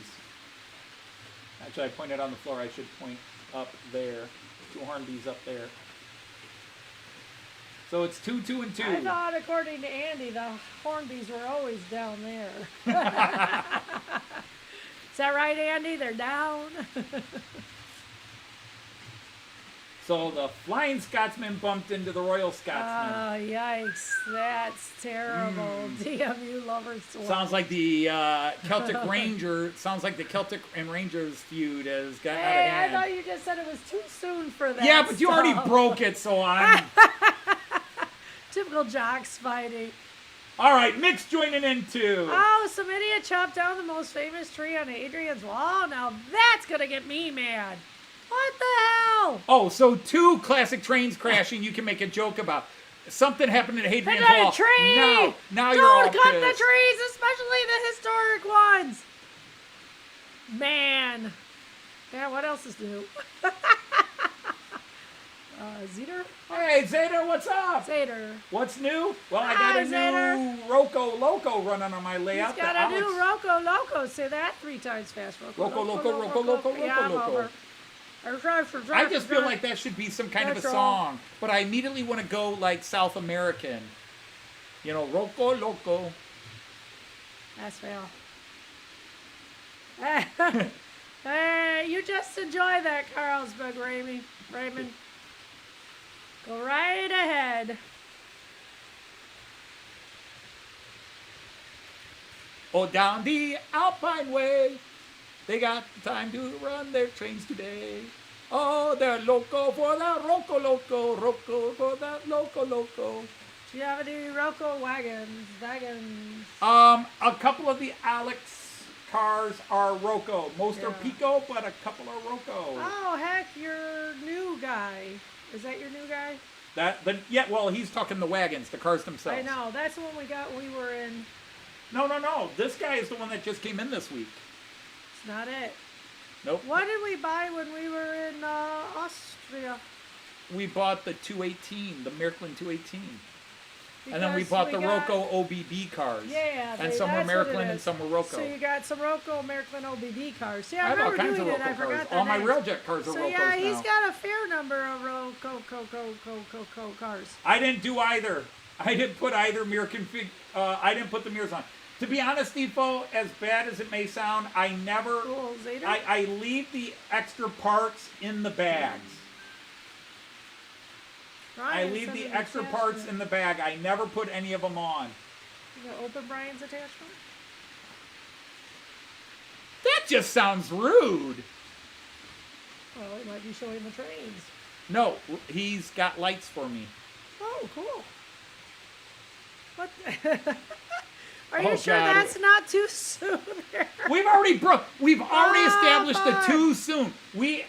Actually, I pointed on the floor. I should point up there. 2 Hornbys up there. So it's 2, 2, and 2. I thought, according to Andy, the Hornbys were always down there. Is that right, Andy? They're down? So the Flying Scotsman bumped into the Royal Oh, Scotsman. yikes. That's terrible. DMU lovers. Sounds like the Celtic Ranger. Sounds like the Celtic and Rangers feud has gotten out Hey, of I hand. thought you just said it was too soon for that. Yeah, but you already stuff. broke it, so I'm... Typical jocks fighting. All right, Mick's joining in too. Oh, some idiot chopped down the most famous tree on Adrian's wall. Now that's gonna get me mad. What the hell? Oh, so 2 classic trains crashing you can make a joke about. Something happened at Hadrian's It's not Wall. a tree! Now you're all Don't cut the pissed. trees, especially the historic ones. Man. Yeah, what else is new? Zeter? Hey, Zeta, what's up? Zader. What's new? Well, I got Hi, a new Roco Loco running on my He's layout. got that a new Alex- Roco Loco. Say that 3 times fast. Loco, Loco. Yeah, I'm Loco. over. I just feel like that should be some kind of a That's song, but I immediately want to go like South American. You know, Roco Loco. That's fail. Hey, you just enjoy that, Carlsberg, Raymond. Go right ahead. Oh, down the Alpine Way, they got time to run their trains today. Oh, they're loco for that Roco Loco for that Loco. Do you have any Roco wagons? A couple of the Alex cars are Roco. Most are Yeah. Piko, but a couple are Roco. Oh, heck, your new guy. Is that your new guy? Well, he's talking the wagons, the cars themselves. I know. That's the one we got when we were in. No. This guy is the one that just came in this week. That's not it. Nope. What did we buy when we were in Austria? We bought the 218, the Märklin 218. And then we Because bought the got- Roco OBB cars. Yeah, And some were that's what it Märklin and is. some were Roco. So you got some Roco Märklin OBB cars. Yeah, I I have all remember kinds of doing it. I Roco forgot cars. their All my names. Railjet cars are So Rocos yeah, he's now. got a fair number of Roco cars. I didn't do either. I didn't put either mirror config. I didn't put the mirrors on. To be honest, Defo, as bad as it may sound, I never. Cool, Zeta. I leave the extra parts in the bags. I Brian leave sent the an extra attachment. parts in the bag. I never put any of them on. You gonna open Brian's attachment? That just sounds rude. Well, he might be showing the trains. No, he's got lights for me. Oh, cool. What? Are you Oh, sure God. that's not too soon? There? We've already established the fuck. too soon. We've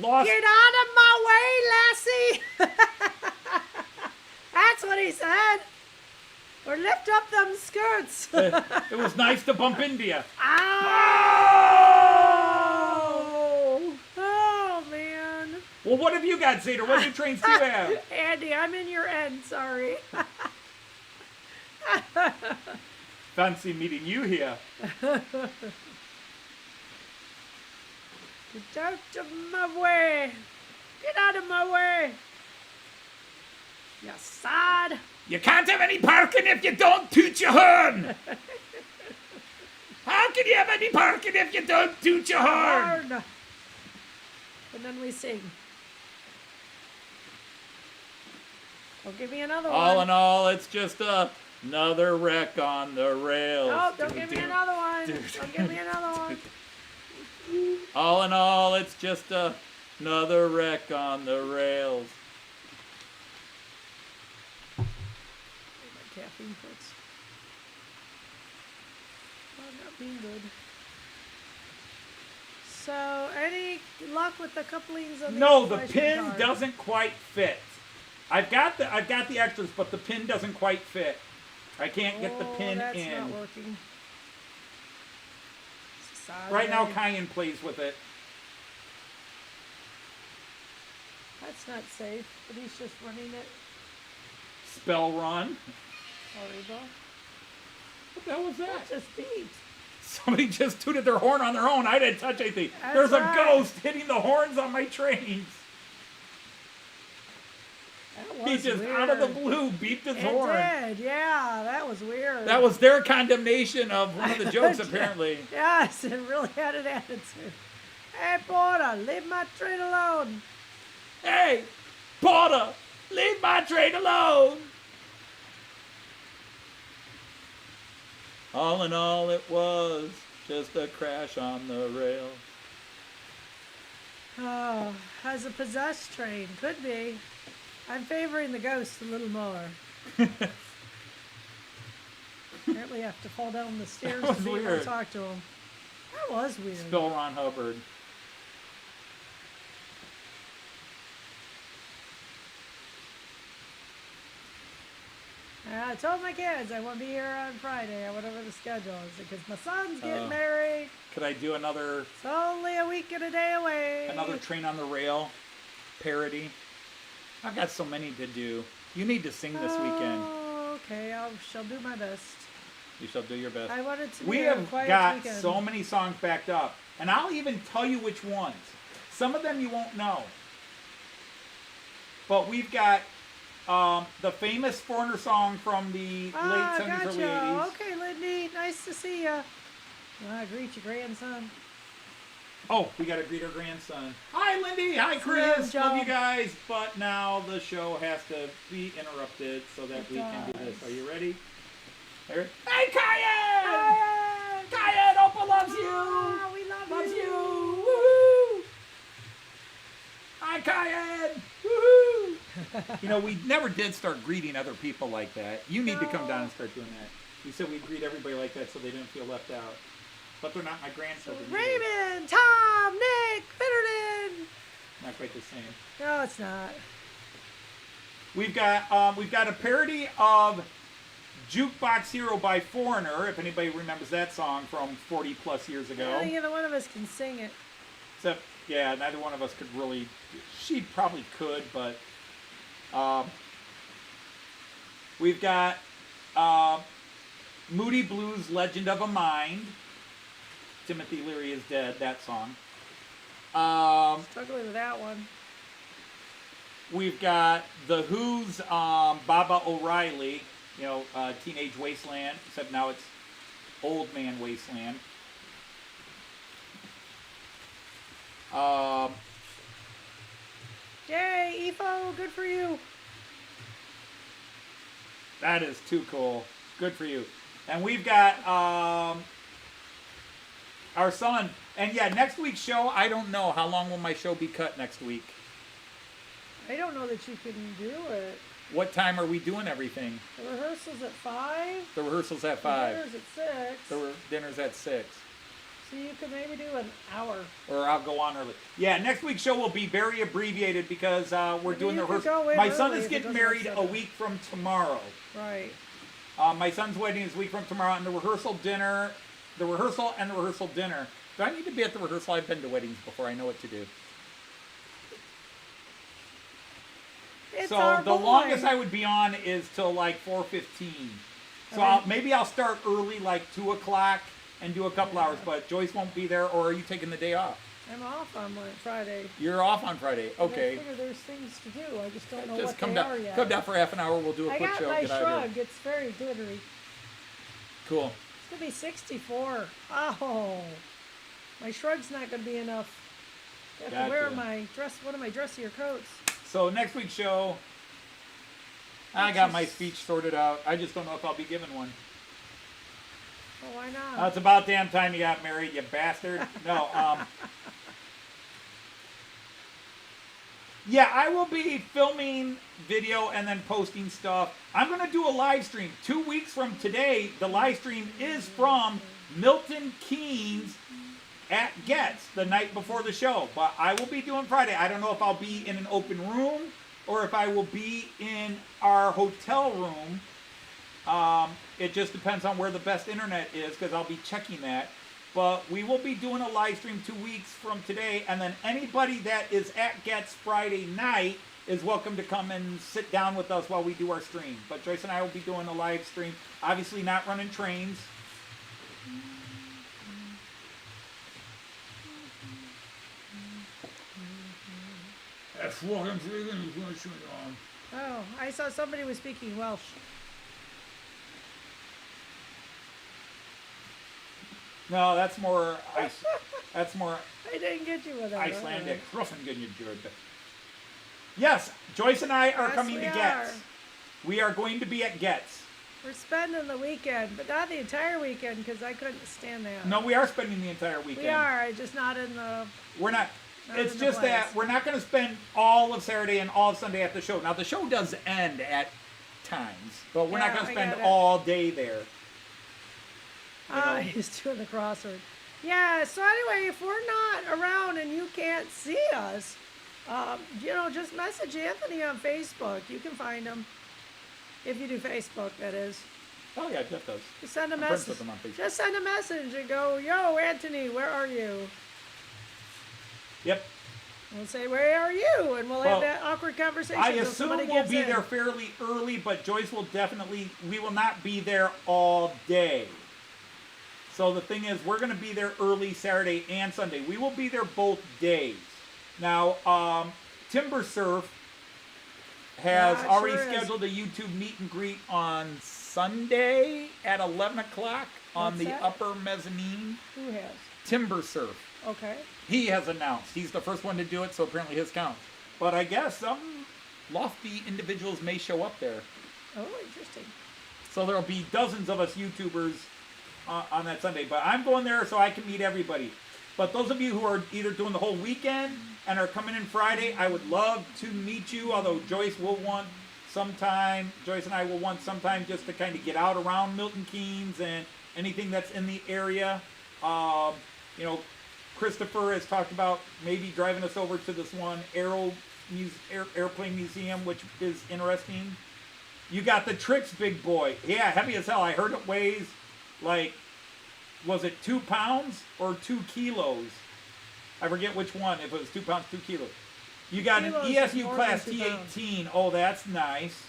lost. Get out of my way, lassie! That's what he said. Or lift up them skirts. It was nice to bump into you. Ow! Oh, man. Well, what have you got, Zeta? What new trains do you have? Andy, I'm in your end, sorry. Fancy meeting you here. Get out of my way. Get out of my way. You sod. You can't have any parking if you don't toot your horn. How can you have any parking if you don't toot your horn? Horn. And then we sing. Oh, give me another All one. in all, it's just another wreck on the rails. Oh, don't give me another one. Dude. Don't give me another one. All in all, it's just another wreck on the rails. My caffeine puts. Oh, not being good. So, any luck with the couplings on No, the the inflation pin card? doesn't quite fit. I've got the extras, but the pin doesn't quite fit. I can't get the pin that's in. not working. Right now, Sorry. Cayenne plays with it. That's not safe, but he's just running it. Spell run. Horrible. What the hell was that? That just beeped. Somebody just tooted their horn on their own. I didn't touch anything. That's There's a right. ghost hitting the horns on my trains. That He was just weird. out of the blue beeped his It horn. did, yeah, that was weird. That was their condemnation of one of the jokes, apparently. Yes, it really had an attitude. Hey, Porter, leave my train alone. Hey, Porter, leave my train alone. All in all, it was just a crash on the rail. Oh, as a possessed train, could be. I'm favoring the ghost a little more. Apparently, I have to fall down the stairs That was to be able weird. to talk to him. That was weird. Spill Ron Hubbard. I told my kids I won't be here on Friday or whatever the schedule is because my son's getting Oh. married. Could I do another It's only a week and a day away. train on the rail parody? I've got so many to do. You need to sing this weekend. Oh, okay, I shall do my best. You shall do your best. I want it to We be a have quiet got weekend. so many songs backed up, and I'll even tell you which ones. Some of them you won't know, but we've got the famous foreigner song from the late 70s, gotcha. early 80s. Okay, Lindy, nice to see ya. Greet your grandson. Oh, we got to greet our grandson. Hi, Lindy. Hi, See Chris. you, Love you Joe. guys. But now the show has to be interrupted so that we can do this. Are you ready? Here. Hey, Cayenne! Cayenne, Opa loves you! Ah, we love Loves you. you! Woohoo! Hi, Cayenne! Woohoo! You know, we never did start greeting other people like that. You need to come down and start doing that. We said we'd greet everybody like that so they didn't feel left out. But they're not my grandchildren. either. Raymond, Tom, Nick, Bitterton. Not quite the same. No, it's not. We've got a parody of Jukebox Hero by Foreigner, if anybody remembers that song from 40 plus years ago. Neither one of us can sing it. Except, yeah, neither one of us could really. She probably could, but we've got Moody Blues' Legend of a Mind. Timothy Leary is Dead, that song. Struggling with that one. We've got The Who's Baba O'Reilly, Teenage Wasteland, except now it's Old Man Wasteland. Yay, EFO, good for you. That is too cool. Good for you. And we've got our son. And yeah, next week's show, I don't know. How long will my show be cut next week? I don't know that you can do it. What time are we doing everything? The rehearsal's at 5. The rehearsal's at 5. The dinner's at 6. The dinner's at 6. So you could maybe do an hour. Or I'll go on early. Yeah, next week's show will be very abbreviated because we're doing the rehearsal. My son is getting married a week from tomorrow. Right. My son's wedding is a week from tomorrow, and the rehearsal and the rehearsal dinner. Do I need to be at the rehearsal? I've been to weddings before. I know what to do. It's so the longest I would be on is till like 4:15. So maybe I'll start early, like 2 o'clock, and do a couple hours. But Joyce won't be there, or are you taking the day off? I'm off on Friday. You're off on Friday. Okay. I figure there's things to do. I just don't know Just what they are yet. Come down for half an hour. We'll do a quick show. I Get got out my of here. shrug. It's very glittery. Cool. It's going to be 64. Oh. My shrug's not going to be enough. I have to wear one of my dressier coats. So next week's show, I got my speech sorted out. I just don't know if I'll be given one. Well, why not? It's about damn time you got married, you bastard. No, yeah, I will be filming video and then posting stuff. I'm going to do a live stream. 2 weeks from today, the live stream is from Milton Keynes at Getz the night before the show. But I will be doing Friday. I don't know if I'll be in an open room or if I will be in our hotel room. It just depends on where the best internet is because I'll be checking that. But we will be doing a live stream 2 weeks from today. And then anybody that is at Getz Friday night is welcome to come and sit down with us while we do our stream. But Joyce and I will be doing a live stream. Obviously not running trains. That's what I'm doing. Oh, I saw somebody was speaking Welsh. No, that's more that's more I didn't get you with that. Icelandic. Yes, Joyce and I are coming to Getz. We are going to be at Getz. We're spending the weekend, but not the entire weekend because I couldn't stand that. No, we are spending the entire weekend. We are, just not in the... We're not. It's just that we're not going to spend all of Saturday and all of Sunday at the show. Now, the show does end at times, but we're not going to spend all day there. He's doing the crossword. Yeah, so anyway, if we're not around and you can't see us, just message Anthony on Facebook. You can find him. If you do Facebook, that is. Oh, yeah, Jeff does. Just send a message. Just send a message and go, yo, Anthony, where are you? Yep. We'll say, where are you? And we'll have that awkward conversation. I assume we'll be there fairly early, but Joyce will we will not be there all day. So the thing is, we're going to be there early Saturday and Sunday. We will be there both days. Now, Timber Surf has already scheduled a YouTube meet and greet on Sunday at 11 o'clock on the upper mezzanine. Who has? Timber Surf. Okay. He has announced. He's the first one to do it, so apparently his counts. But I guess some lofty individuals may show up there. Oh, interesting. So there will be dozens of us YouTubers on that Sunday. But I'm going there so I can meet everybody. But those of you who are either doing the whole weekend and are coming in Friday, I would love to meet you, although Joyce and I will want sometime just to kind of get out around Milton Keynes and anything that's in the area. Christopher has talked about maybe driving us over to this one airplane museum, which is interesting. You got the Tricks big boy. Yeah, heavy as hell. I heard it weighs like, was it 2 pounds or 2 kilos? I forget which one, if it was 2 pounds, 2 kilos. You got Kilos an is ESU more Class than 2 pounds. T18. Oh, that's nice.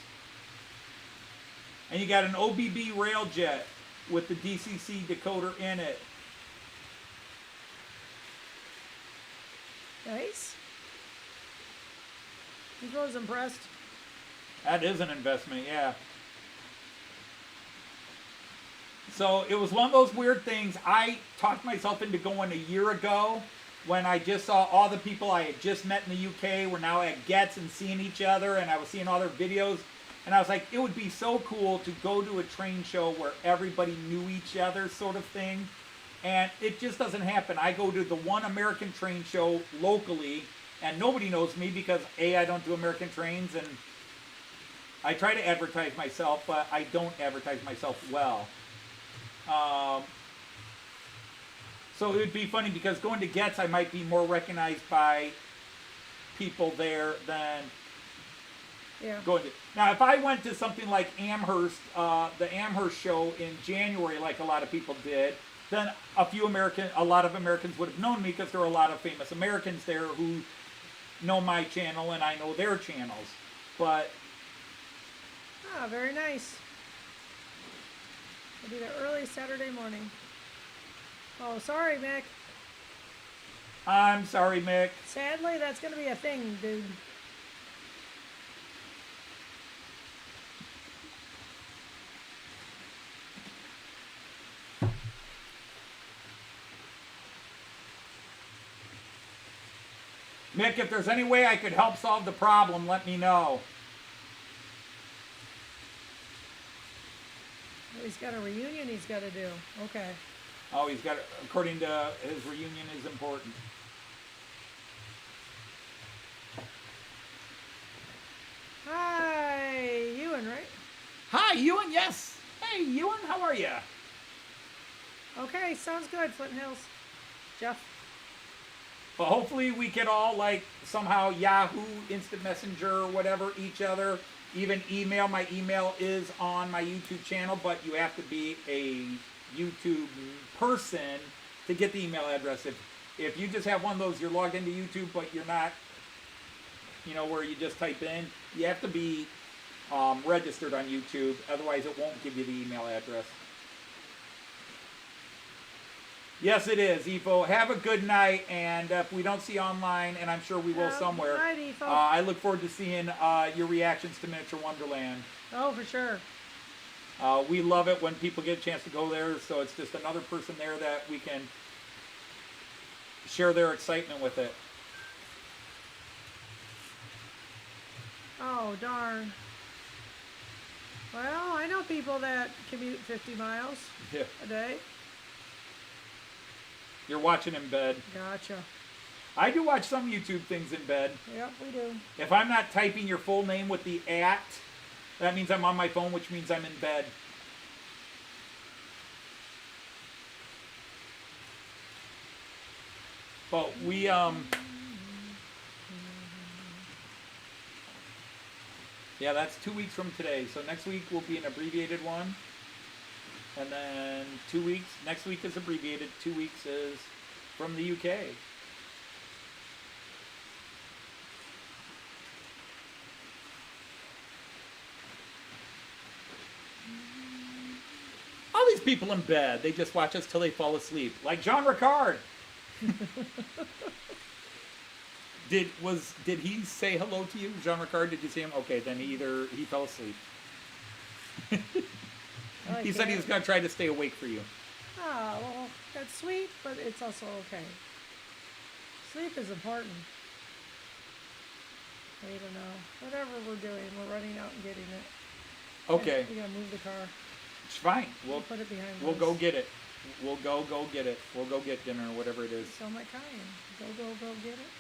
And you got an OBB Railjet with the DCC decoder in it. Nice. Eco's impressed. That is an investment, yeah. So it was one of those weird things. I talked myself into going a year ago when I just saw all the people I had just met in the UK were now at Getz and seeing each other, and I was seeing all their videos. And I was like, it would be so cool to go to a train show where everybody knew each other, sort of thing. And it just doesn't happen. I go to the one American train show locally, and nobody knows me because A, I don't do American trains, and I try to advertise myself, but I don't advertise myself well. So it would be funny because going to Getz, I might be more recognized by people there than going to. Now, if I went to something like Amherst, the Amherst show in January, like a lot of people did, then a lot of Americans would have known me because there are a lot of famous Americans there who know my channel and I know their channels. But very nice. It'll be there early Saturday morning. Oh, sorry, Mick. I'm sorry, Mick. Sadly, that's going to be a thing, dude. Mick, if there's any way I could help solve the problem, let me know. He's got a reunion he's got to do. Okay. Oh, he's got, according to his reunion is important. Hi, Ewan, right? Hi, Ewan, yes. Hey, Ewan, how are you? Okay, sounds good, Flint Hills. Jeff? But hopefully we can all, like, somehow Yahoo, Instant Messenger, or whatever, each other. Even email. My email is on my YouTube channel, but you have to be a YouTube person to get the email address. If you just have one of those, you're logged into YouTube, but you're not, where you just type in, you have to be registered on YouTube. Otherwise, it won't give you the email address. Yes, it is, Efo. Have a good night, and if we don't see you online, and I'm sure we will somewhere, Good night, Efo. I look forward to seeing your reactions to Miniature Wonderland. Oh, for sure. We love it when people get a chance to go there, so it's just another person there that we can share their excitement with it. Oh, darn. Well, I know people that commute 50 miles a day. You're watching in bed. Gotcha. I do watch some YouTube things in bed. Yep, we do. If I'm not typing your full name with the @ that means I'm on my phone, which means I'm in bed. But we, yeah, that's 2 weeks from today. So next week will be an abbreviated one. And then 2 weeks, next week is abbreviated, 2 weeks is from the UK. All these people in bed, they just watch us till they fall asleep. Like Jean Ricard. Did he say hello to you, Jean Ricard? Did you see him? Okay, then he fell asleep. He said he was going to try to stay awake for you. Oh, well, that's sweet, but it's also okay. Sleep is important. I don't know. Whatever we're doing, we're running out and getting it. Okay. We gotta move the car. It's fine. We'll put it behind We'll us. go get it. We'll go get it. We'll go get dinner or whatever it is. So my Cayenne. Go get it.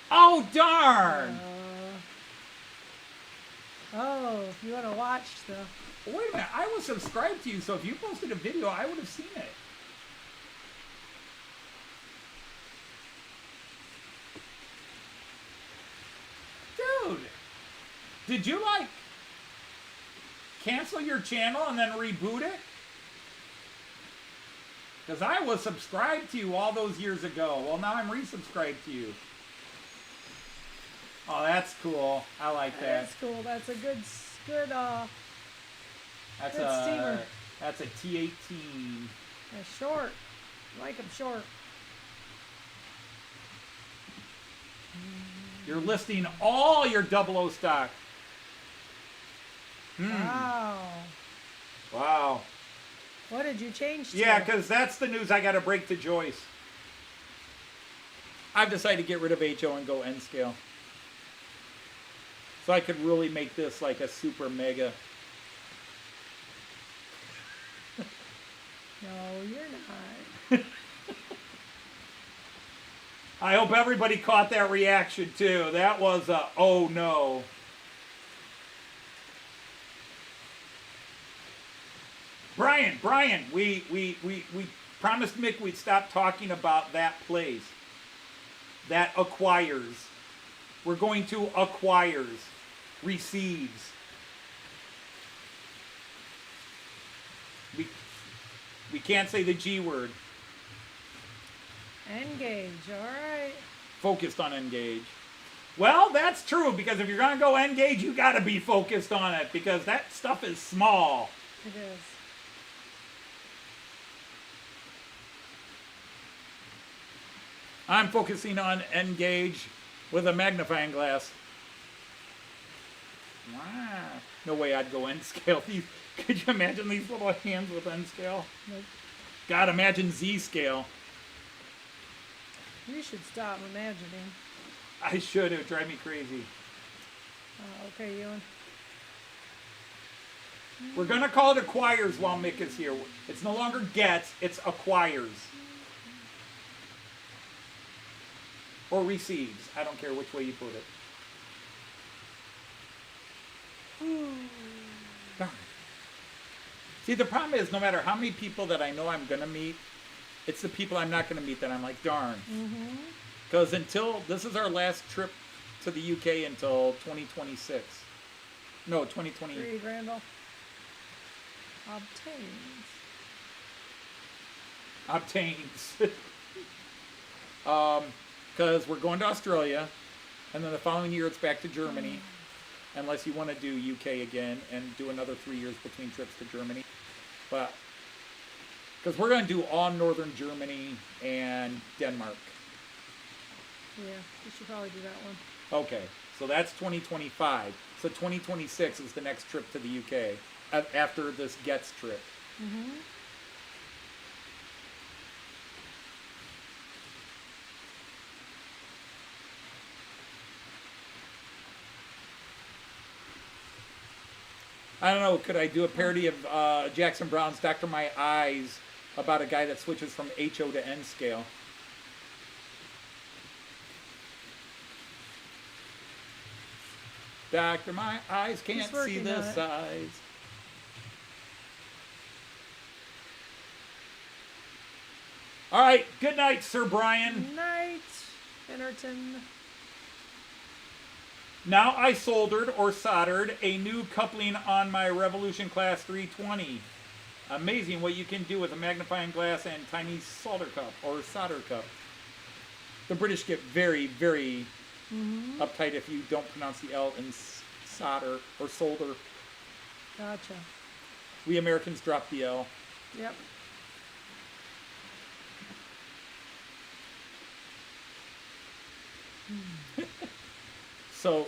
Oh, darn! Oh, you want to watch the... Wait a minute. I was subscribed to you, so if you posted a video, I would have seen it. Did you like cancel your channel and then reboot it? Because I was subscribed to you all those years ago. Well, now I'm resubscribed to you. Oh, that's cool. I like that. That's cool. That's a good That's good a steamer. That's a T18. Short. I like them short. You're listing all your 00 stock. Wow. Wow. What did you change to? Yeah, because that's the news I got to break to Joyce. I've decided to get rid of HO and go N scale. So I could really make this like a super mega. No, you're not. I hope everybody caught that reaction too. That was a oh no. Brian, we promised Mick we'd stop talking about that place. That acquires. We're going to acquires. Receives. We can't say the G word. Engage, all right. Focused on engage. Well, that's true, because if you're going to go engage, you got to be focused on it, because that stuff is small. It is. I'm focusing on engage with a magnifying glass. Wow. No way I'd go N scale. Could you imagine these little hands with N scale? Nope. God, imagine Z scale. You should stop imagining. I should. It would drive me crazy. Okay, Ewan. We're going to call it acquires while Mick is here. It's no longer gets, it's acquires. Or receives. I don't care which way you put it. Darn. See, the problem is no matter how many people that I know I'm going to meet, it's the people I'm not going to meet that I'm like, darn. Because until, this is our last trip to the UK until 2026. No, 2020. Reed Randall. Obtains. Because we're going to Australia, and then the following year it's back to Germany, unless you want to do UK again and do another 3 years between trips to Germany. But because we're going to do all northern Germany and Denmark. Yeah, we should probably do that one. Okay, so that's 2025. So 2026 is the next trip to the UK after this gets trip. I don't know, could I do a parody of Jackson Brown's Dr. My Eyes about a guy that switches from HO to N scale? Doctor, my eyes can't see the size. All right, good night, Sir Brian. Night, Bennerton. Now I soldered or soldered a new coupling on my Revolution Class 320. Amazing what you can do with a magnifying glass and tiny solder cup or solder cup. The British get very, very uptight if you don't pronounce the L in solder or solder. Gotcha. We Americans drop the L. Yep. So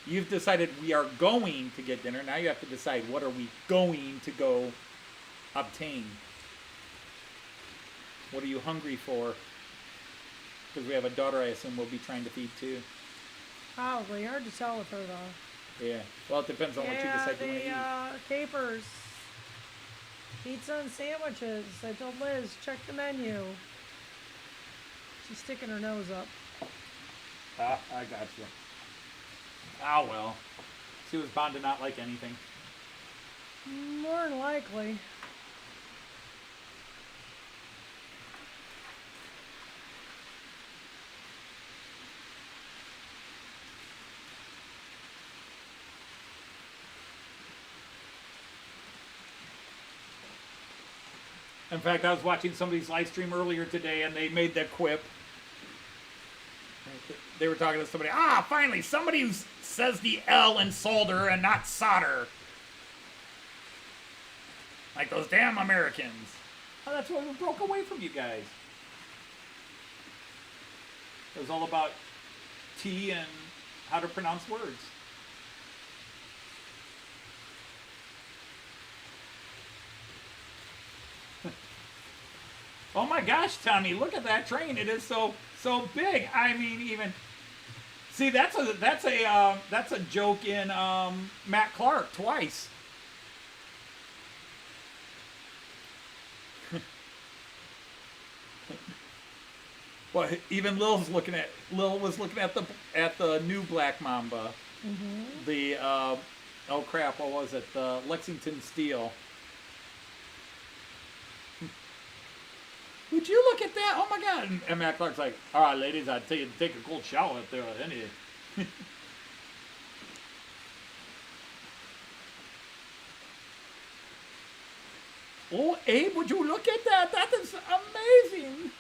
you've decided we are going to get dinner. Now you have to decide, what are we going to go obtain? What are you hungry for? Because we have a daughter I assume we'll be trying to feed too. Probably. Hard to tell with her though. Yeah. Well, it depends on what you decide you want to eat. Capers. Pizza and sandwiches. I told Liz, check the menu. She's sticking her nose up. Ah, I got you. Ah, well. She was bound to not like anything. More than likely. In fact, I was watching somebody's live stream earlier today, and they made that quip. They were talking to somebody. Finally, somebody who says the L in solder and not solder. Like those damn Americans. Oh, that's why we broke away from you guys. It was all about T and how to pronounce words. Oh my gosh, Tommy, look at that train. It is so big. I mean, even see, that's a joke in Matt Clark twice. Well, even Lil was looking at the new Black Mamba. Mm-hmm. The oh crap, what was it? The Lexington Steel. Would you look at that? Oh my God! And Matt Clark's like, "All right, ladies, I'd tell you to take a cold shower up there." Any. Oh, Abe, would you look at that? That is amazing.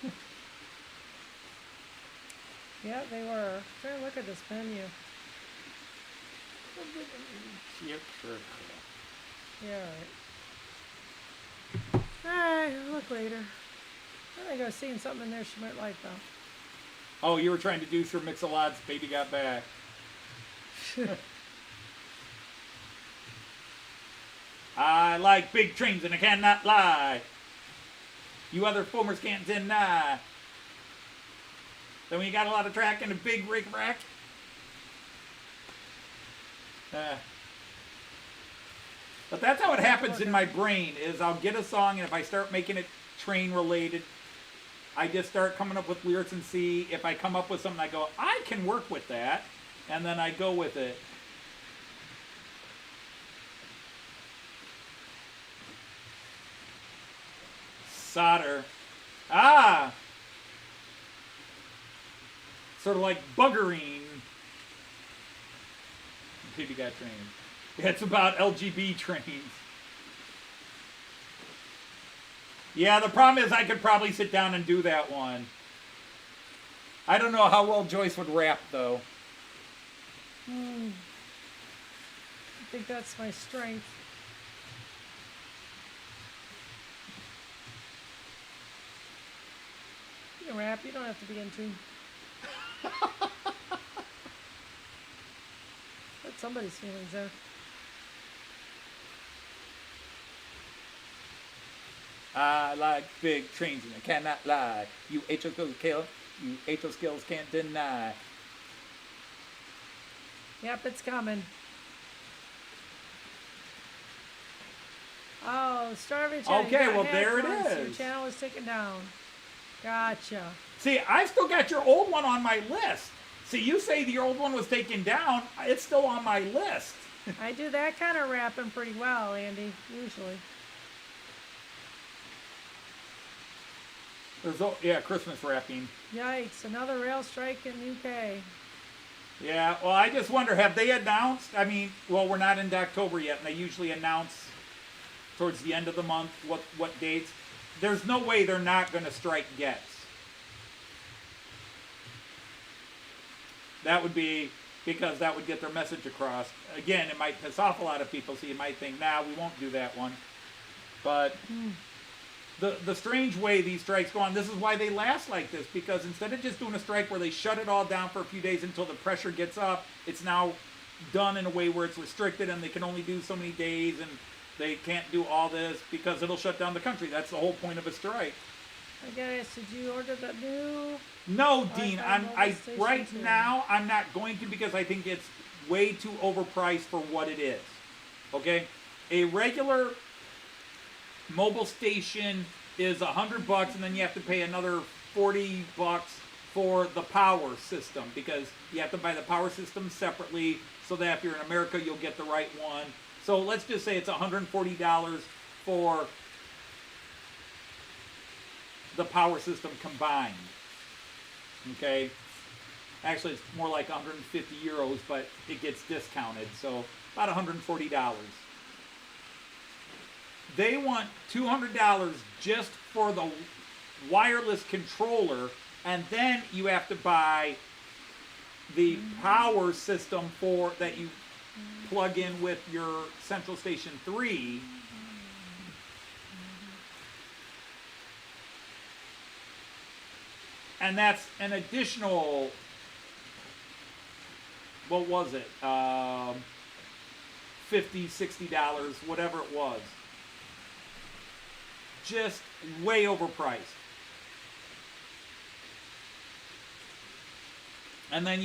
Yeah, they were. Try to look at this menu. Yep, sure. Yeah, all right. Alright, I'll look later. I think I was seeing something in there she might like, though. Oh, you were trying to do Sir Mix-a-Lot's Baby Got Back. I like big trains and I cannot lie. You other foamers can't deny. Then when you got a lot of track and a big rig rack. But that's how it happens in my brain, is I'll get a song, and if I start making it train related, I just start coming up with lyrics and see if I come up with something, I go, I can work with that, and then I go with it. Solder. Ah! Sort of like buggering. Baby got trained. It's about LGB trains. Yeah, the problem is I could probably sit down and do that one. I don't know how well Joyce would rap, though. I think that's my strength. You can rap, you don't have to be in tune. That's somebody's feelings there. I like big trains and I cannot lie. You HO skills kill. You HO skills can't deny. Yep, it's coming. Oh, Starving Channel. Okay, well, there it Your is. channel is taken down. Gotcha. See, I've still got your old one on my list. See, you say your old one was taken down. It's still on my list. I do that kind of rapping pretty well, Andy, usually. Yeah, Christmas wrapping. Yikes, another rail strike in UK. Yeah, well, I just wonder, have they announced? I mean, well, we're not into October yet, and they usually announce towards the end of the month what dates. There's no way they're not going to strike Gets. That would be because that would get their message across. Again, it might piss off a lot of people, so you might think, nah, we won't do that one. But the strange way these strikes go on, this is why they last like this, because instead of just doing a strike where they shut it all down for a few days until the pressure gets up, it's now done in a way where it's restricted and they can only do so many days and they can't do all this because it'll shut down the country. That's the whole point of a strike. I guess, did you order the new? No, Dean, right too. now I'm not going to, because I think it's way too overpriced for what it is. Okay? A regular mobile station is $100, and then you have to pay another $40 for the power system, because you have to buy the power system separately so that if you're in America you'll get the right one. So let's just say it's $140 for the power system combined. Okay? Actually, it's more like 150 euros, but it gets discounted, so about $140. they want $200 just for the wireless controller, and then you have to buy the power system for that you plug in with your Central Station 3. And that's an additional, what was it? $50, $60, whatever it was. Just way overpriced. And then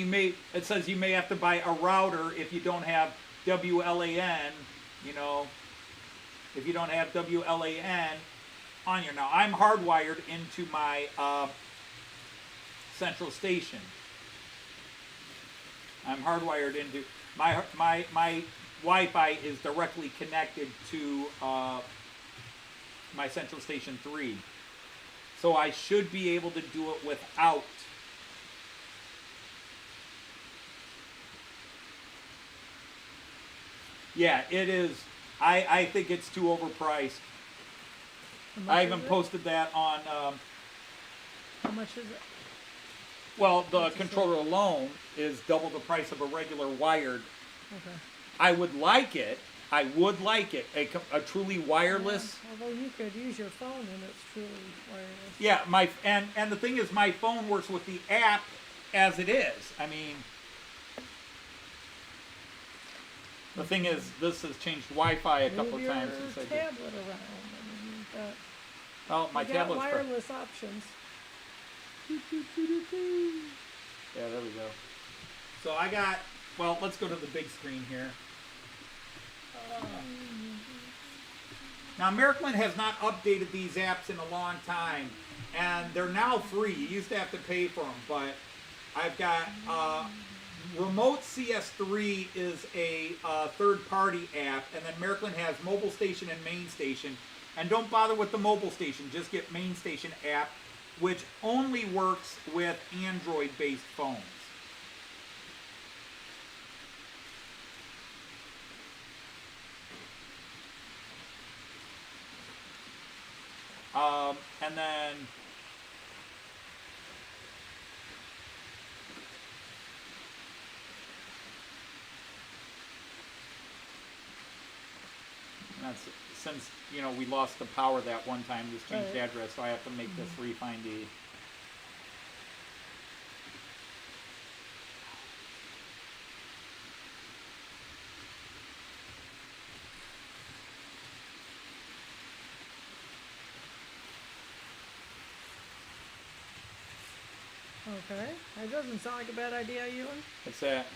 it says you may have to buy a router if you don't have WLAN, you know, if you don't have WLAN on you. Now, I'm hardwired into my Central Station. I'm hardwired into, my Wi-Fi is directly connected to my Central Station 3. So I should be able to do it without. Yeah, it is. I think it's too overpriced. I even posted that on. How much is it? Well, the controller alone is double the price of a regular wired. Okay. I would like it. I would like it. A truly wireless. Yeah, although you could use your phone and it's truly wireless. Yeah, and the thing is, my phone works with the app as it is. I mean. The thing is, this has changed Wi-Fi a couple of times since I did. Tablet around. I mean, you've got, Oh, my you got tablet's wireless options. Yeah, there we go. So I got, well, let's go to the big screen here. Now, American has not updated these apps in a long time, and they're now free. You used to have to pay for them, but I've got Remote CS3 is a third-party app, and then American has Mobile Station and Main Station. And don't bother with the Mobile Station, just get Main Station app, which only works with Android-based phones. And then that's since we lost the power that one time, just changed the address, so I have to make this refind the. Okay, that doesn't sound like a bad idea, Ewan. What's that?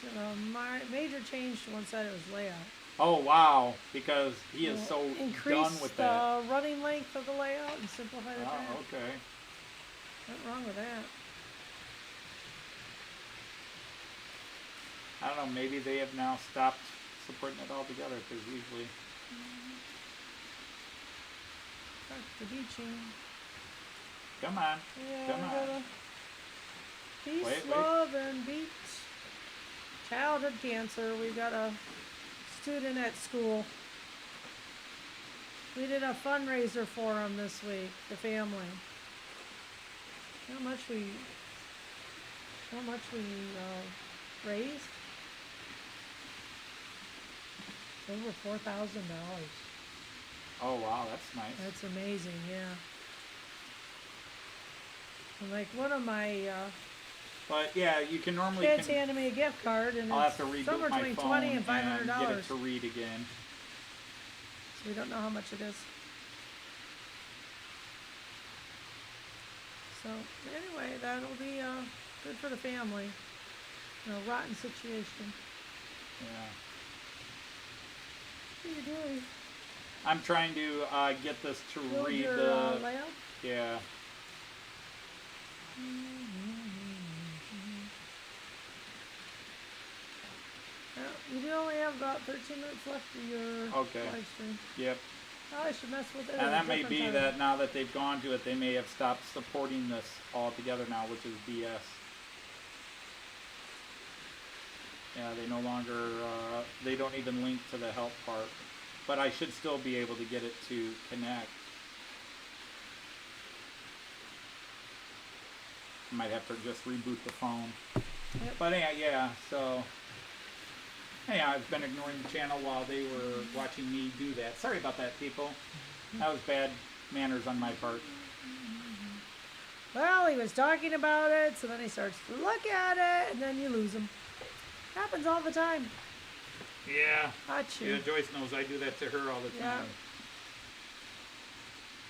Just a major change to one side of his layout. Oh wow! Because he is so increase done with that. the running length of the layout and simplify the path. Oh, okay. Nothing wrong with that. I don't know. Maybe they have now stopped supporting it altogether because usually. Back to beaching. Come on. Yeah, Come we on. gotta peace, Wait. love, and beat childhood cancer. We got a student at school. We did a fundraiser for him this week, the family. How much we raised? Over $4,000. Oh wow, that's nice. That's amazing, yeah. And like one of my But yeah, you can normally. kids handed me a gift card, and I'll have it's to reboot somewhere my between phone $20 and $500. get it to read again. So we don't know how much it is. So anyway, that'll be good for the family. Rotten situation. Yeah. What are you doing? I'm trying to get this to Build read your the. layout? Yeah. You do only have about 13 minutes left of your live stream. Yep. I should mess with it. And that may be that now that they've gone to it, they may have stopped supporting this altogether now, which is BS. Yeah, they no longer, they don't even link to the help part. but I should still be able to get it to connect. I might have to just reboot the phone. Yep. But yeah, so yeah, I've been ignoring the channel while they were watching me do that. Sorry about that, people. That was bad manners on my part. Well, he was talking about it, so then he starts to look at it, and then you lose him. Happens all the time. Yeah. Not you. Yeah, Joyce knows I do that to her all the Yeah.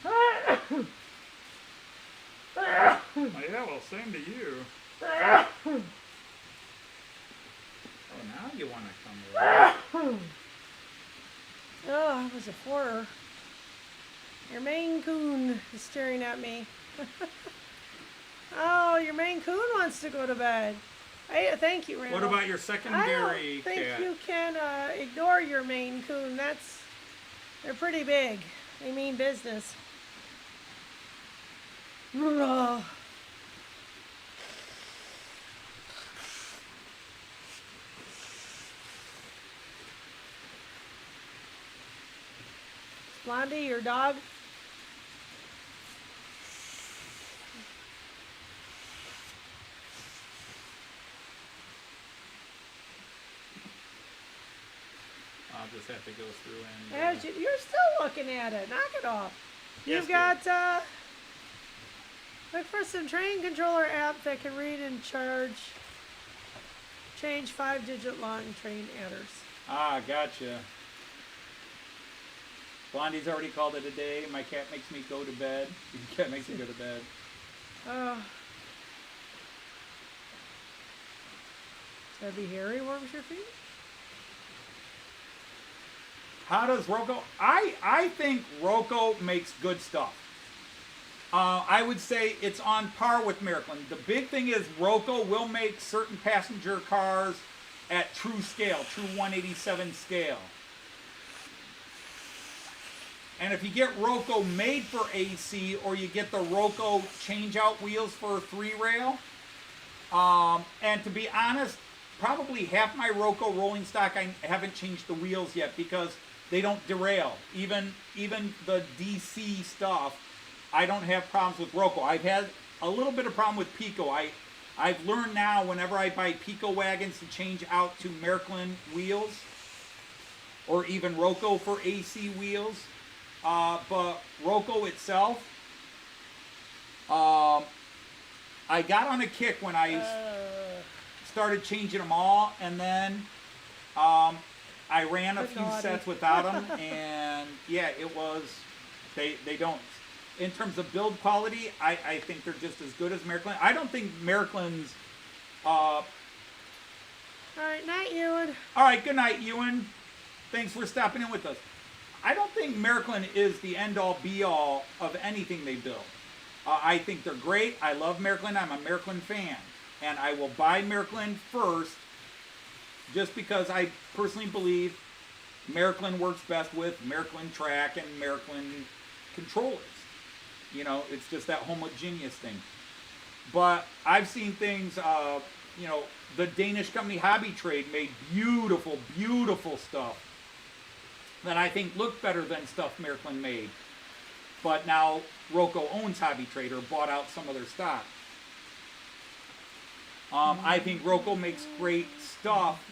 time. Yeah, well, same to you. Oh, now you want to come over. Oh, that was a horror. Your Maine Coon is staring at me. Oh, your Maine Coon wants to go to bed. Thank you, Randall. What about your I secondary don't think cat? you can ignore your Maine Coon. They're pretty big. They mean business. Ugh. Blondie, your dog? I'll just have to go through and... You're still looking at it. Knock it off. Yes, You've got, look for some train controller app that can read and change 5-digit long train adders. Ah, gotcha. Blondie's already called it a day. My cat makes me go to bed. Your cat makes me go to bed. That'd be hairy warms your feet? How does Roco? I think Roco makes good stuff. I would say it's on par with Miraklin. The big thing is Roco will make certain passenger cars at true scale, true 187 scale. And if you get Roco made for AC, or you get the Roco change-out wheels for 3-rail, and to be honest, probably half my Roco rolling stock, I haven't changed the wheels yet because they don't derail. Even the DC stuff, I don't have problems with Roco. I've had a little bit of problem with Piko. I've learned now whenever I buy Piko wagons to change out to Miraklin wheels, or even Roco for AC wheels. But Roco itself, I got on a kick when I started changing them all, and then I ran a few sets without them, and yeah, it was, they don't, in terms of build quality, I think they're just as good as Miraklin. I don't think Miriklin's, All right, night, Ewan. all right, good night, Ewan. Thanks for stopping in with us. I don't think Miraklin is the end-all, be-all of anything they build. I think they're great. I love Miraklin. I'm a Miraklin fan. And I will buy Miraklin first just because I personally believe Miraklin works best with Miraklin track and Miraklin controllers. You know, it's just that homogeneous thing. But I've seen things, you know, the Danish company Hobby Trade made beautiful, beautiful stuff that I think looked better than stuff Miraklin made. But now Roco owns Hobby Trade, or bought out some of their stock. I think Roco makes great stuff,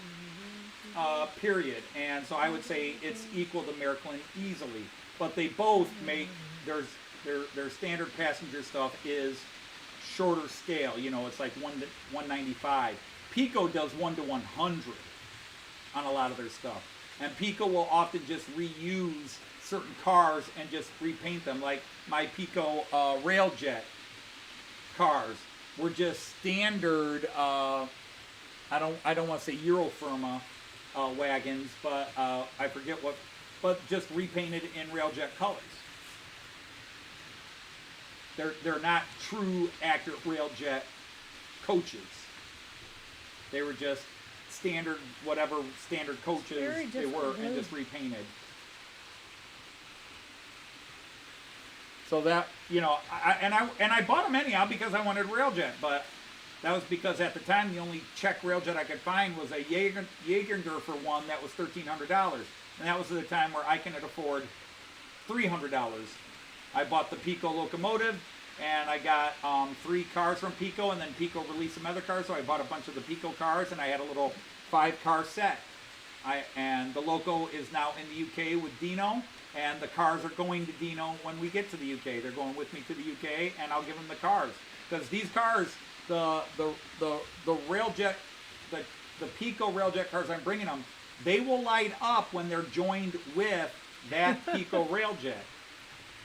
period. And so I would say it's equal to Miraklin easily. But they both make, their standard passenger stuff is shorter scale. You know, it's like 1 to 195. Piko does 1 to 100 on a lot of their stuff. And Piko will often just reuse certain cars and just repaint them. Like my Piko Railjet cars were just standard, I don't want to say Eurofirma wagons, but I forget what, but just repainted in Railjet colors. They're not true, accurate Railjet coaches. They were just standard, whatever standard coaches they were, and just repainted. So that, you know, I bought them anyhow because I wanted Railjet, but That was because at the time the only Czech railjet I could find was a Jägerndorfer one that was $1,300. And that was at the time where I could afford $300. I bought the Piko locomotive, and I got 3 cars from Piko, and then Piko released some other cars, so I bought a bunch of the Piko cars, and I had a little 5-car set. And the Loco is now in the UK with Dino, and the cars are going to Dino when we get to the UK. They're going with me to the UK, and I'll give them the cars. Because these cars, the railjet, the Piko railjet cars I'm bringing them, they will light up when they're joined with that Piko railjet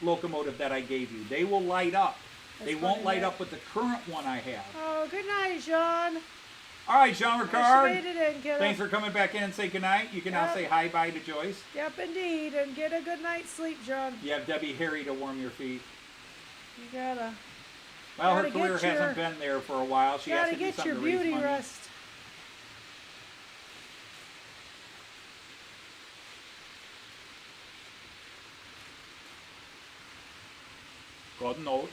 locomotive that I gave you. They will light up. They won't light up with the current one I have. Oh, good night, Sean. All right, Jean Ricard. Made it in, kiddo. Thanks for coming back in and say goodnight. You can now say hi-bye to Joyce. Yep, indeed. And get a good night's sleep, John. You have Debbie Harry to warm your feet. You gotta. Well, her career hasn't been there for a while. She has to do something to raise money. Gotta get your beauty rest. Good note.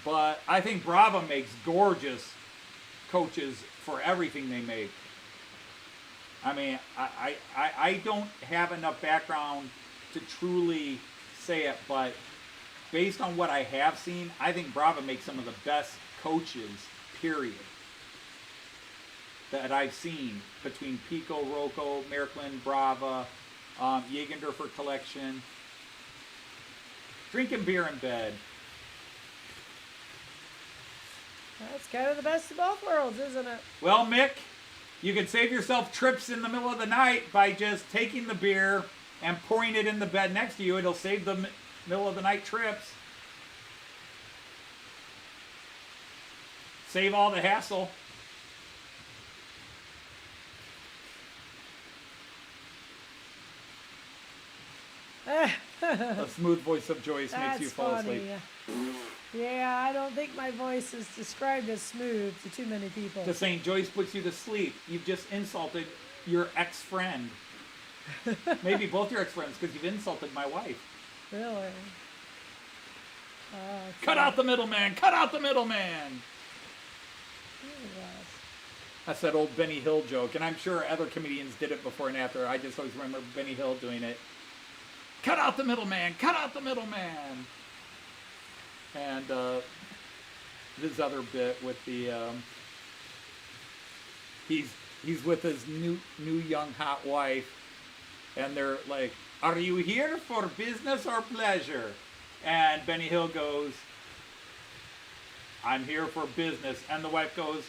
But I think Brava makes gorgeous coaches for everything they make. I mean, I don't have enough background to truly say it, but based on what I have seen, I think Brava makes some of the best coaches, period, that I've seen between Piko, Roco, Märklin, Brava, Jägerndorfer collection. Drinking beer in bed. That's kind of the best of both worlds, isn't it? Well, Mick, you can save yourself trips in the middle of the night by just taking the beer and pouring it in the bed next to you. It'll save the middle of the night trips. Save all the hassle. The smooth voice of Joyce makes you fall asleep. Yeah, I don't think my voice is described as smooth to too many people. Just saying Joyce puts you to sleep. You've just insulted your ex-friend. Maybe both your ex-friends, because you've insulted my wife. Really? Cut out the middleman! Cut out the middleman! That's that old Benny Hill joke, and I'm sure other comedians did it before and after. I just always remember Benny Hill doing it. Cut out the middleman! Cut out the middleman! And this other bit with the he's with his new young hot wife, and they're like, "Are you here for business or pleasure?" And Benny Hill goes, "I'm here for business." And the wife goes,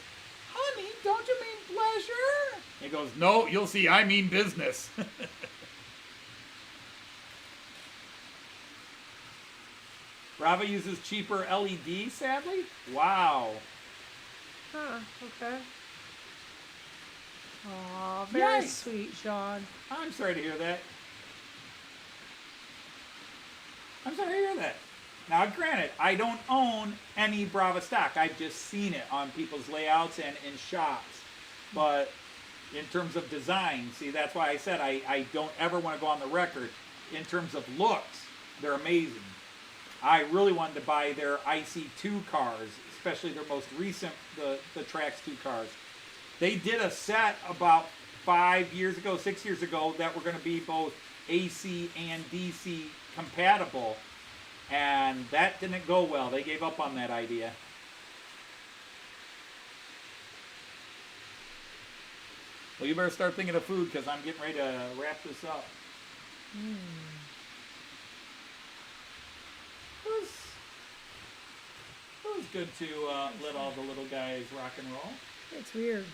"Honey, don't you mean pleasure?" He goes, "No, you'll see, I mean business." Brava uses cheaper LED, sadly? Wow. Huh, okay. Aw, very Yikes. sweet, Sean. I'm sorry to hear that. I'm sorry to hear that. Now, granted, I don't own any Brava stock. I've just seen it on people's layouts and in shops. But in terms of design, see, that's why I said I don't ever want to go on the record. In terms of looks, they're amazing. I really wanted to buy their IC2 cars, especially their most recent, the Trax 2 cars. They did a set about 6 years ago, that were going to be both AC and DC compatible, and that didn't go well. They gave up on that idea. Well, you better start thinking of food, because I'm getting ready to wrap this up. It was good to let all the little guys rock and roll. It's weird.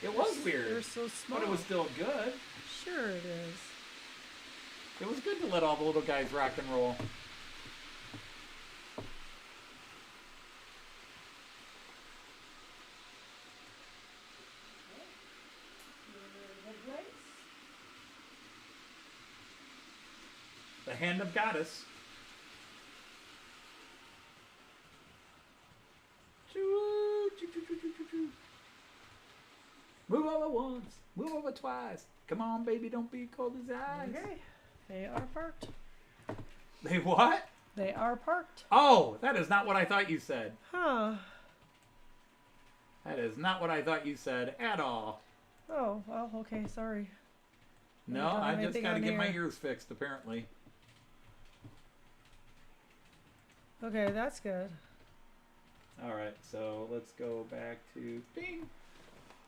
It was weird. They're so small. But it was still good. Sure it is. It was good to let all the little guys rock and roll. The hand of goddess. Move over once, move over twice. Come on, baby, don't be cold as ice. Okay, they are parked. They what? They are parked. Oh, that is not what I thought you said. Huh. That is not what I thought you said at all. Oh, well, okay, sorry. No, I just got to get my ears fixed, apparently. Okay, that's good. All right, so let's go back to bing.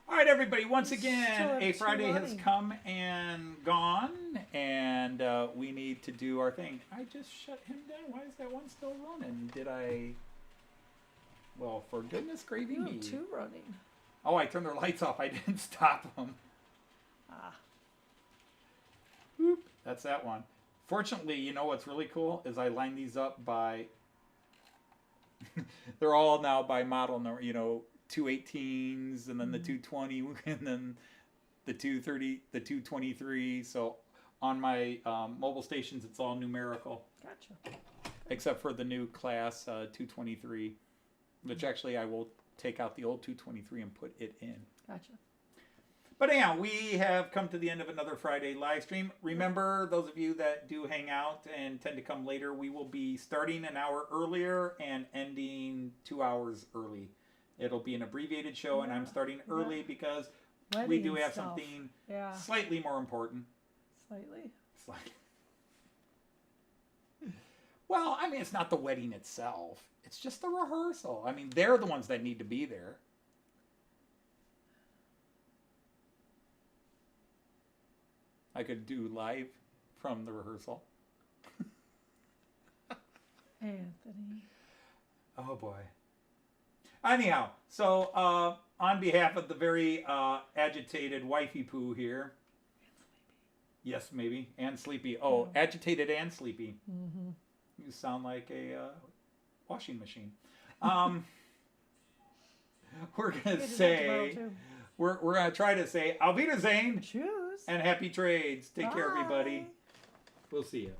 All right, everybody, once again, a Friday has come and gone, and we need to do our thing. I just shut him down. Why is that one still running? Did I... Well, for goodness gravy You me. have two running. Oh, I turned their lights off. I didn't stop them. Ah. Boop. That's that one. Fortunately, you know what's really cool is I lined these up by... They're all now by model number, you know, 218s, and then the 220, and then the 230, the 223. So on my mobile stations, it's all numerical. Gotcha. Except for the new class 223, which actually I will take out the old 223 and put it in. Gotcha. But anyhow, we have come to the end of another Friday live stream. Remember, those of you that do hang out and tend to come later, we will be starting an hour earlier and ending 2 hours early. It'll be an abbreviated show, and I'm starting early because we do have something slightly more important. Slightly? Slightly. Well, I mean, it's not the wedding itself. It's just the rehearsal. I mean, they're the ones that need to be there. I could do live from the rehearsal. Anthony. Oh, boy. Anyhow, so on behalf of the very agitated wifey poo here. Yes, maybe. And sleepy. Oh, agitated and sleepy. Mm-hmm. You sound like a washing machine. We're going to say... We're going to try to say, Auf Wiedersehen. Tschüss. And happy trades. Take care, everybody. We'll see you.